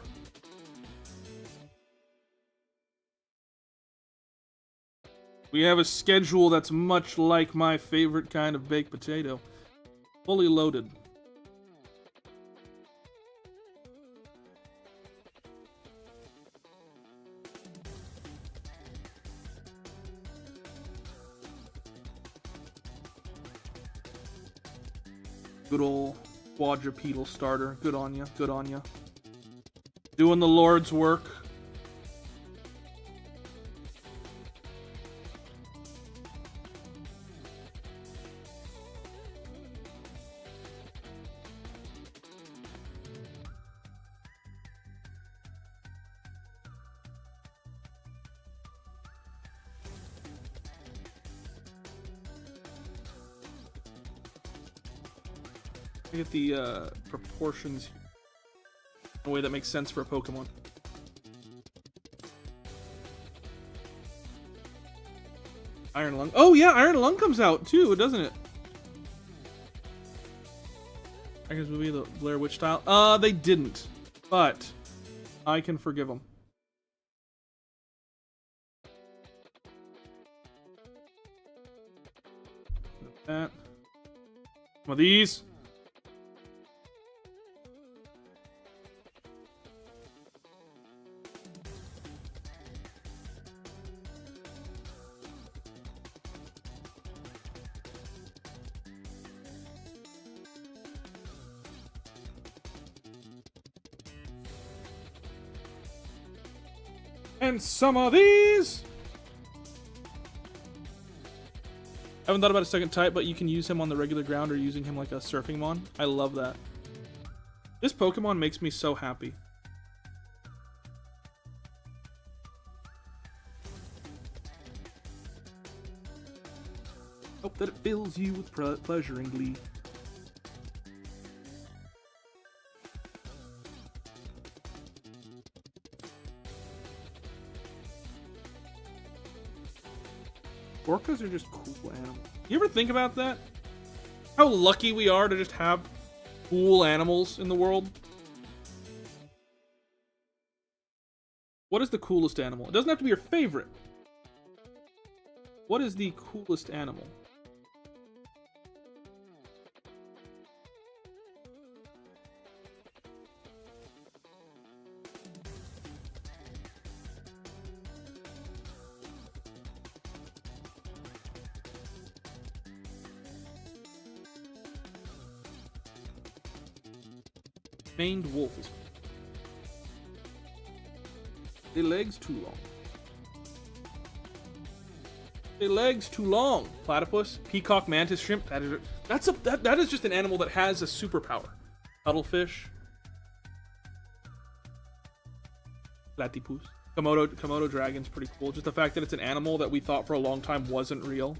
We have a schedule that's much like my favorite kind of baked potato. Fully loaded. Good old quadrupedal starter. Good on ya. Good on ya. Doing the Lord's work. Get the proportions in a way that makes sense for a Pokemon. Iron Lung. Oh yeah, Iron Lung comes out too, doesn't it? I guess movie the Blair Witch style. They didn't, but I can forgive them. That. Some of these. And some of these. I haven't thought about a second type, but you can use him on the regular ground or using him like a surfing mon. I love that. This Pokemon makes me so happy. Hope that it fills you with pleasure and glee. Orcas are just cool animals. You ever think about that? How lucky we are to just have cool animals in the world? What is the coolest animal? It doesn't have to be your favorite. What is the coolest animal? Maned wolf is. The legs too long. The legs too long. Platypus, peacock, mantis, shrimp. That is just an animal that has a superpower. Cuttlefish. Platypus. Komodo dragon's pretty cool. Just the fact that it's an animal that we thought for a long time wasn't real.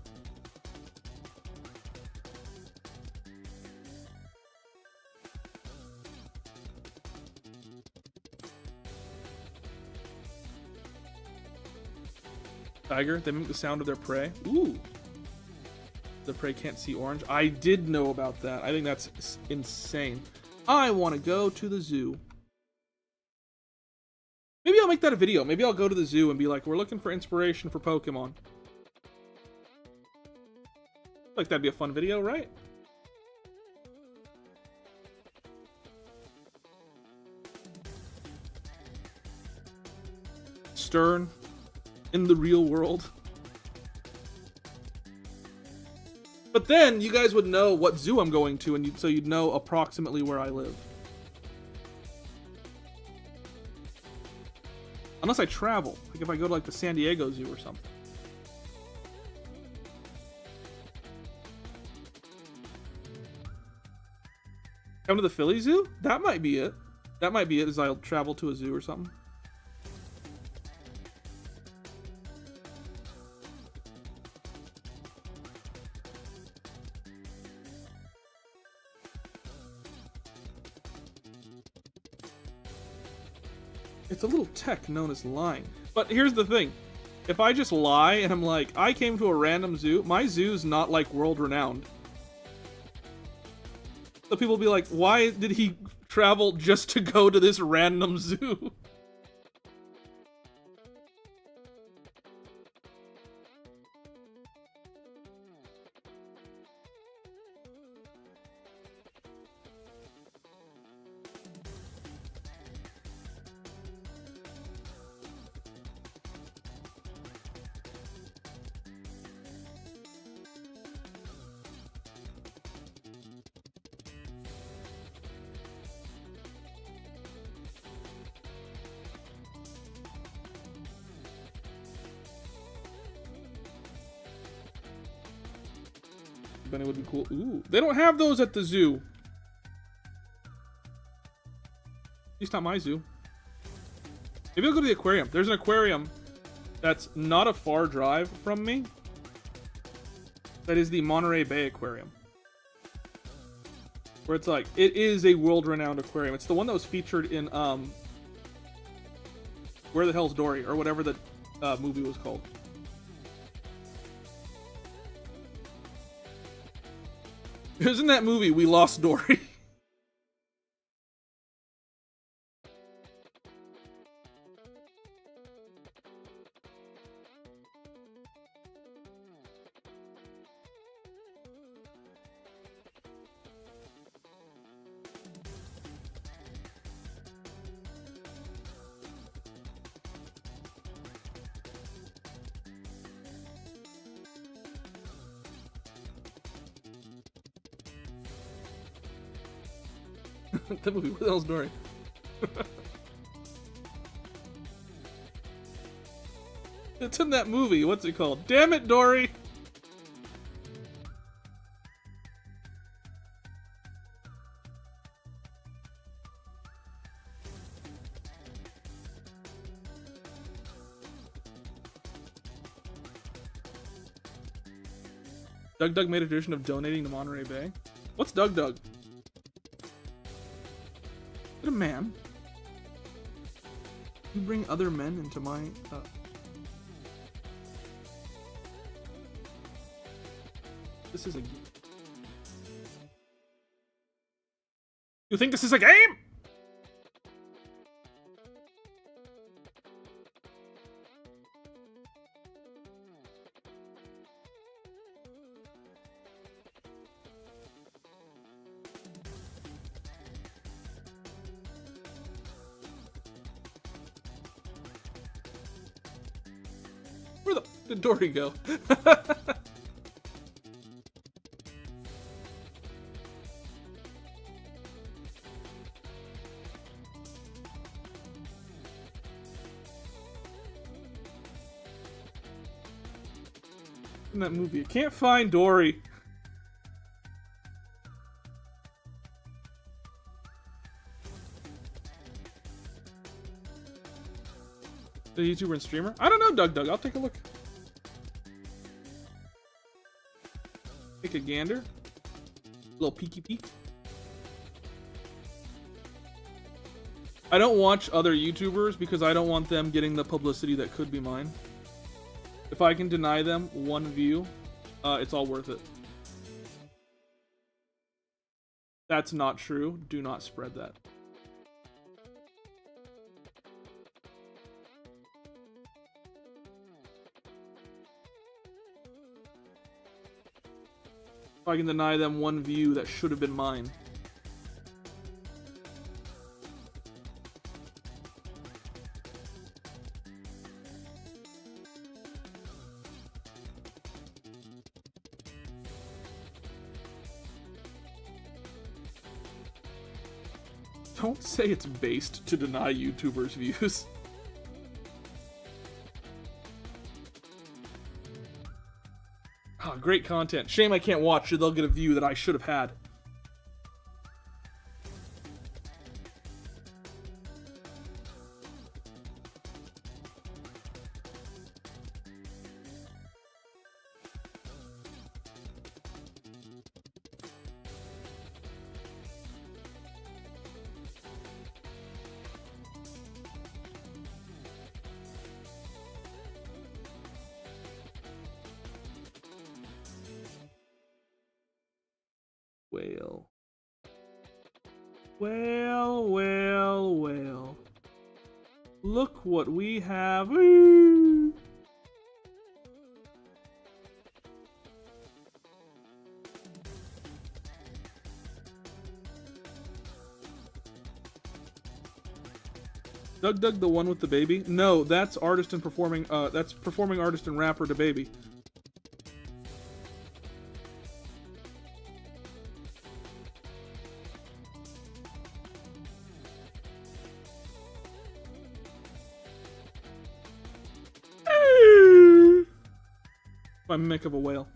Tiger, they make the sound of their prey. Ooh. the prey can't see orange. I did know about that. I think that's insane. I want to go to the zoo. Maybe I'll make that a video. Maybe I'll go to the zoo and be like, we're looking for inspiration for Pokemon. Like, that'd be a fun video, right? Stern in the real world. But then you guys would know what zoo I'm going to, and so you'd know approximately where I live. Unless I travel, like if I go to like the San Diego Zoo or something. Come to the Philly Zoo? That might be it. That might be it, is I'll travel to a zoo or something. It's a little tech known as lying. But here's the thing. If I just lie and I'm like, I came to a random zoo, my zoo's not like world renowned. So people will be like, why did he travel just to go to this random zoo? Then it would be cool. Ooh, they don't have those at the zoo. At least not my zoo. Maybe I'll go to the aquarium. There's an aquarium that's not a far drive from me. That is the Monterey Bay Aquarium. Where it's like, it is a world-renowned aquarium. It's the one that was featured in, Where the Hell's Dory? Or whatever the movie was called. Isn't that movie We Lost Dory? That movie, what the hell's Dory? It's in that movie. What's it called? Damn it, Dory! Doug Doug made a tradition of donating to Monterey Bay. What's Doug Doug? Is it a man? You bring other men into my... This is a... You think this is a game? Where the did Dory go? In that movie, I can't find Dory. The YouTuber and streamer? I don't know, Doug Doug. I'll take a look. Take a gander. Little peeky peek. I don't watch other YouTubers because I don't want them getting the publicity that could be mine. If I can deny them one view, it's all worth it. That's not true. Do not spread that. If I can deny them one view that should have been mine. Don't say it's based to deny YouTubers views. Oh, great content. Shame I can't watch it. They'll get a view that I should have had. Well. Well. Look what we have. Ooh. Doug, the one with the baby? No, that's artist and performing. That's performing artist and rapper DaBaby. My mimic of a whale.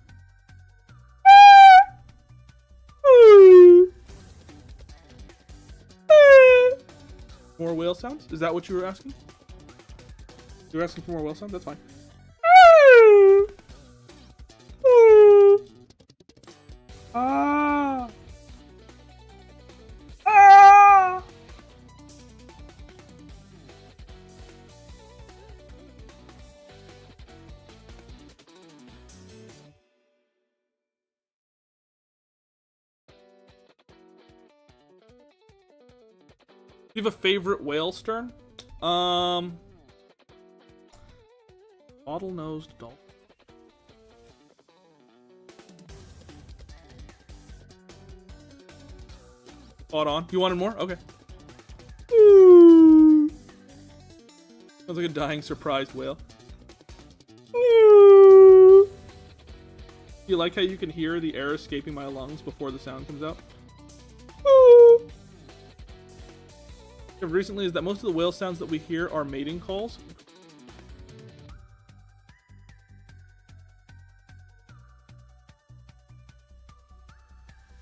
More whale sounds? Is that what you were asking? You were asking for more whale sounds? That's fine. Ah. Ah. You have a favorite whale, Stern? Bottle-nosed dolphin. Spot on. You wanted more? Okay. Sounds like a dying surprised whale. You like how you can hear the air escaping my lungs before the sound comes out? Recently is that most of the whale sounds that we hear are mating calls.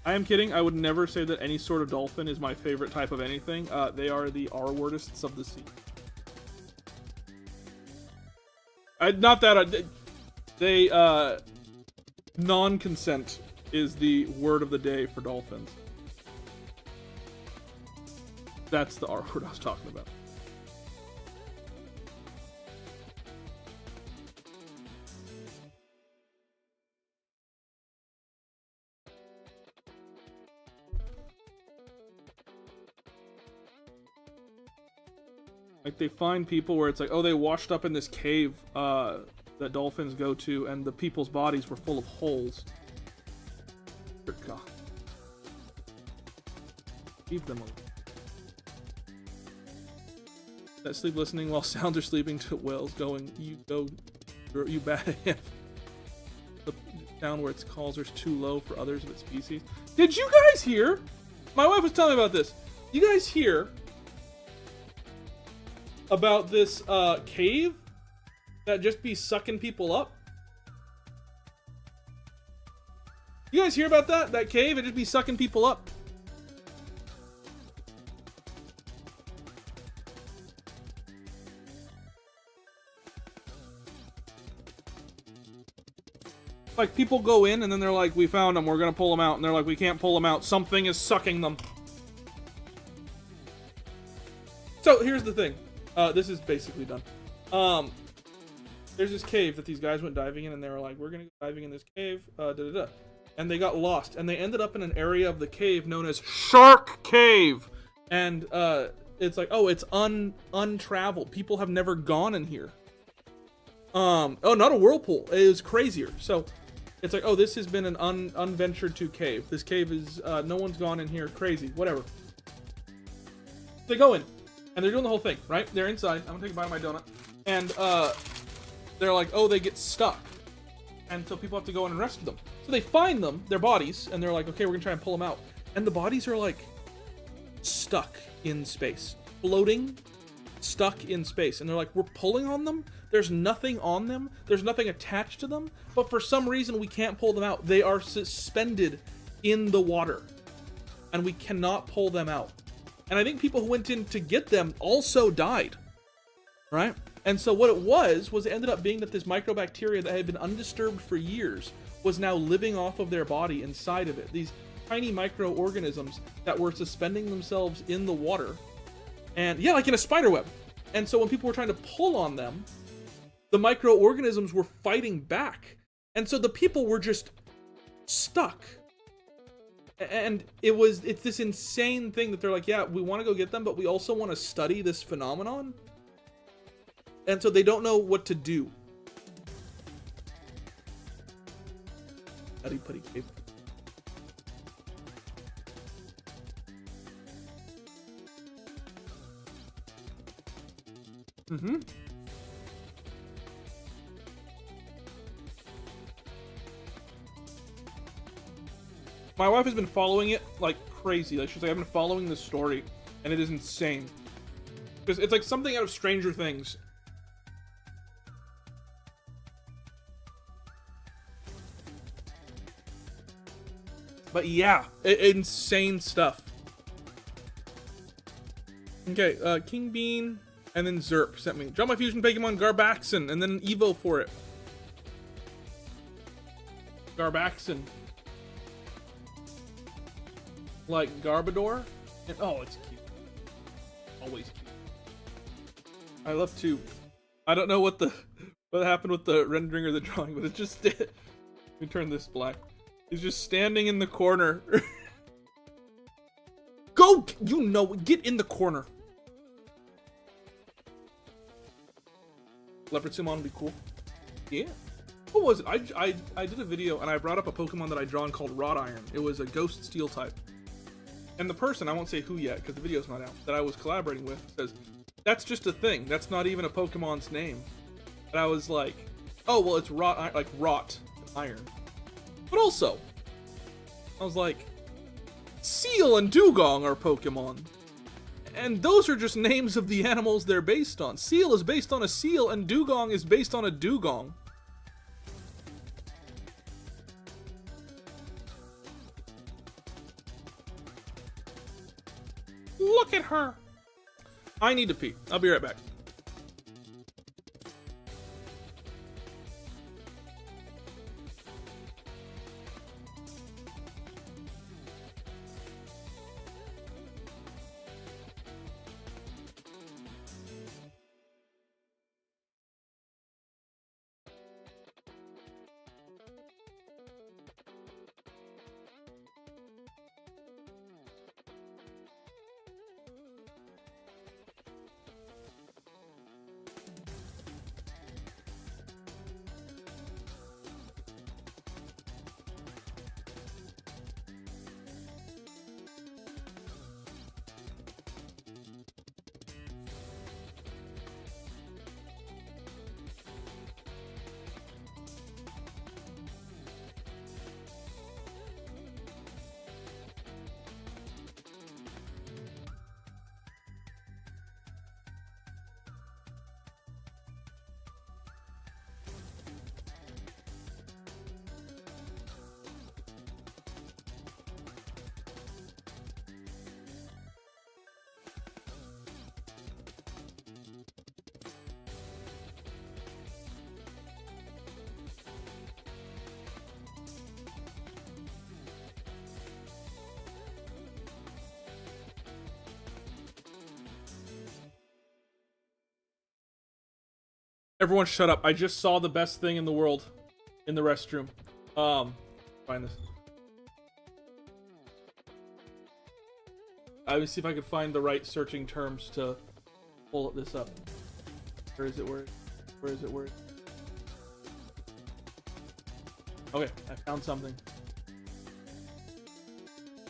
I am kidding. I would never say that any sort of dolphin is my favorite type of anything. They are the R-wordists of the sea. Non-consent is the word of the day for dolphins. That's the R word I was talking about. Like, they find people where it's like, oh, they washed up in this cave that dolphins go to, and the people's bodies were full of holes. Dear God. Leave them alone. That sleep listening while sounds are sleeping to whales going, you bad him. The sound where its calls are too low for others of its species. Did you guys hear? My wife was telling me about this. You guys hear about this cave that just be sucking people up? You guys hear about that? That cave, it just be sucking people up. Like, people go in and then they're like, we found them, we're gonna pull them out, and they're like, we can't pull them out, something is sucking them. So here's the thing, this is basically done. There's this cave that these guys went diving in, and they were like, we're gonna go diving in this cave, and they got lost, and they ended up in an area of the cave known as Shark Cave. And it's like, oh, it's untraveled. People have never gone in here. Oh, not a whirlpool. It was crazier. So it's like, oh, this has been an unventured to cave. This cave is no one's gone in here. Crazy, whatever. They go in, and they're doing the whole thing, right? They're inside. I'm gonna take a bite of my donut, and they're like, oh, they get stuck, and so people have to go in and rescue them. So they find them, their bodies, and they're like, okay, we're gonna try and pull them out, and the bodies are like stuck in space, floating, stuck in space, and they're like, we're pulling on them. There's nothing on them. There's nothing attached to them, but for some reason we can't pull them out. They are suspended in the water, and we cannot pull them out. And I think people who went in to get them also died, right? And so what it was it ended up being that this microbacteria that had been undisturbed for years was now living off of their body inside of it. These tiny microorganisms that were suspending themselves in the water, and yeah, like in a spider web. And so when people were trying to pull on them, the microorganisms were fighting back. And so the people were just stuck. And it's this insane thing that they're like, yeah, we want to go get them, but we also want to study this phenomenon. And so they don't know what to do. Nutty Putty Cave. Mm-hmm. My wife has been following it like crazy. Like, she's like, I've been following this story, and it is insane. Because it's like something out of Stranger Things. But yeah, insane stuff. Okay, King Bean, and then Zerp sent me. Draw my fusion Pokemon Garbaxin, and then Evo for it. Garbaxin. Like Garbodor, and oh, it's cute. Always cute. I love to. I don't know what happened with the rendering or the drawing, but it just did. Let me turn this black. He's just standing in the corner. Go, get in the corner. Leopard Summon would be cool. Yeah. What was it? I did a video and I brought up a Pokemon that I drawn called Wrought Iron. It was a Ghost Steel type. And the person, I won't say who yet because the video's not out, that I was collaborating with says, that's just a thing. That's not even a Pokemon's name. And I was like, oh, well, it's wrought, like wrought iron. But also, I was like, Seal and Dugong are Pokemon. And those are just names of the animals they're based on. Seal is based on a seal and Dugong is based on a dugong. Look at her. I need to pee. I'll be right back. Everyone shut up. I just saw the best thing in the world in the restroom. Find this. I would see if I could find the right searching terms to pull this up. Where is it? Where is it? Okay, I found something.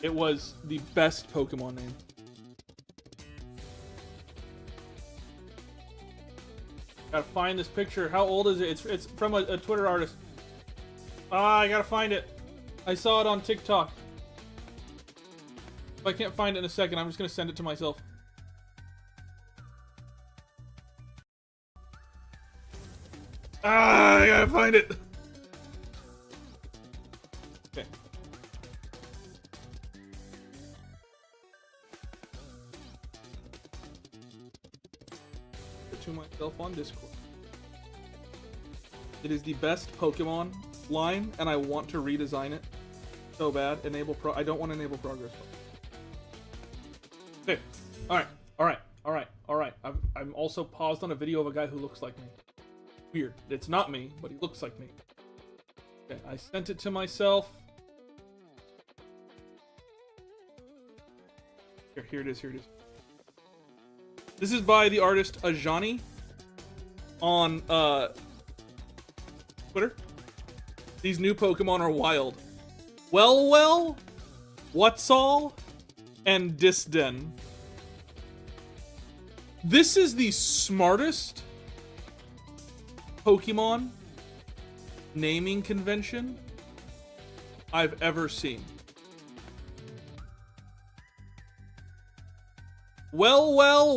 It was the best Pokemon name. Gotta find this picture. How old is it? It's from a Twitter artist. Ah, I gotta find it. I saw it on TikTok. If I can't find it in a second, I'm just gonna send it to myself. Ah, I gotta find it. Okay. Put to myself on Discord. It is the best Pokemon line, and I want to redesign it so bad. I don't want to enable progress. Okay. All right. I'm also paused on a video of a guy who looks like me. Weird. It's not me, but he looks like me. Okay, I sent it to myself. Here it is. This is by the artist Ajani on Twitter. These new Pokemon are wild. Well, Whatsall, and Disden. This is the smartest Pokemon naming convention I've ever seen. Well,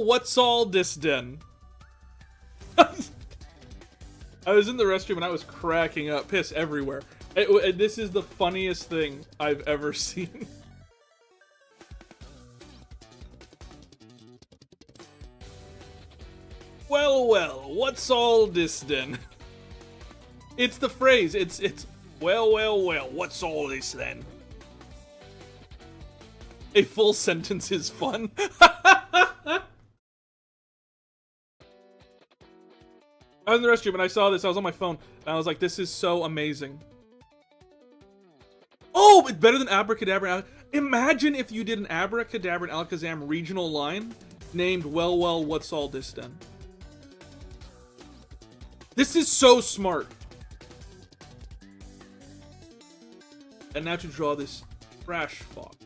Whatsall, Disden. I was in the restroom and I was cracking up, piss everywhere. This is the funniest thing I've ever seen. Well, what's all this then? It's the phrase. It's well, what's all this then? A full sentence is fun. I was in the restroom and I saw this. I was on my phone and I was like, this is so amazing. Oh, it's better than Abracadabra. Imagine if you did an Abracadabra and Alakazam regional line named well, what's all this then? This is so smart. And now to draw this trash fox.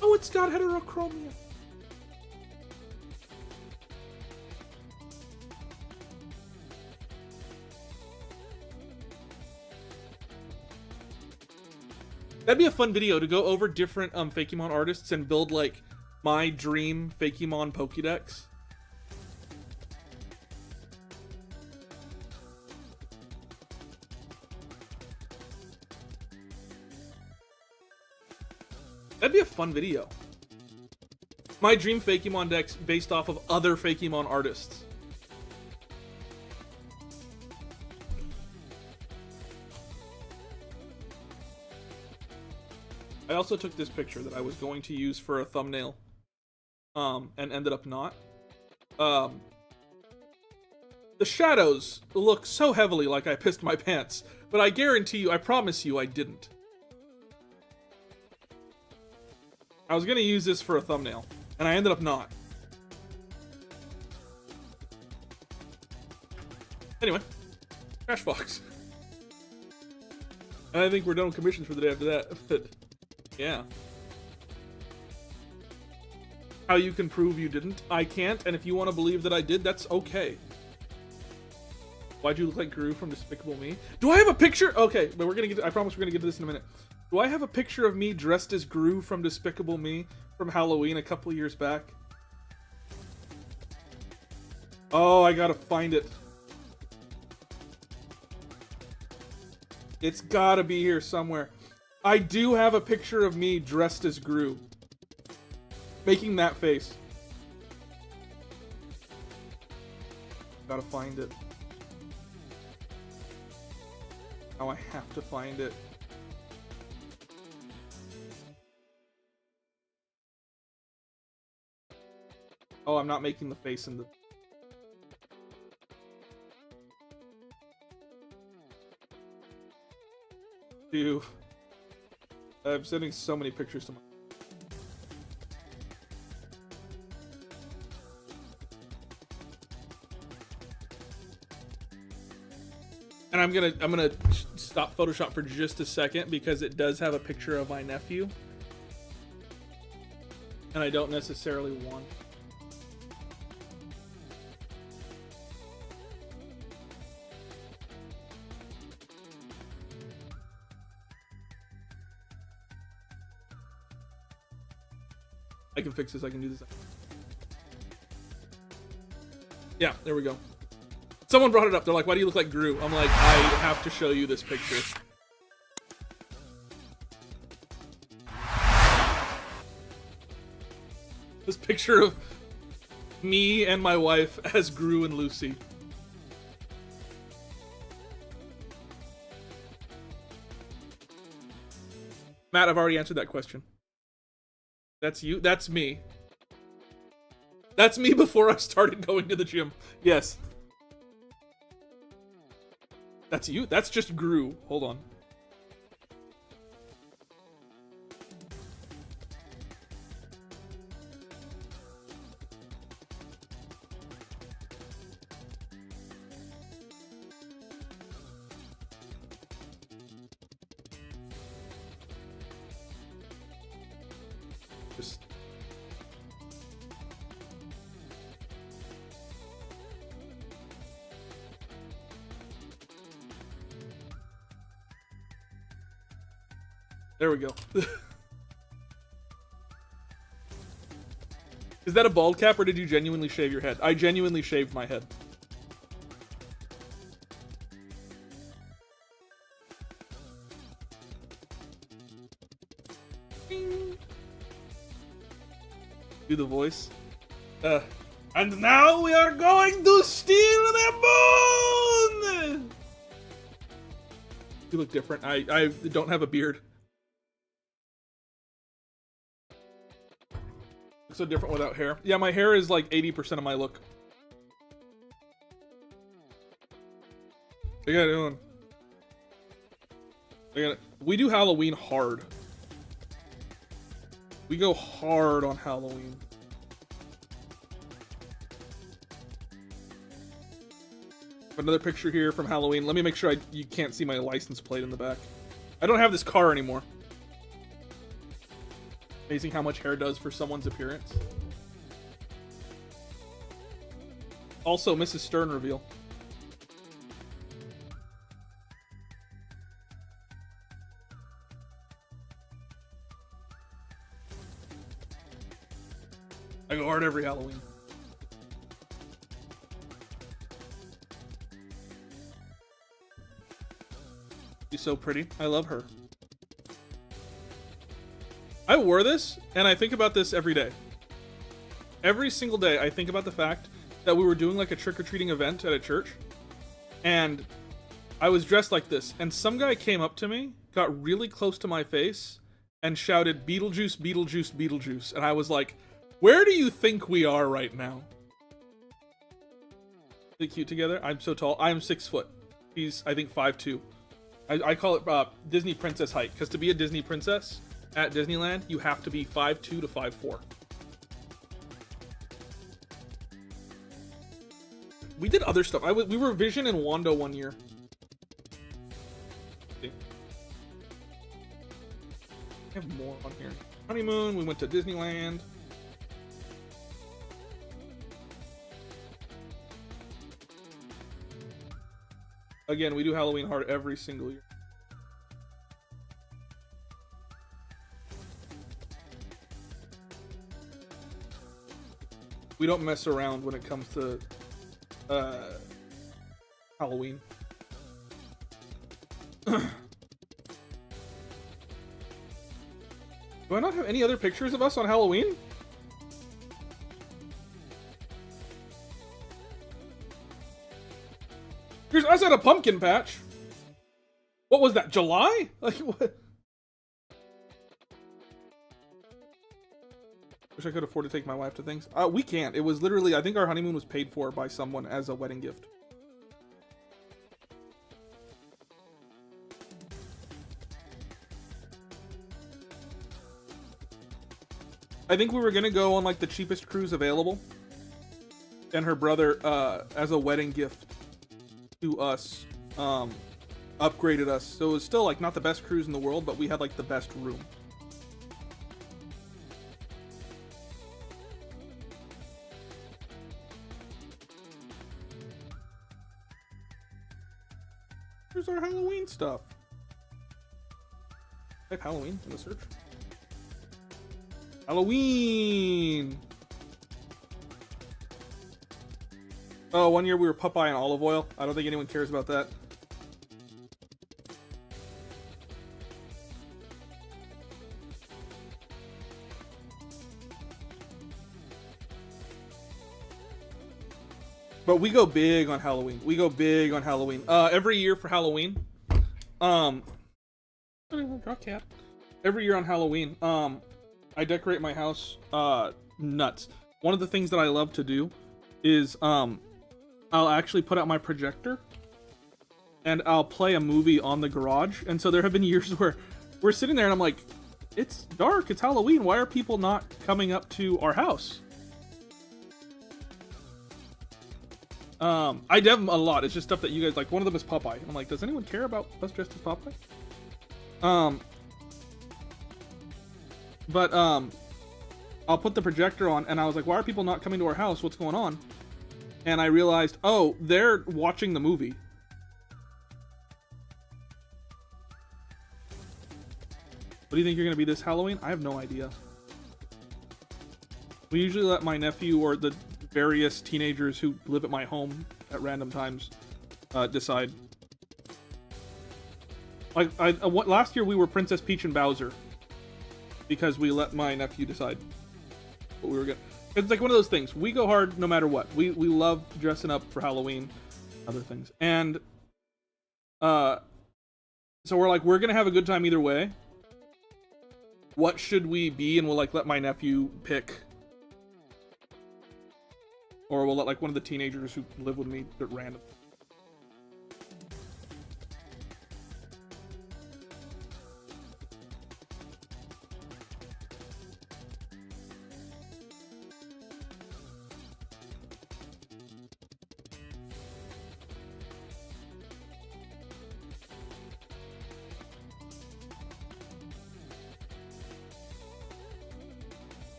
Oh, it's got heterochromia. That'd be a fun video to go over different Fakemon artists and build like my dream Fakemon Pokédex. That'd be a fun video. My dream Fakemon decks based off of other Fakemon artists. I also took this picture that I was going to use for a thumbnail, and ended up not. The shadows look so heavily like I pissed my pants, but I guarantee you, I promise you, I didn't. I was gonna use this for a thumbnail, and I ended up not. Anyway, Trash Fox. And I think we're done with commissions for the day after that, but yeah. How you can prove you didn't? I can't, and if you want to believe that I did, that's okay. Why'd you look like Gru from Despicable Me? Do I have a picture? Okay, but we're gonna get. I promise we're gonna get to this in a minute. Do I have a picture of me dressed as Gru from Despicable Me from Halloween a couple years back? Oh, I gotta find it. It's gotta be here somewhere. I do have a picture of me dressed as Gru. Making that face. Gotta find it. Oh, I have to find it. Oh, I'm not making the face in the... Dude. I'm sending so many pictures to my... And I'm gonna stop Photoshop for just a second because it does have a picture of my nephew, and I don't necessarily want. I can fix this. I can do this. Yeah, there we go. Someone brought it up. They're like, why do you look like Gru? I'm like, I have to show you this picture. This picture of me and my wife as Gru and Lucy. Matt, I've already answered that question. That's you. That's me. That's me before I started going to the gym. Yes. That's you? That's just Gru. Hold on. Just... There we go. Is that a bald cap or did you genuinely shave your head? I genuinely shaved my head. Ding. Do the voice. And now we are going to steal the moon! You look different. I don't have a beard. So different without hair. Yeah, my hair is like 80% of my look. What you got doing? We do Halloween hard. We go hard on Halloween. Another picture here from Halloween. Let me make sure you can't see my license plate in the back. I don't have this car anymore. Amazing how much hair does for someone's appearance. Also, Mrs. Stern reveal. I go hard every Halloween. She's so pretty. I love her. I wore this, and I think about this every day. Every single day, I think about the fact that we were doing like a trick-or-treating event at a church, and I was dressed like this, and some guy came up to me, got really close to my face, and shouted, "Beetlejuice, Beetlejuice, Beetlejuice." And I was like, where do you think we are right now? They cute together? I'm so tall. I'm 6 foot. He's, I think, 5'2". I call it Disney princess height, because to be a Disney princess at Disneyland, you have to be 5'2" to 5'4". We did other stuff. We were Vision and Wanda one year. I have more on here. Honeymoon, we went to Disneyland. Again, we do Halloween hard every single year. We don't mess around when it comes to Halloween. Do I not have any other pictures of us on Halloween? Here's us at a pumpkin patch. What was that, July? Like, what? Wish I could afford to take my wife to things. We can't. It was literally, I think our honeymoon was paid for by someone as a wedding gift. I think we were gonna go on like the cheapest cruise available, and her brother as a wedding gift to us upgraded us. So it was still like not the best cruise in the world, but we had like the best room. Here's our Halloween stuff. Type Halloween in the search. Halloween! Oh, one year we were Popeye and olive oil. I don't think anyone cares about that. But we go big on Halloween. We go big on Halloween. Every year for Halloween, draw cat. Every year on Halloween, I decorate my house nuts. One of the things that I love to do is I'll actually put out my projector and I'll play a movie on the garage. And so there have been years where we're sitting there and I'm like, it's dark, it's Halloween. Why are people not coming up to our house? I dev them a lot. It's just stuff that you guys like. One of them is Popeye. I'm like, does anyone care about us dressed as Popeye? I'll put the projector on, and I was like, why are people not coming to our house? What's going on? And I realized, oh, they're watching the movie. What do you think you're gonna be this Halloween? I have no idea. We usually let my nephew or the various teenagers who live at my home at random times decide. Like last year we were Princess Peach and Bowser because we let my nephew decide what we were gonna. It's like one of those things. We go hard no matter what. We love dressing up for Halloween, other things, and so we're like, we're gonna have a good time either way. What should we be? And we'll like let my nephew pick. Or we'll let like one of the teenagers who live with me at random.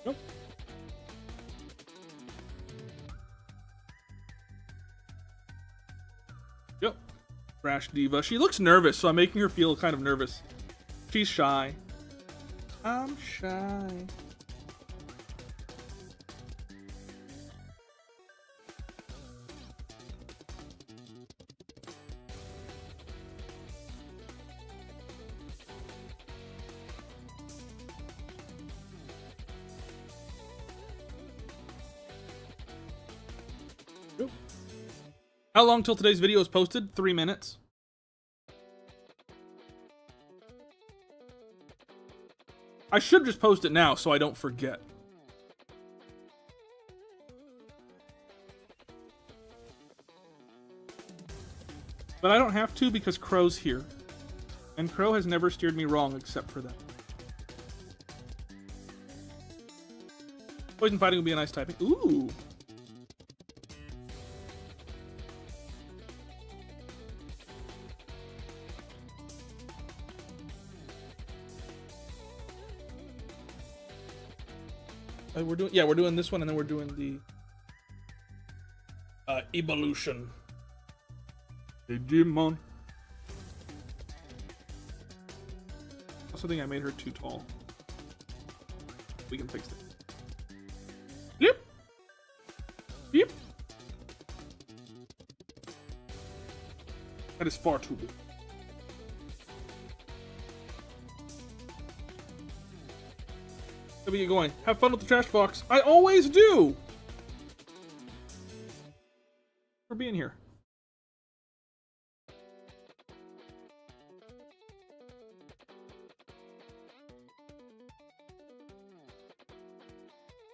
Nope. Yep. Trash Diva. She looks nervous, so I'm making her feel kind of nervous. She's shy. I'm shy. Yep. How long till today's video is posted? 3 minutes. I should just post it now so I don't forget. But I don't have to because Crow's here. And Crow has never steered me wrong except for that. Poison fighting would be a nice typing. Ooh. We're doing this one, and then we're doing the evolution. Digimon. I also think I made her too tall. We can fix it. Yep. Yep. That is far too big. Let me get going. Have fun with the trash box. I always do! For being here.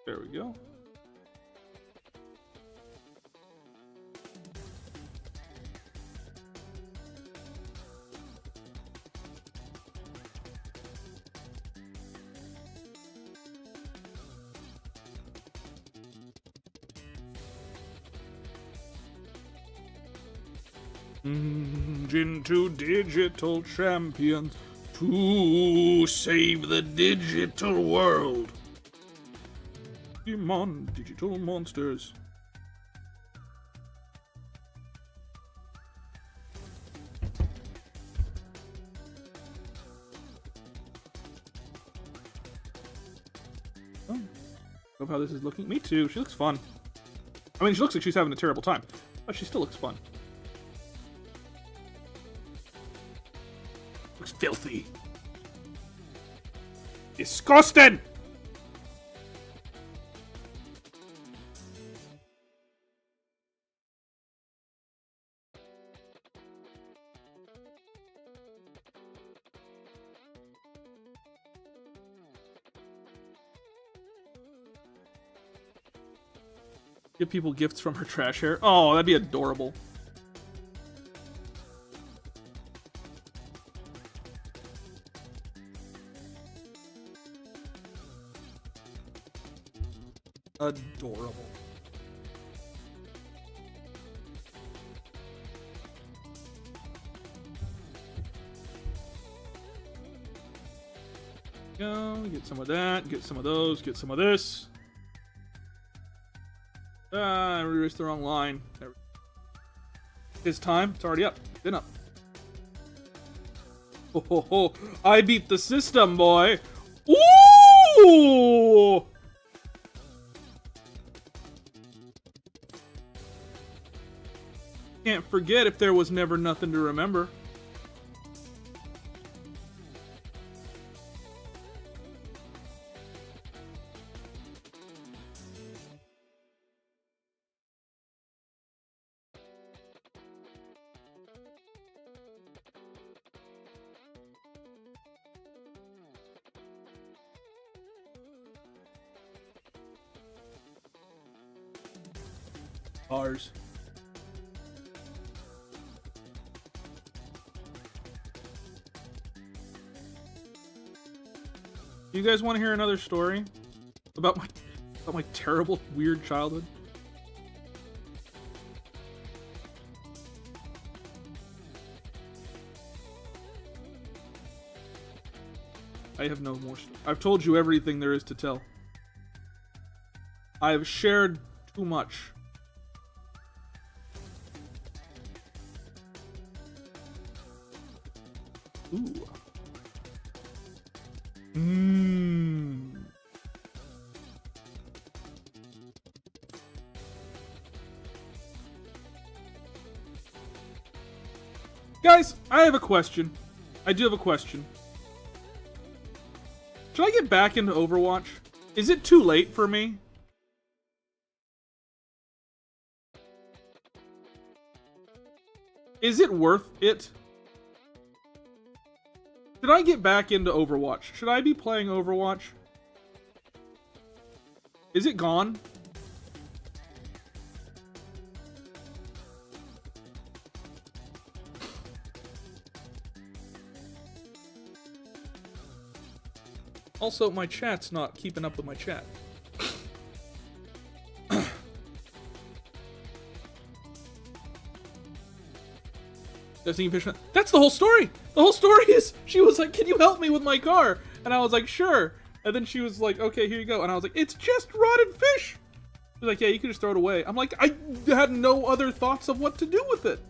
There we go. Into digital champions to save the digital world. Digimon, digital monsters. Oh, love how this is looking. Me too. She looks fun. I mean, she looks like she's having a terrible time, but she still looks fun. Looks filthy. Disgusting! Give people gifts from her trash hair. Oh, that'd be adorable. Adorable. Go, get some of that, get some of those, get some of this. I erased the wrong line. There we go. It's time. It's already up. Been up. Ho ho ho. I beat the system, boy. Ooh! Can't forget if there was never nothing to remember. Ours. You guys want to hear another story about my terrible, weird childhood? I have no more. I've told you everything there is to tell. I've shared too much. Ooh. Guys, I have a question. I do have a question. Should I get back into Overwatch? Is it too late for me? Is it worth it? Should I get back into Overwatch? Should I be playing Overwatch? Is it gone? Also, my chat's not keeping up with my chat. Destiny Fishman. That's the whole story! The whole story is, she was like, can you help me with my car? And I was like, sure. And then she was like, okay, here you go. And I was like, it's just rotted fish! She was like, yeah, you can just throw it away. I'm like, I had no other thoughts of what to do with it.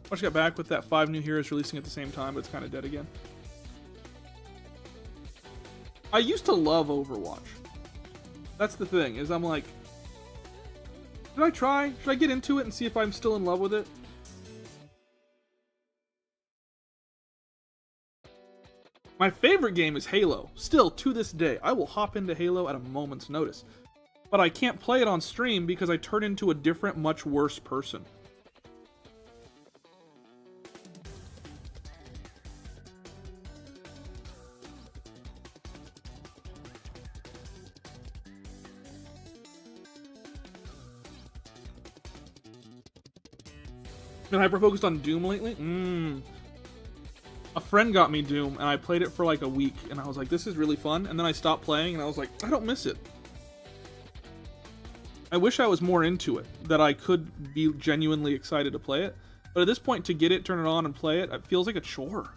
I just got back with that 5 new heroes releasing at the same time, but it's kind of dead again. I used to love Overwatch. That's the thing, is I'm like, should I try? Should I get into it and see if I'm still in love with it? My favorite game is Halo. Still, to this day, I will hop into Halo at a moment's notice. But I can't play it on stream because I turn into a different, much worse person. Been hyper-focused on Doom lately? friend got me Doom, and I played it for like a week, and I was like, this is really fun. And then I stopped playing, and I was like, I don't miss it. I wish I was more into it, that I could be genuinely excited to play it. But at this point, to get it, turn it on, and play it, it feels like a chore.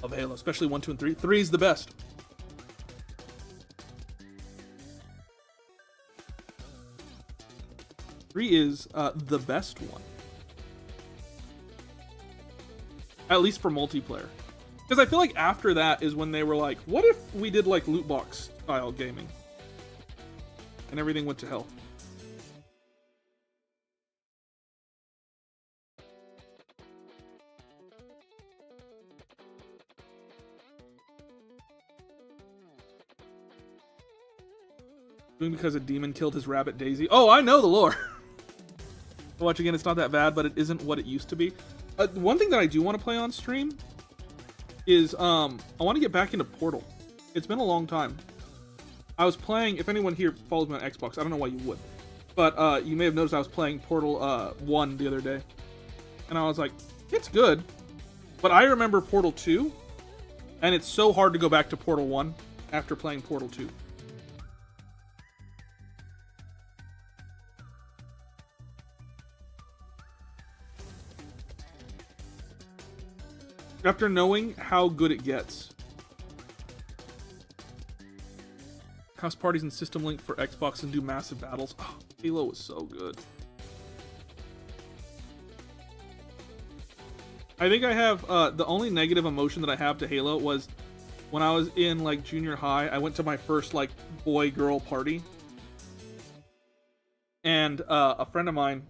Love Halo, especially 1, 2, and 3. 3 is the best. Three is the best one. At least for multiplayer. Because I feel like after that is when they were like, what if we did like loot box style gaming? And everything went to hell. Doing because a demon killed his rabbit Daisy. Oh, I know the lore. Watch again, it's not that bad, but it isn't what it used to be. One thing that I do want to play on stream is I want to get back into Portal. It's been a long time. I was playing, if anyone here follows me on Xbox, I don't know why you would, but you may have noticed I was playing Portal 1 the other day. And I was like, it's good, but I remember Portal 2, and it's so hard to go back to Portal 1 after playing Portal 2. After knowing how good it gets. House parties and System Link for Xbox and do massive battles. Oh, Halo was so good. I think I have, the only negative emotion that I have to Halo was when I was in, like, junior high, I went to my first, like, boy-girl party. And, a friend of mine,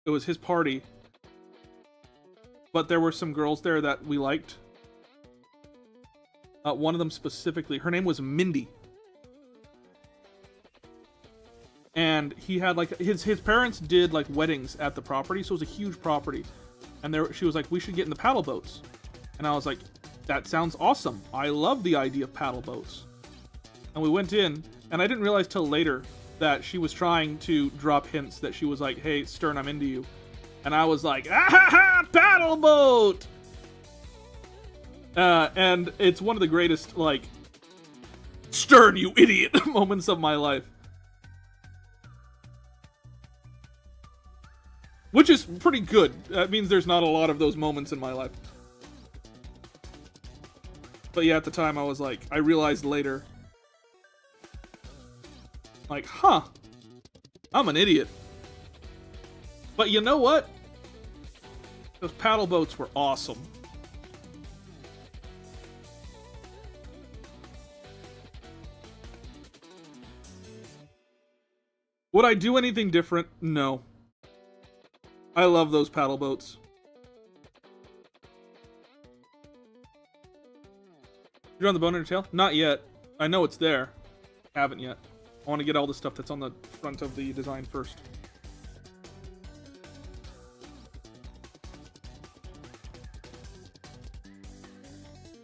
it was his party, but there were some girls there that we liked. One of them specifically, her name was Mindy. And he had like, his parents did like weddings at the property, so it was a huge property. And there, she was like, we should get in the paddle boats. And I was like, that sounds awesome. I love the idea of paddle boats. And we went in, and I didn't realize till later that she was trying to drop hints that she was like, hey, Stern, I'm into you. And I was like, ah ha ha, paddle boat! And it's one of the greatest, like, Stern, you idiot, moments of my life. Which is pretty good. That means there's not a lot of those moments in my life. But yeah, at the time I was like, I realized later, like, huh, I'm an idiot. But you know what? Those paddle boats were awesome. Would I do anything different? No. I love those paddle boats. You're on the Bone Undertale? Not yet. I know it's there. Haven't yet. I want to get all the stuff that's on the front of the design first.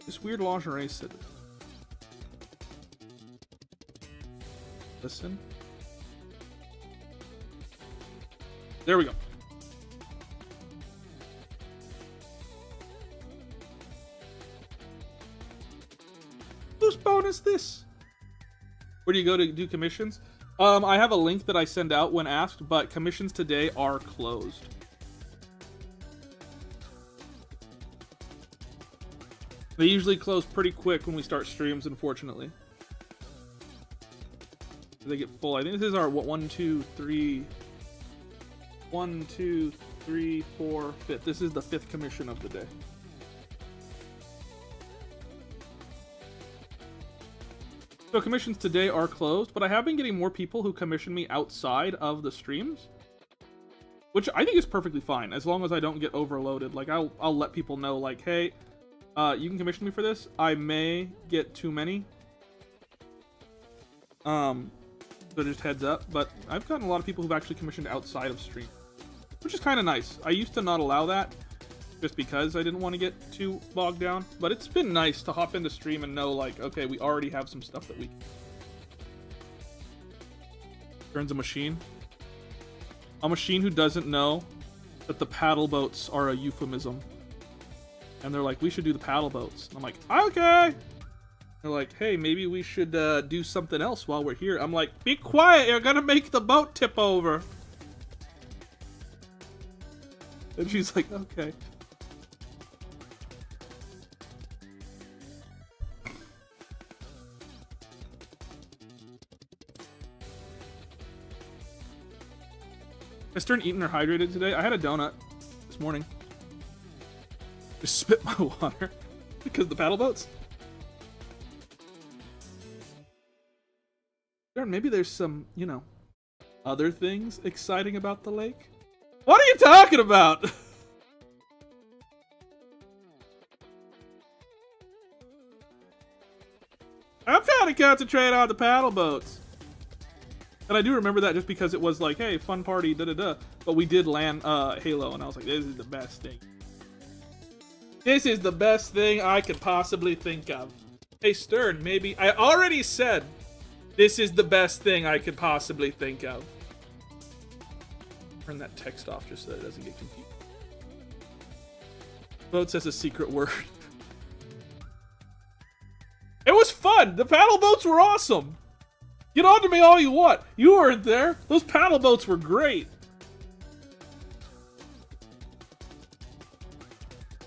This weird lingerie sit. Listen. There we go. Whose phone is this? Where do you go to do commissions? I have a link that I send out when asked, but commissions today are closed. They usually close pretty quick when we start streams, unfortunately. They get full. I think this is our, what, 1, 2, 3... 1, 2, 3, 4, 5th. This is the 5th commission of the day. So commissions today are closed, but I have been getting more people who commission me outside of the streams, which I think is perfectly fine, as long as I don't get overloaded. Like, I'll let people know, like, hey, you can commission me for this. I may get too many. So just heads up. But I've gotten a lot of people who've actually commissioned outside of stream, which is kind of nice. I used to not allow that, just because I didn't want to get too bogged down. But it's been nice to hop into stream and know, like, okay, we already have some stuff that we... Turns a machine. A machine who doesn't know that the paddle boats are a euphemism. And they're like, we should do the paddle boats. And I'm like, okay. They're like, hey, maybe we should do something else while we're here. I'm like, be quiet, you're gonna make the boat tip over. And she's like, okay. I started eating or hydrated today. I had a donut this morning. Just spit my water because the paddle boats. Darn, maybe there's some, you know, other things exciting about the lake. What are you talking about? I'm trying to concentrate on the paddle boats. And I do remember that just because it was like, hey, fun party, da-da-da. But we did land Halo, and I was like, this is the best thing. This is the best thing I could possibly think of. Hey, Stern, maybe... I already said this is the best thing I could possibly think of. Turn that text off just so that it doesn't get confused. Boat says a secret word. It was fun! The paddle boats were awesome! Get on to me all you want. You weren't there. Those paddle boats were great.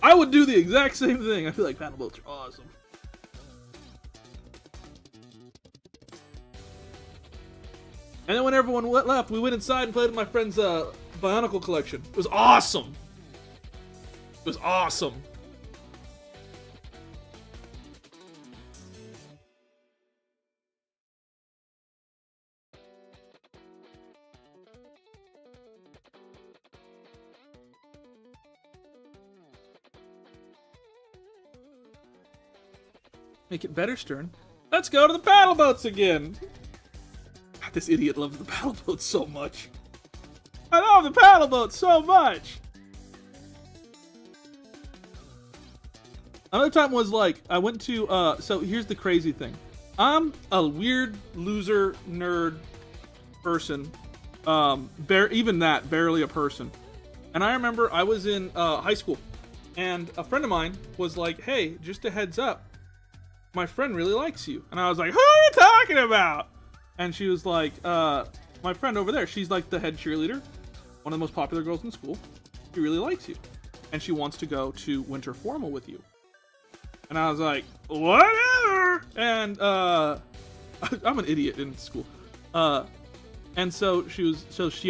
I would do the exact same thing. I feel like paddle boats are awesome. And then when everyone left, we went inside and played with my friend's Bionicle collection. It was awesome. It was awesome. Make it better, Stern. Let's go to the paddle boats again. God, this idiot loves the paddle boats so much. I love the paddle boats so much. Another time was like, I went to, so here's the crazy thing. I'm a weird loser nerd person. Even that, barely a person. And I remember I was in high school and a friend of mine was like, hey, just a heads up. My friend really likes you. And I was like, who are you talking about? And she was like, my friend over there, she's like the head cheerleader, one of the most popular girls in school. She really likes you. And she wants to go to winter formal with you. And I was like, whatever. And I'm an idiot in school. And so she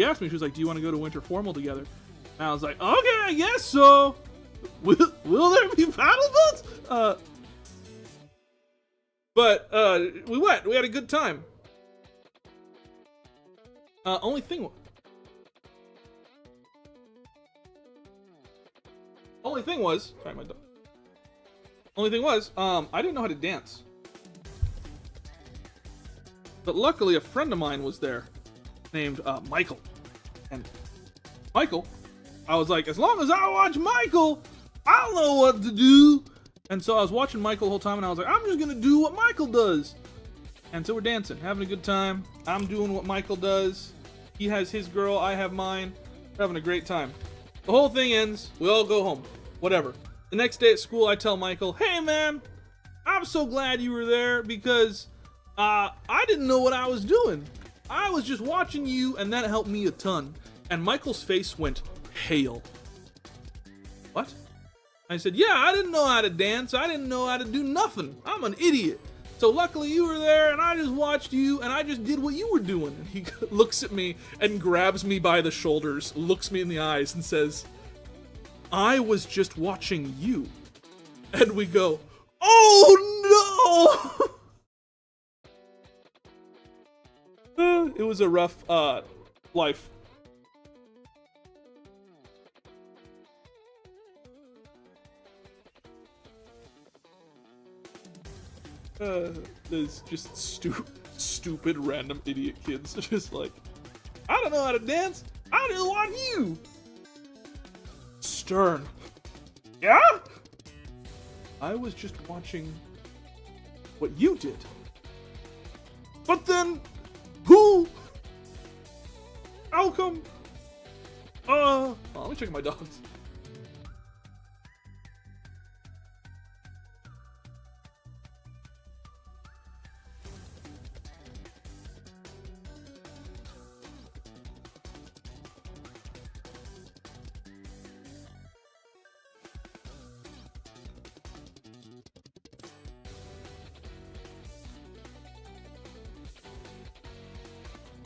asked me, she was like, do you want to go to winter formal together? And I was like, okay, I guess so. Will there be paddle boats? But we went. We had a good time. Only thing was, sorry, my dog. Only thing was, I didn't know how to dance. But luckily, a friend of mine was there, named Michael. And Michael, I was like, as long as I watch Michael, I'll know what to do. And so I was watching Michael the whole time, and I was like, I'm just gonna do what Michael does. And so we're dancing, having a good time. I'm doing what Michael does. He has his girl, I have mine. We're having a great time. The whole thing ends, we all go home. Whatever. The next day at school, I tell Michael, hey man, I'm so glad you were there because I didn't know what I was doing. I was just watching you, and that helped me a ton. And Michael's face went pale. What? I said, yeah, I didn't know how to dance. I didn't know how to do nothing. I'm an idiot. So luckily you were there, and I just watched you, and I just did what you were doing. And he looks at me and grabs me by the shoulders, looks me in the eyes, and says, I was just watching you. And we go, oh no! It was a rough life. There's just stupid random idiot kids just like, I don't know how to dance. I just want you. Stern. Yeah? I was just watching what you did. But then, who? How come Oh, let me check my dogs.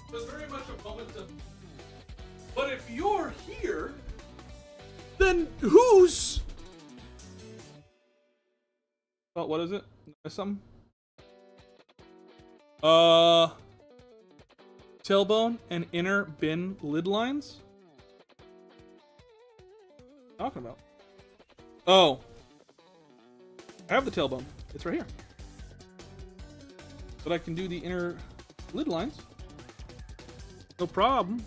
It was very much a moment of, but if you're here, then who's? Oh, what is it? Something? Tailbone and inner bin lid lines? Talking about? Oh. I have the tailbone. It's right here. But I can do the inner lid lines. No problem.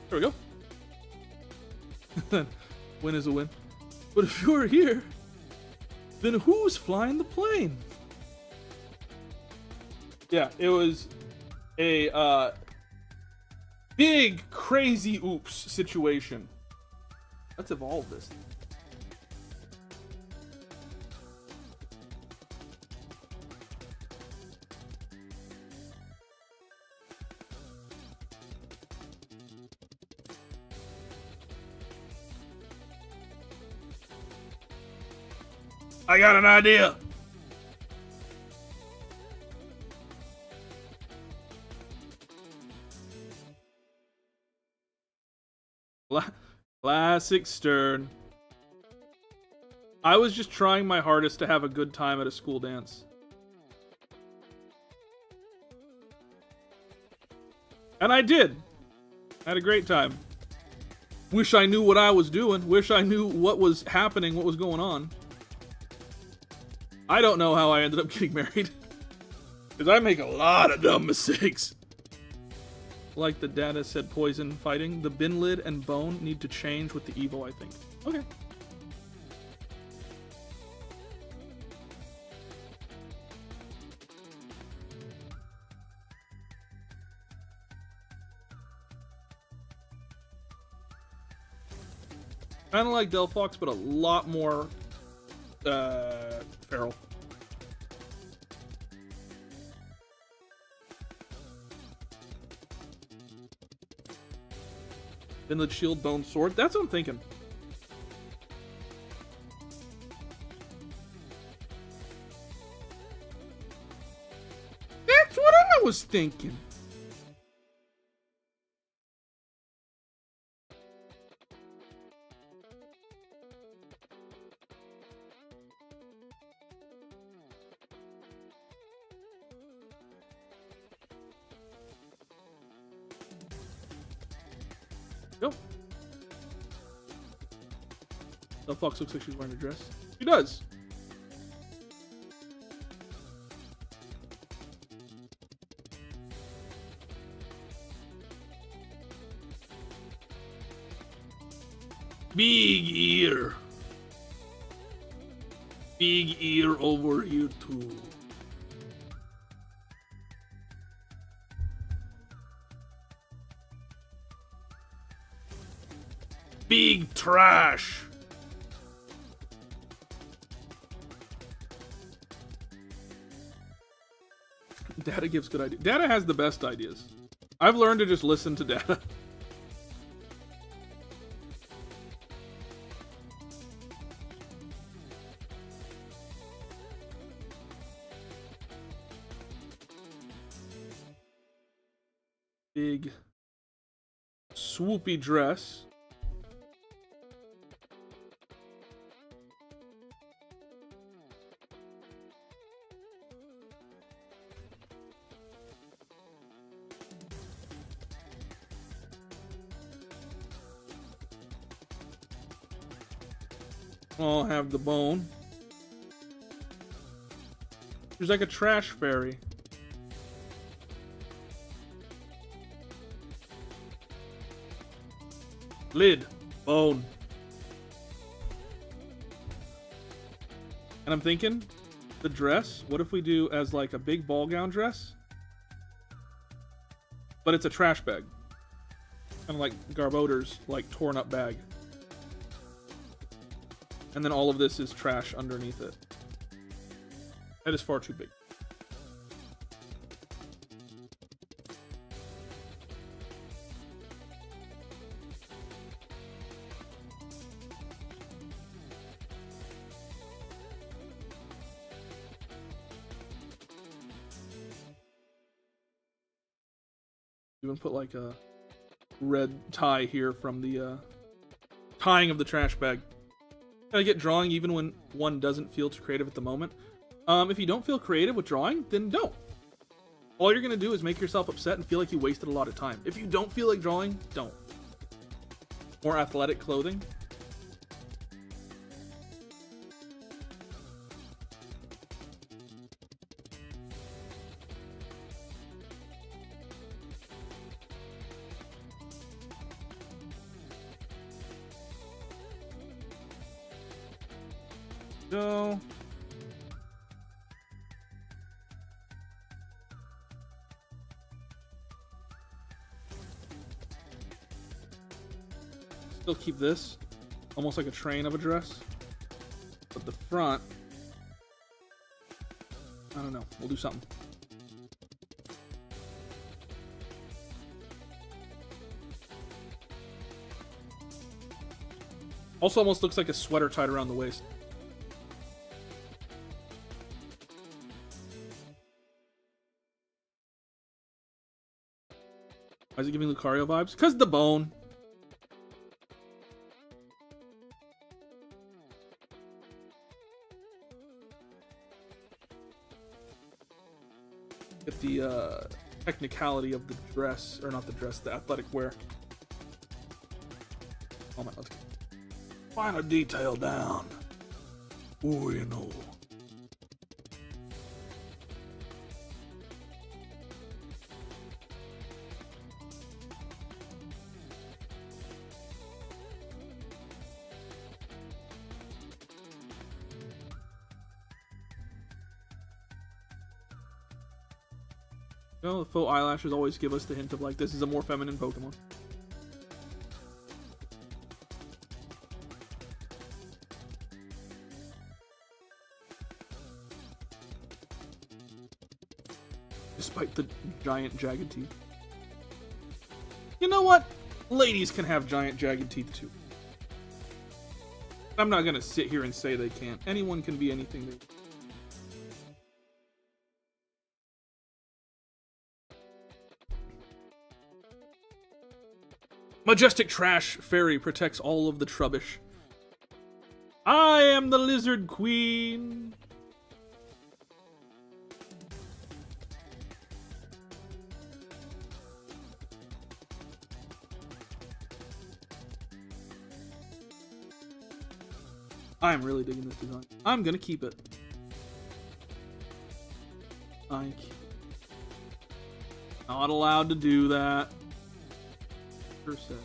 There we go. Then, win is a win. But if you're here, then who's flying the plane? Yeah, it was a big, crazy oops situation. Let's evolve this. I got an idea. Classic Stern. I was just trying my hardest to have a good time at a school dance. And I did. I had a great time. Wish I knew what I was doing. Wish I knew what was happening, what was going on. I don't know how I ended up getting married. Because I make a lot of dumb mistakes. Like the data said, poison fighting. The bin lid and bone need to change with the Evo, I think. Okay. Kind of like Delphox, but a lot more feral. Inlet shield, bone sword. That's what I'm thinking. That's what I was thinking. Go. The Fox looks like she's wearing a dress. She does. Big ear. Big ear over here too. Big trash. Data gives good ideas. Data has the best ideas. I've learned to just listen to Data. Big swoopy dress. I'll have the bone. There's like a trash fairy. Lid. Bone. And I'm thinking, the dress, what if we do as like a big ball gown dress? but it's a trash bag. Kind of like Garbodor's, like, torn up bag. And then all of this is trash underneath it. That is far too big. Even put like a red tie here from the tying of the trash bag. Gotta get drawing even when one doesn't feel too creative at the moment. If you don't feel creative with drawing, then don't. All you're gonna do is make yourself upset and feel like you wasted a lot of time. If you don't feel like drawing, don't. More athletic clothing. Go. Still keep this almost like a train of a dress, but the front, I don't know, we'll do something. Also almost looks like a sweater tied around the waist. Why is it giving Lucario vibes? Because the bone. Get the technicality of the dress, or not the dress, the athletic wear. Oh my, let's go. Final detail down. Oh, you know. No, the faux eyelashes always give us the hint of like this is a more feminine Pokemon. Despite the giant jagged teeth. You know what? Ladies can have giant jagged teeth too. I'm not gonna sit here and say they can't. Anyone can be anything they Majestic Trash Fairy protects all of the trubbish. I am the Lizard Queen. I'm really digging this design. I'm gonna keep it. Not allowed to do that. Percent.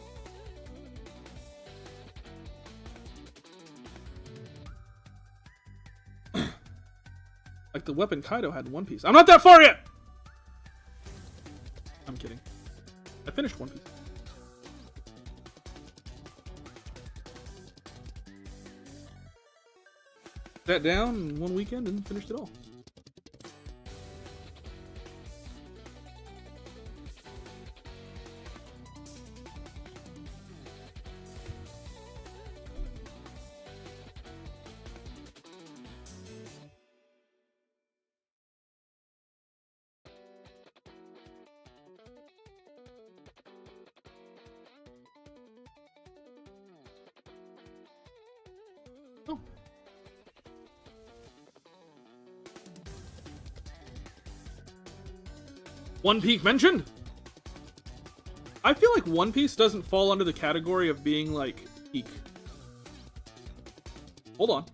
Like the weapon Kaido had in One Piece. I'm not that far yet! I'm kidding. I finished One Piece. Sat down in one weekend and finished it all. Oh. One Piece mentioned? I feel like One Piece doesn't fall under the category of being like peak. Hold on.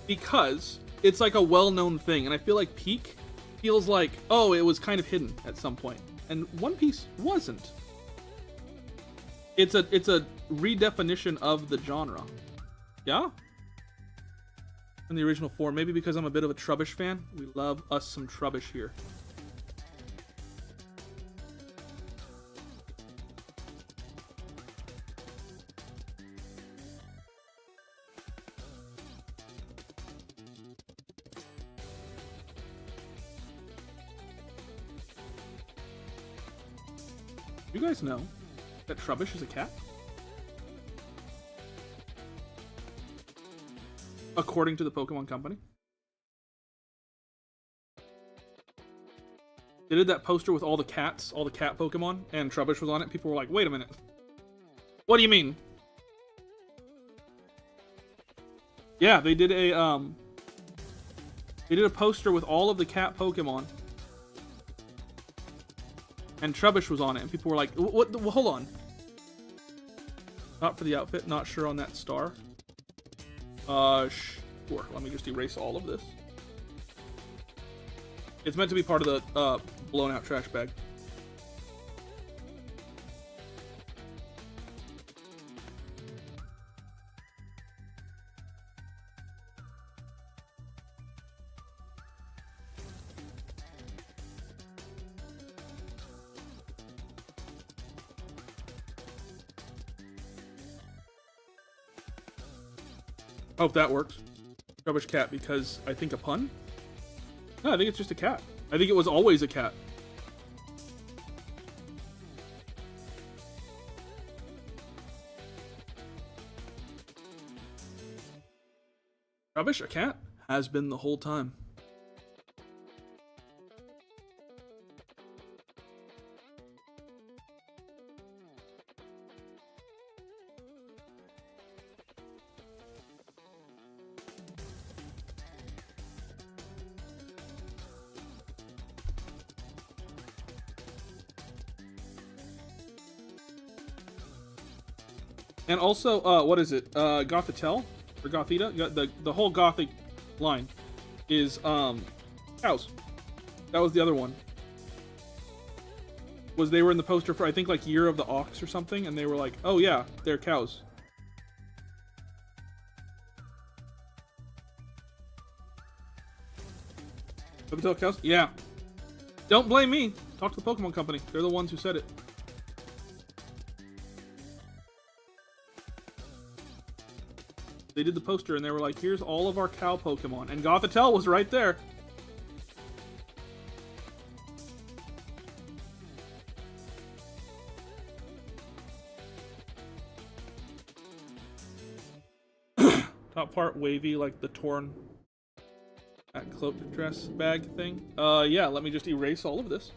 Because it's like a well-known thing, and I feel like peak feels like, oh, it was kind of hidden at some point. And One Piece wasn't. It's a redefinition of the genre. Yeah? In the original form. Maybe because I'm a bit of a Trubbish fan. We love us some Trubbish here. You guys know that Trubbish is a cat? According to the Pokemon Company. They did that poster with all the cats, all the cat Pokemon, and Trubbish was on it. People were like, wait a minute. What do you mean? Yeah, they did a poster with all of the cat Pokemon. And Trubbish was on it, and people were like, what hold on. Not for the outfit, not sure on that star. Sure. Let me just erase all of this. It's meant to be part of the blown out trash bag. Hope that works. Rubbish cat because I think a pun? No, I think it's just a cat. I think it was always a cat. Rubbish, a cat? Has been the whole time. And also, what is it? Gothitelle? Or Gothita? The whole Gothic line is, cows. That was the other one. They were in the poster for, I think, like, Year of the Ox or something, and they were like, oh yeah, they're cows. Gothitelle cows? Yeah. Don't blame me. Talk to the Pokemon Company. They're the ones who said it. They did the poster and they were like, here's all of our cow Pokemon. And Gothitelle was right there. Top part wavy like the torn that cloak dress bag thing. Yeah, let me just erase all of this.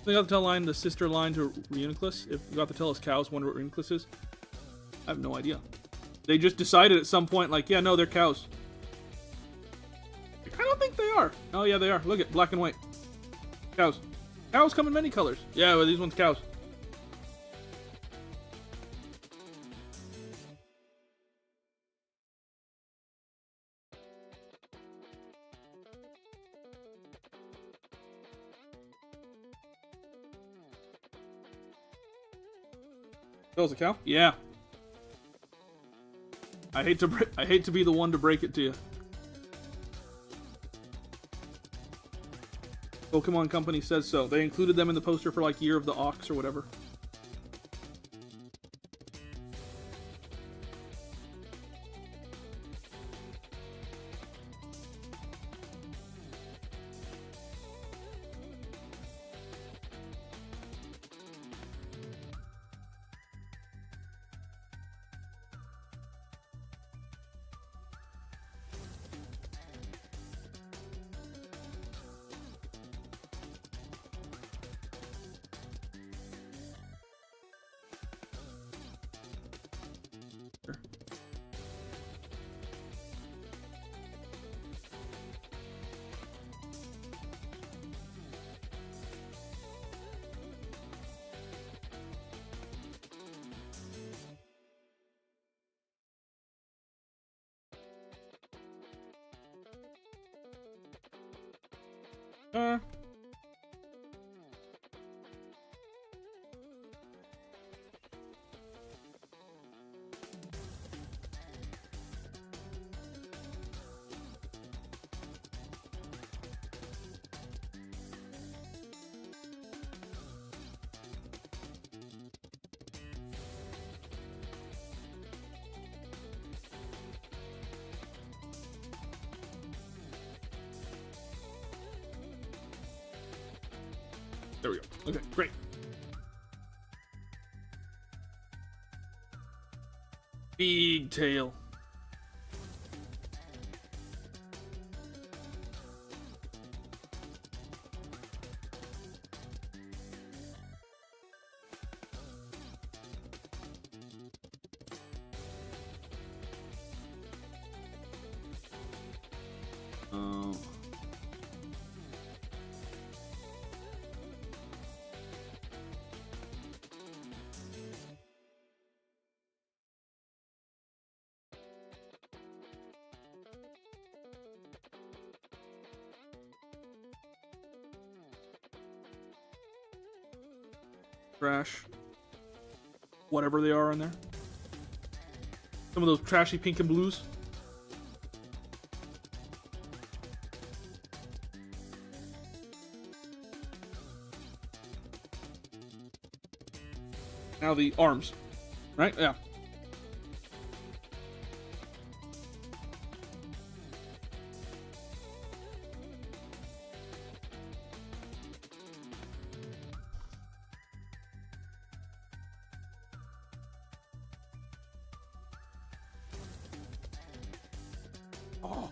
The Gothitelle line, the sister line to Reuniclus. If Gothitelle is cows, wonder what Reuniclus is. I have no idea. They just decided at some point, like, yeah, no, they're cows. I don't think they are. Oh, yeah, they are. Look at black and white. Cows. Cows come in many colors. Yeah, well, these ones cows. Bill's a cow? Yeah. I hate to be the one to break it to you. Pokemon Company says so. They included them in the poster for like Year of the Ox or whatever. Uh. There we go. Okay, great. Big tail. Trash. Whatever they are in there. Some of those trashy pink and blues. Now the arms. Right? Yeah. Oh.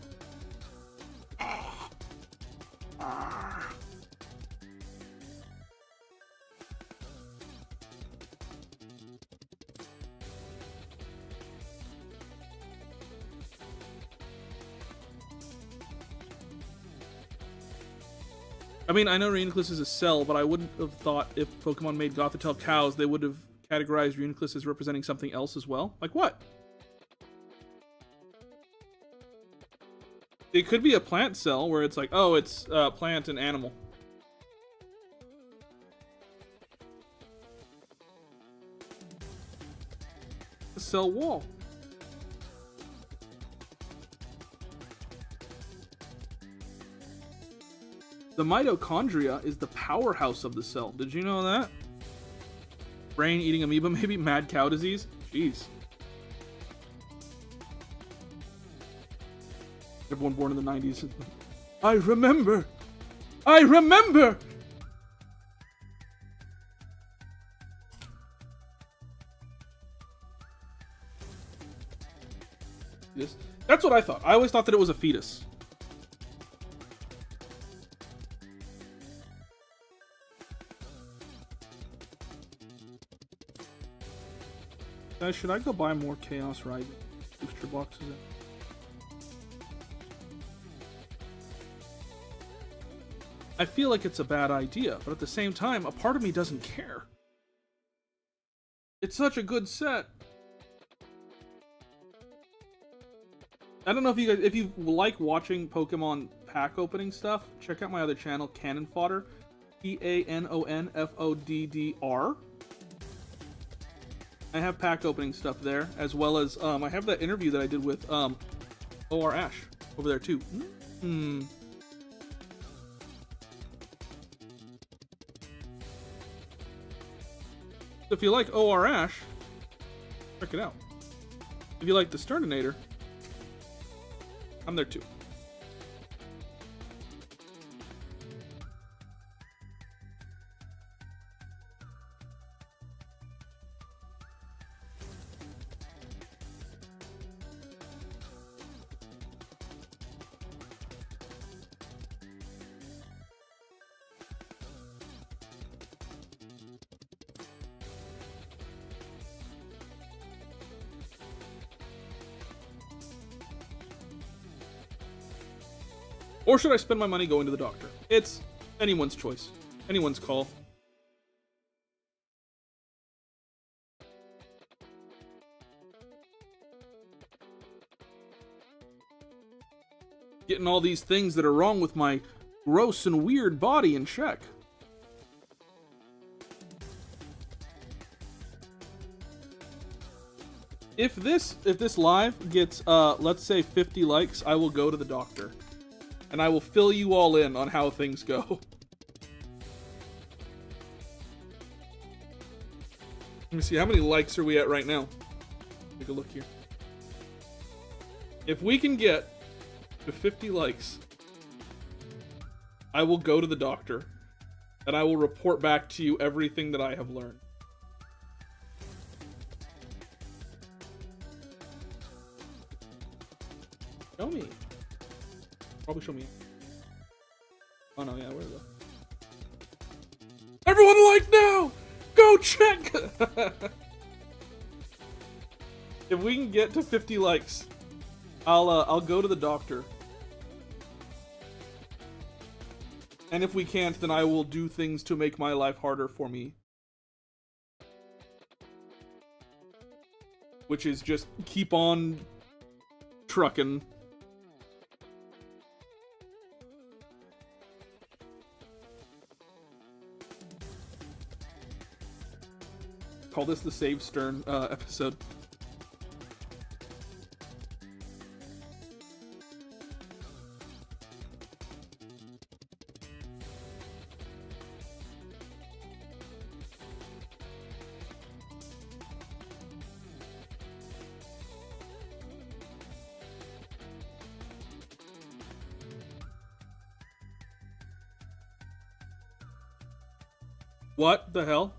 I mean, I know Reuniclus is a cell, but I wouldn't have thought if Pokemon made Gothitelle cows, they would have categorized Reuniclus as representing something else as well. Like what? It could be a plant cell where it's like, oh, it's plant and animal. A cell wall. The mitochondria is the powerhouse of the cell. Did you know that? Brain eating amoeba, maybe mad cow disease? Jeez. Everyone born in the 90s. I remember! I remember! Yes. That's what I thought. I always thought that it was a fetus. Guys, should I go buy more Chaos Ride booster boxes? I feel like it's a bad idea, but at the same time, a part of me doesn't care. It's such a good set. I don't know if you guys, if you like watching Pokemon pack opening stuff, check out my other channel, Cannon Fodder, CANONFODDR. I have pack opening stuff there, as well as I have that interview that I did with OR Ash over there too. So if you like OR Ash, check it out. If you like the Sterninator, I'm there too. Or should I spend my money going to the doctor? It's anyone's choice. Anyone's call. Getting all these things that are wrong with my gross and weird body in check. If this live gets let's say 50 likes, I will go to the doctor. And I will fill you all in on how things go. Let me see, how many likes are we at right now? Take a look here. If we can get to 50 likes, I will go to the doctor, and I will report back to you everything that I have learned. Show me. Probably show me. Oh no, yeah, where is it? Everyone like now! Go check! If we can get to 50 likes, I'll go to the doctor. And if we can't, then I will do things to make my life harder for me. Which is just keep on trucking. Call this the Save Stern episode. What the hell?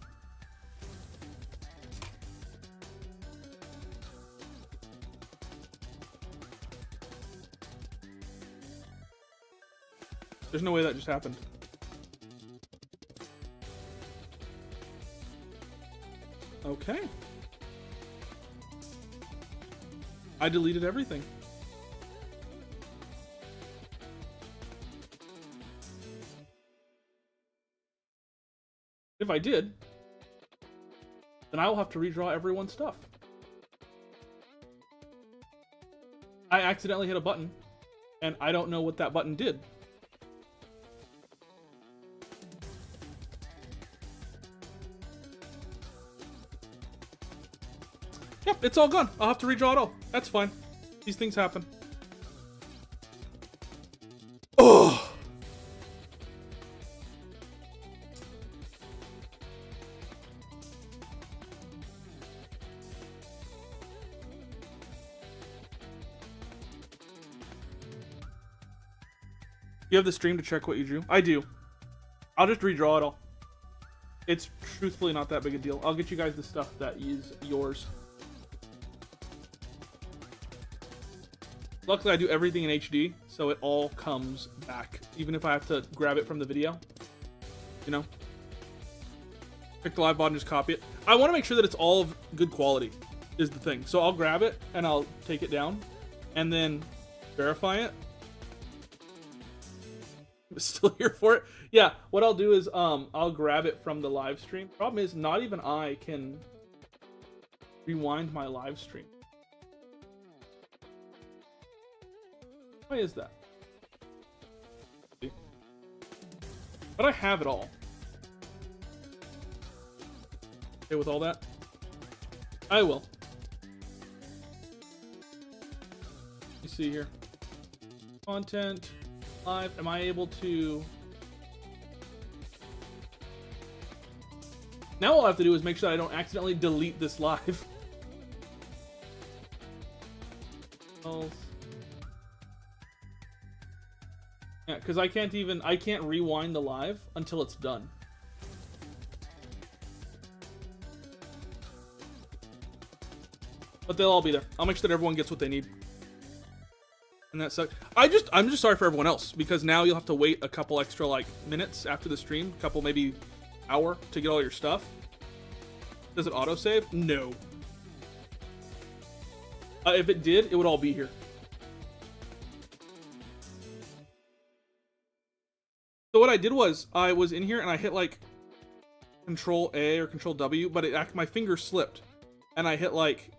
There's no way that just happened. Okay. I deleted everything. If I did, then I will have to redraw everyone's stuff. I accidentally hit a button, and I don't know what that button did. Yep, it's all gone. I'll have to redraw it all. That's fine. These things happen. Oh! You have the stream to check what you drew? I do. I'll just redraw it all. It's truthfully not that big a deal. I'll get you guys the stuff that is yours. Luckily, I do everything in HD, so it all comes back. Even if I have to grab it from the video. You know? Pick the live bot and just copy it. I want to make sure that it's all of good quality, is the thing. So I'll grab it, and I'll take it down, and then verify it. I'm still here for it. Yeah, what I'll do is I'll grab it from the live stream. Problem is, not even I can rewind my live stream. Why is that? But I have it all. Okay with all that? I will. You see here. Content, live. Am I able to... Now all I have to do is make sure I don't accidentally delete this live. Yeah, because I can't rewind the live until it's done. But they'll all be there. I'll make sure that everyone gets what they need. And that sucks. I'm just sorry for everyone else, because now you'll have to wait a couple extra like minutes after the stream, a couple maybe hour to get all your stuff. Does it autosave? No. If it did, it would all be here. So what I did was, I was in here and I hit like Control A or Control W, but my finger slipped. And I hit like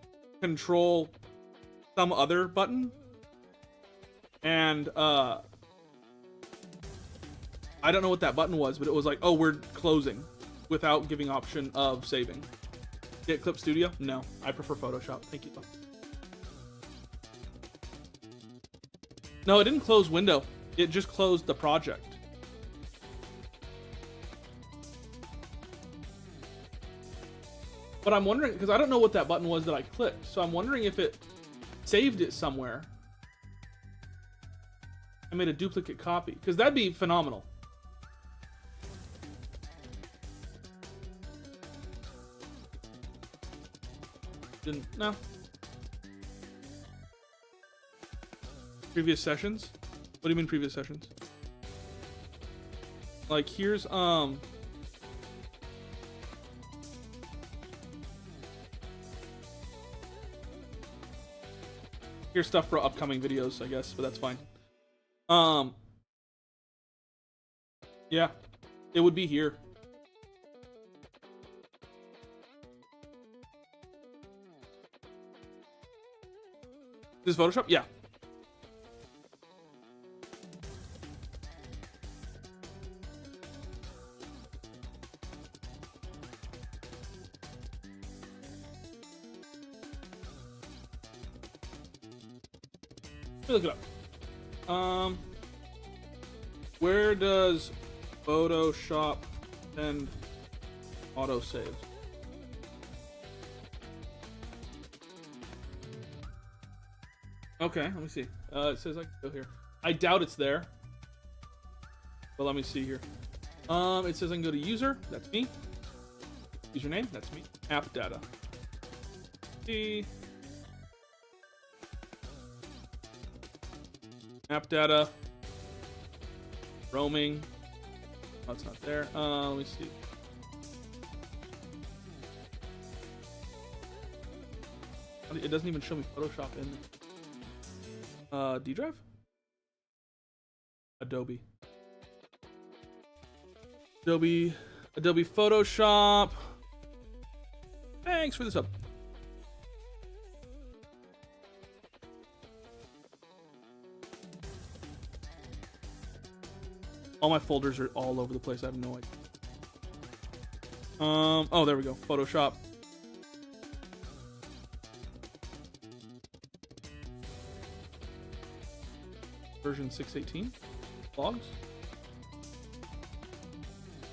Control some other button. And I don't know what that button was, but it was like, oh, we're closing without giving option of saving. Get Clip Studio? No, I prefer Photoshop. Thank you. No, it didn't close window. It just closed the project. But I'm wondering, because I don't know what that button was that I clicked, so I'm wondering if it saved it somewhere. I made a duplicate copy, because that'd be phenomenal. Didn't, no. Previous sessions? What do you mean previous sessions? Like here's here's stuff for upcoming videos, I guess, but that's fine. Yeah, it would be here. This is Photoshop? Yeah. Look it up. Where does Photoshop send autosave? Okay, let me see. It says I can go here. I doubt it's there. But let me see here. It says I can go to user. That's me. Username. That's me. App data. See. App data. Roaming. Oh, it's not there. Let me see. It doesn't even show me Photoshop in D drive? Adobe Photoshop. Thanks for the sub. All my folders are all over the place. I have no idea. Oh, there we go. Photoshop. Version 618. Logs?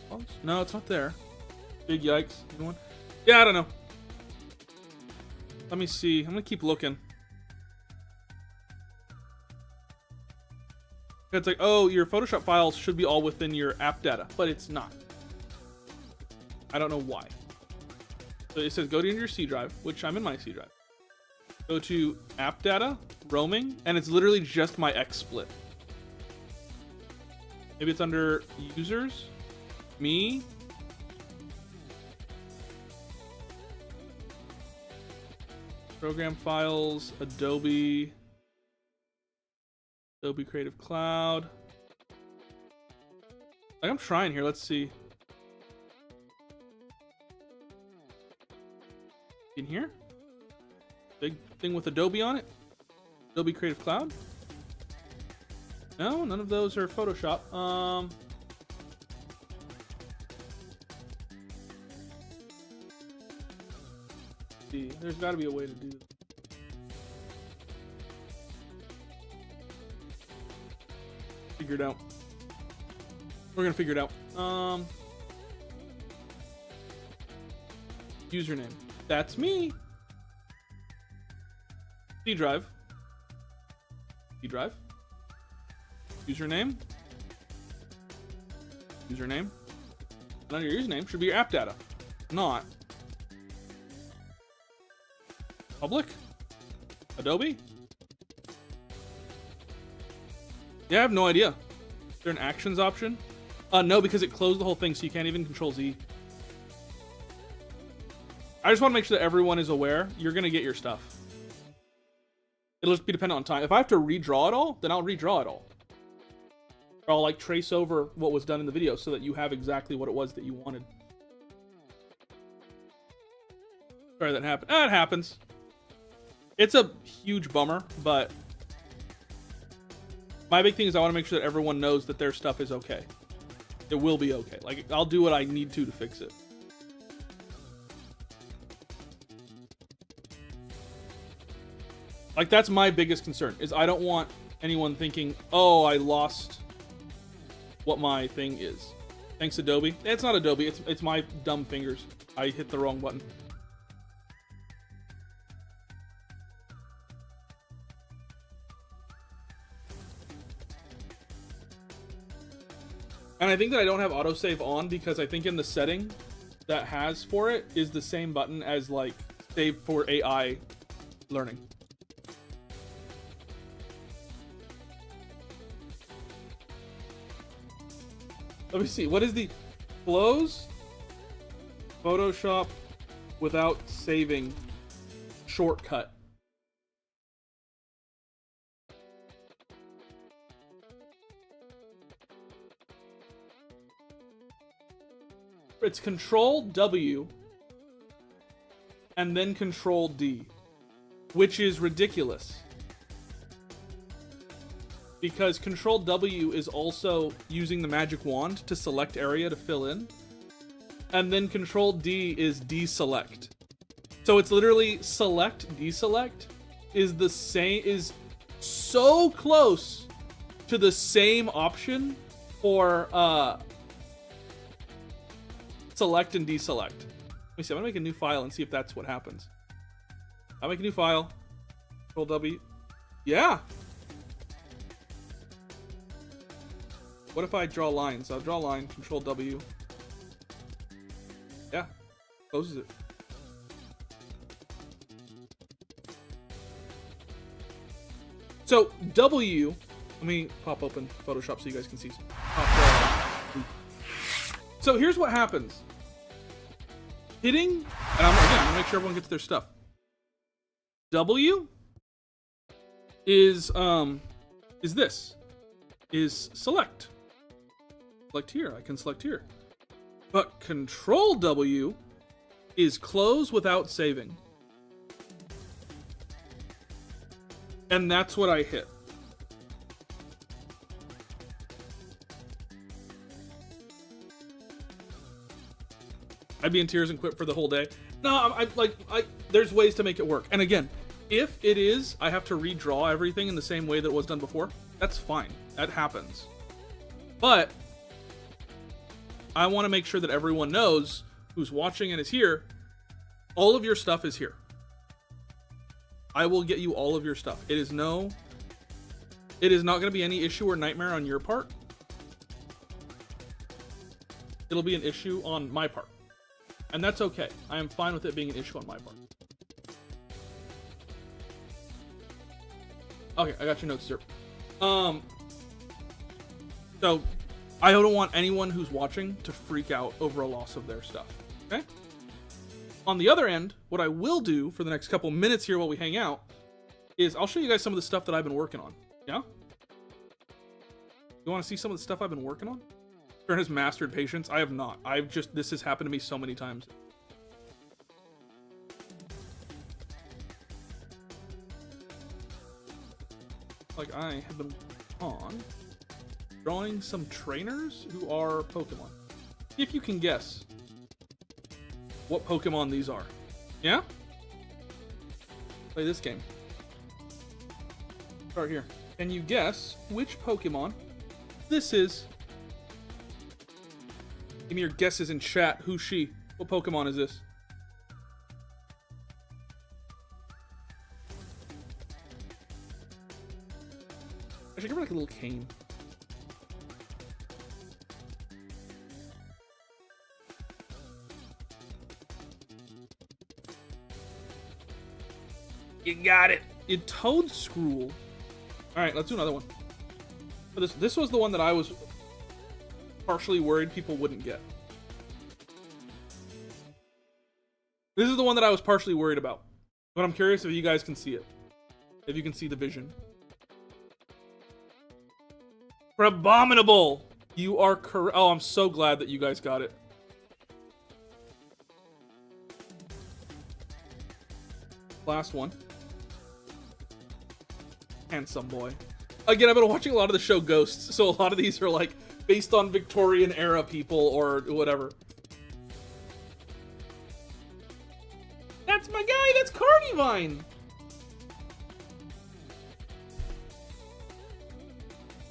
Logs? No, it's not there. Big yikes. Anyone? Yeah, I don't know. Let me see. I'm gonna keep looking. It's like, oh, your Photoshop files should be all within your app data, but it's not. I don't know why. So it says go to your C drive, which I'm in my C drive. Go to app data, roaming, and it's literally just my XSplit. Maybe it's under users, me. Program files, Adobe Creative Cloud. Like, I'm trying here. Let's see. In here? Big thing with Adobe on it? Adobe Creative Cloud? No, none of those are Photoshop. See, there's got to be a way to do this. Figure it out. We're gonna figure it out. Username. That's me. C drive. C drive. Username. Username. And under your username should be your app data. Not. Public. Adobe. Yeah, I have no idea. Is there an actions option? No, because it closed the whole thing, so you can't even control Z. I just want to make sure that everyone is aware. You're going to get your stuff. It'll just be dependent on time. If I have to redraw it all, then I'll redraw it all. Or I'll like trace over what was done in the video so that you have exactly what it was that you wanted. Sorry that happened. It happens. It's a huge bummer, but my big thing is I want to make sure that everyone knows that their stuff is okay. It will be okay. Like, I'll do what I need to fix it. Like, that's my biggest concern, is I don't want anyone thinking, oh, I lost what my thing is. Thanks, Adobe. It's not Adobe, it's my dumb fingers. I hit the wrong button. And I think that I don't have autosave on because I think in the setting that has for it is the same button as, like, save for AI learning. Let me see. What is the close Photoshop without saving shortcut? It's Control W and then Control D, which is ridiculous. Because Control W is also using the magic wand to select area to fill in. And then Control D is deselect. So it's literally select, deselect is the same, is so close to the same option for select and deselect. Let me see, I'm gonna make a new file and see if that's what happens. I'll make a new file. Control W. Yeah. What if I draw lines? I'll draw a line, Control W. Yeah, closes it. So W, let me pop open Photoshop so you guys can see. So here's what happens. Hitting, and I'm gonna make sure everyone gets their stuff. W is this, is select. Select here, I can select here. But Control W is close without saving. And that's what I hit. I'd be in tears and quit for the whole day. No, there's ways to make it work. And again, if it is, I have to redraw everything in the same way that it was done before, that's fine. That happens. But I want to make sure that everyone knows who's watching and is here, all of your stuff is here. I will get you all of your stuff. It is not going to be any issue or nightmare on your part. It'll be an issue on my part. And that's okay. I am fine with it being an issue on my part. Okay, I got your notes, sir. So I don't want anyone who's watching to freak out over a loss of their stuff. Okay? On the other end, what I will do for the next couple minutes here while we hang out is I'll show you guys some of the stuff that I've been working on. Yeah? You want to see some of the stuff I've been working on? Stern has mastered patience. I have not. This has happened to me so many times. Like, I have been on drawing some trainers who are Pokemon. See if you can guess what Pokemon these are. Yeah? Play this game. Start here. Can you guess which Pokemon this is? Give me your guesses in chat. Who's she? What Pokemon is this? Actually, give her like a little cane. You got it. It Toedscruel. Alright, let's do another one. But this was the one that I was partially worried people wouldn't get. This is the one that I was partially worried about. But I'm curious if you guys can see it. If you can see the vision. Abominable! You are correct. Oh, I'm so glad that you guys got it. Last one. Handsome boy. Again, I've been watching a lot of the show Ghosts, so a lot of these are like based on Victorian era people or whatever. That's my guy. That's Carnivine.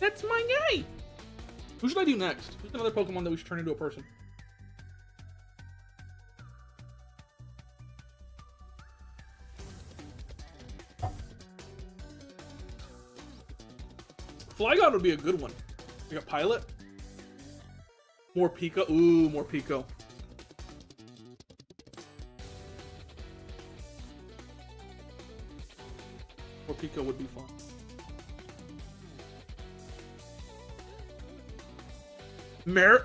That's my guy. Who should I do next? Who's another Pokemon that we should turn into a person? Flygon would be a good one. Like a pilot. More Pico. Ooh, more Pico. More Pico would be fun.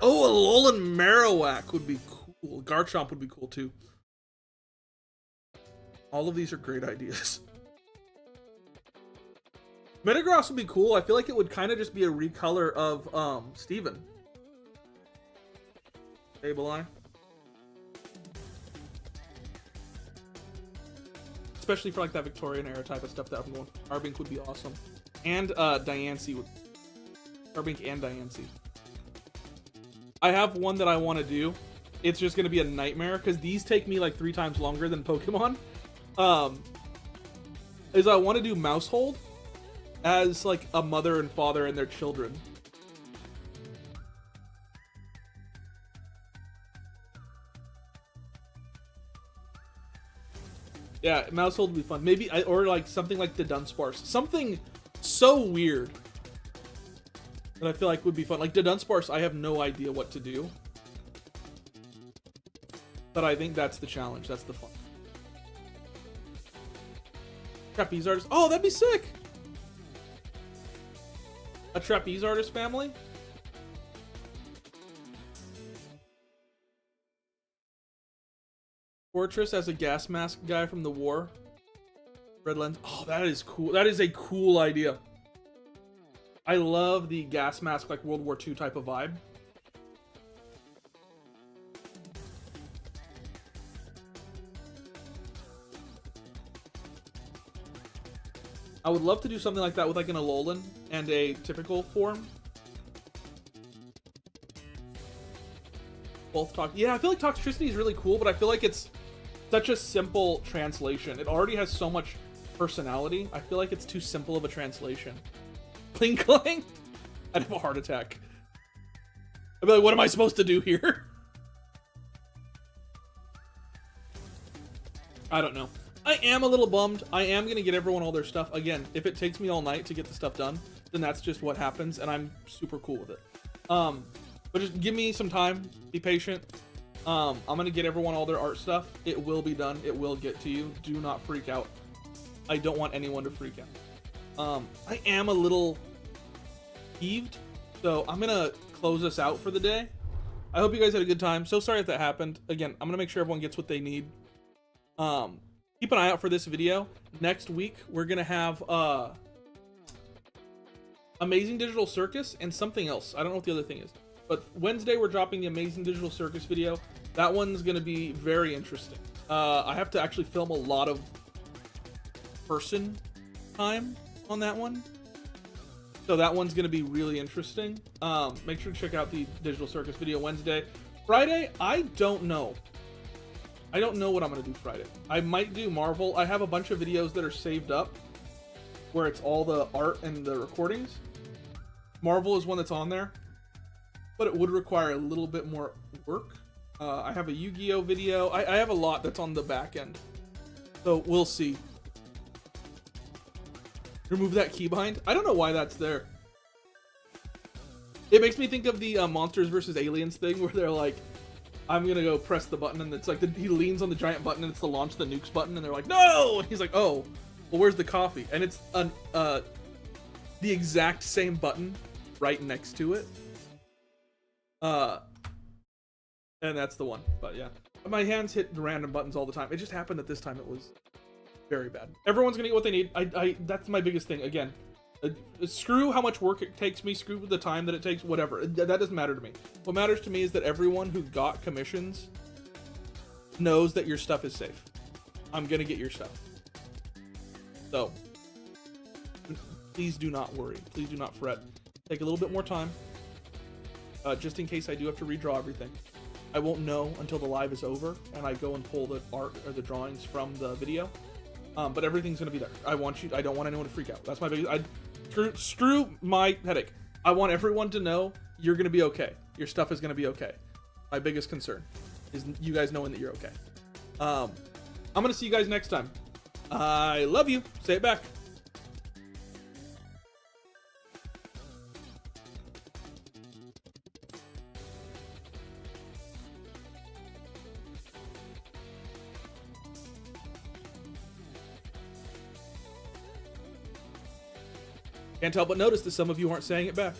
Oh, a Alolan Marowak would be cool. Garchomp would be cool too. All of these are great ideas. Metagross would be cool. I feel like it would kind of just be a recolor of Steven. Sableye. Especially for like that Victorian era type of stuff that I'm going. Arbink would be awesome. And Diancie would. Arbink and Diancie. I have one that I want to do. It's just going to be a nightmare because these take me like 3 times longer than Pokemon. Is I want to do Mousehold as like a mother and father and their children. Yeah, Mousehold would be fun. Maybe, or like something like the Dunsparce. Something so weird that I feel like would be fun. Like the Dunsparce, I have no idea what to do. But I think that's the challenge. That's the fun. Trapeze artist. Oh, that'd be sick. A trapeze artist family. Fortress as a gas mask guy from the war. Red lens. Oh, that is cool. That is a cool idea. I love the gas mask, like World War II type of vibe. I would love to do something like that with like an Alolan and a typical form. Both talk. Yeah, I feel like Toxtricity is really cool, but I feel like it's such a simple translation. It already has so much personality. I feel like it's too simple of a translation. Cling clang? I'd have a heart attack. I'd be like, what am I supposed to do here? I don't know. I am a little bummed. I am going to get everyone all their stuff. Again, if it takes me all night to get the stuff done, then that's just what happens, and I'm super cool with it. But just give me some time. Be patient. I'm going to get everyone all their art stuff. It will be done. It will get to you. Do not freak out. I don't want anyone to freak out. I am a little peeved, so I'm going to close this out for the day. I hope you guys had a good time. So sorry if that happened. Again, I'm going to make sure everyone gets what they need. Keep an eye out for this video. Next week, we're going to have Amazing Digital Circus and something else. I don't know what the other thing is. But Wednesday, we're dropping the Amazing Digital Circus video. That one's going to be very interesting. I have to actually film a lot of person time on that one. So that one's going to be really interesting. Make sure to check out the Digital Circus video Wednesday. Friday, I don't know. I don't know what I'm going to do Friday. I might do Marvel. I have a bunch of videos that are saved up where it's all the art and the recordings. Marvel is one that's on there, but it would require a little bit more work. I have a Yu-Gi-Oh video. I have a lot that's on the back end. So we'll see. Remove that keybind. I don't know why that's there. It makes me think of the Monsters vs. Aliens thing where they're like, I'm gonna go press the button, and it's like he leans on the giant button, and it's the launch the nukes button, and they're like, no! And he's like, oh, well, where's the coffee? And it's the exact same button right next to it. And that's the one. But yeah, my hands hit random buttons all the time. It just happened that this time it was very bad. Everyone's gonna get what they need. That's my biggest thing. Again, screw how much work it takes me, screw the time that it takes, whatever. That doesn't matter to me. What matters to me is that everyone who got commissions knows that your stuff is safe. I'm gonna get your stuff. So, please do not worry. Please do not fret. Take a little bit more time. just in case I do have to redraw everything. I won't know until the live is over and I go and pull the art or the drawings from the video. But everything's gonna be there. I don't want anyone to freak out. That's my biggest. Screw my headache. I want everyone to know you're gonna be okay. Your stuff is gonna be okay. My biggest concern is you guys knowing that you're okay. I'm gonna see you guys next time. I love you. Say it back. Can't help but notice that some of you aren't saying it back.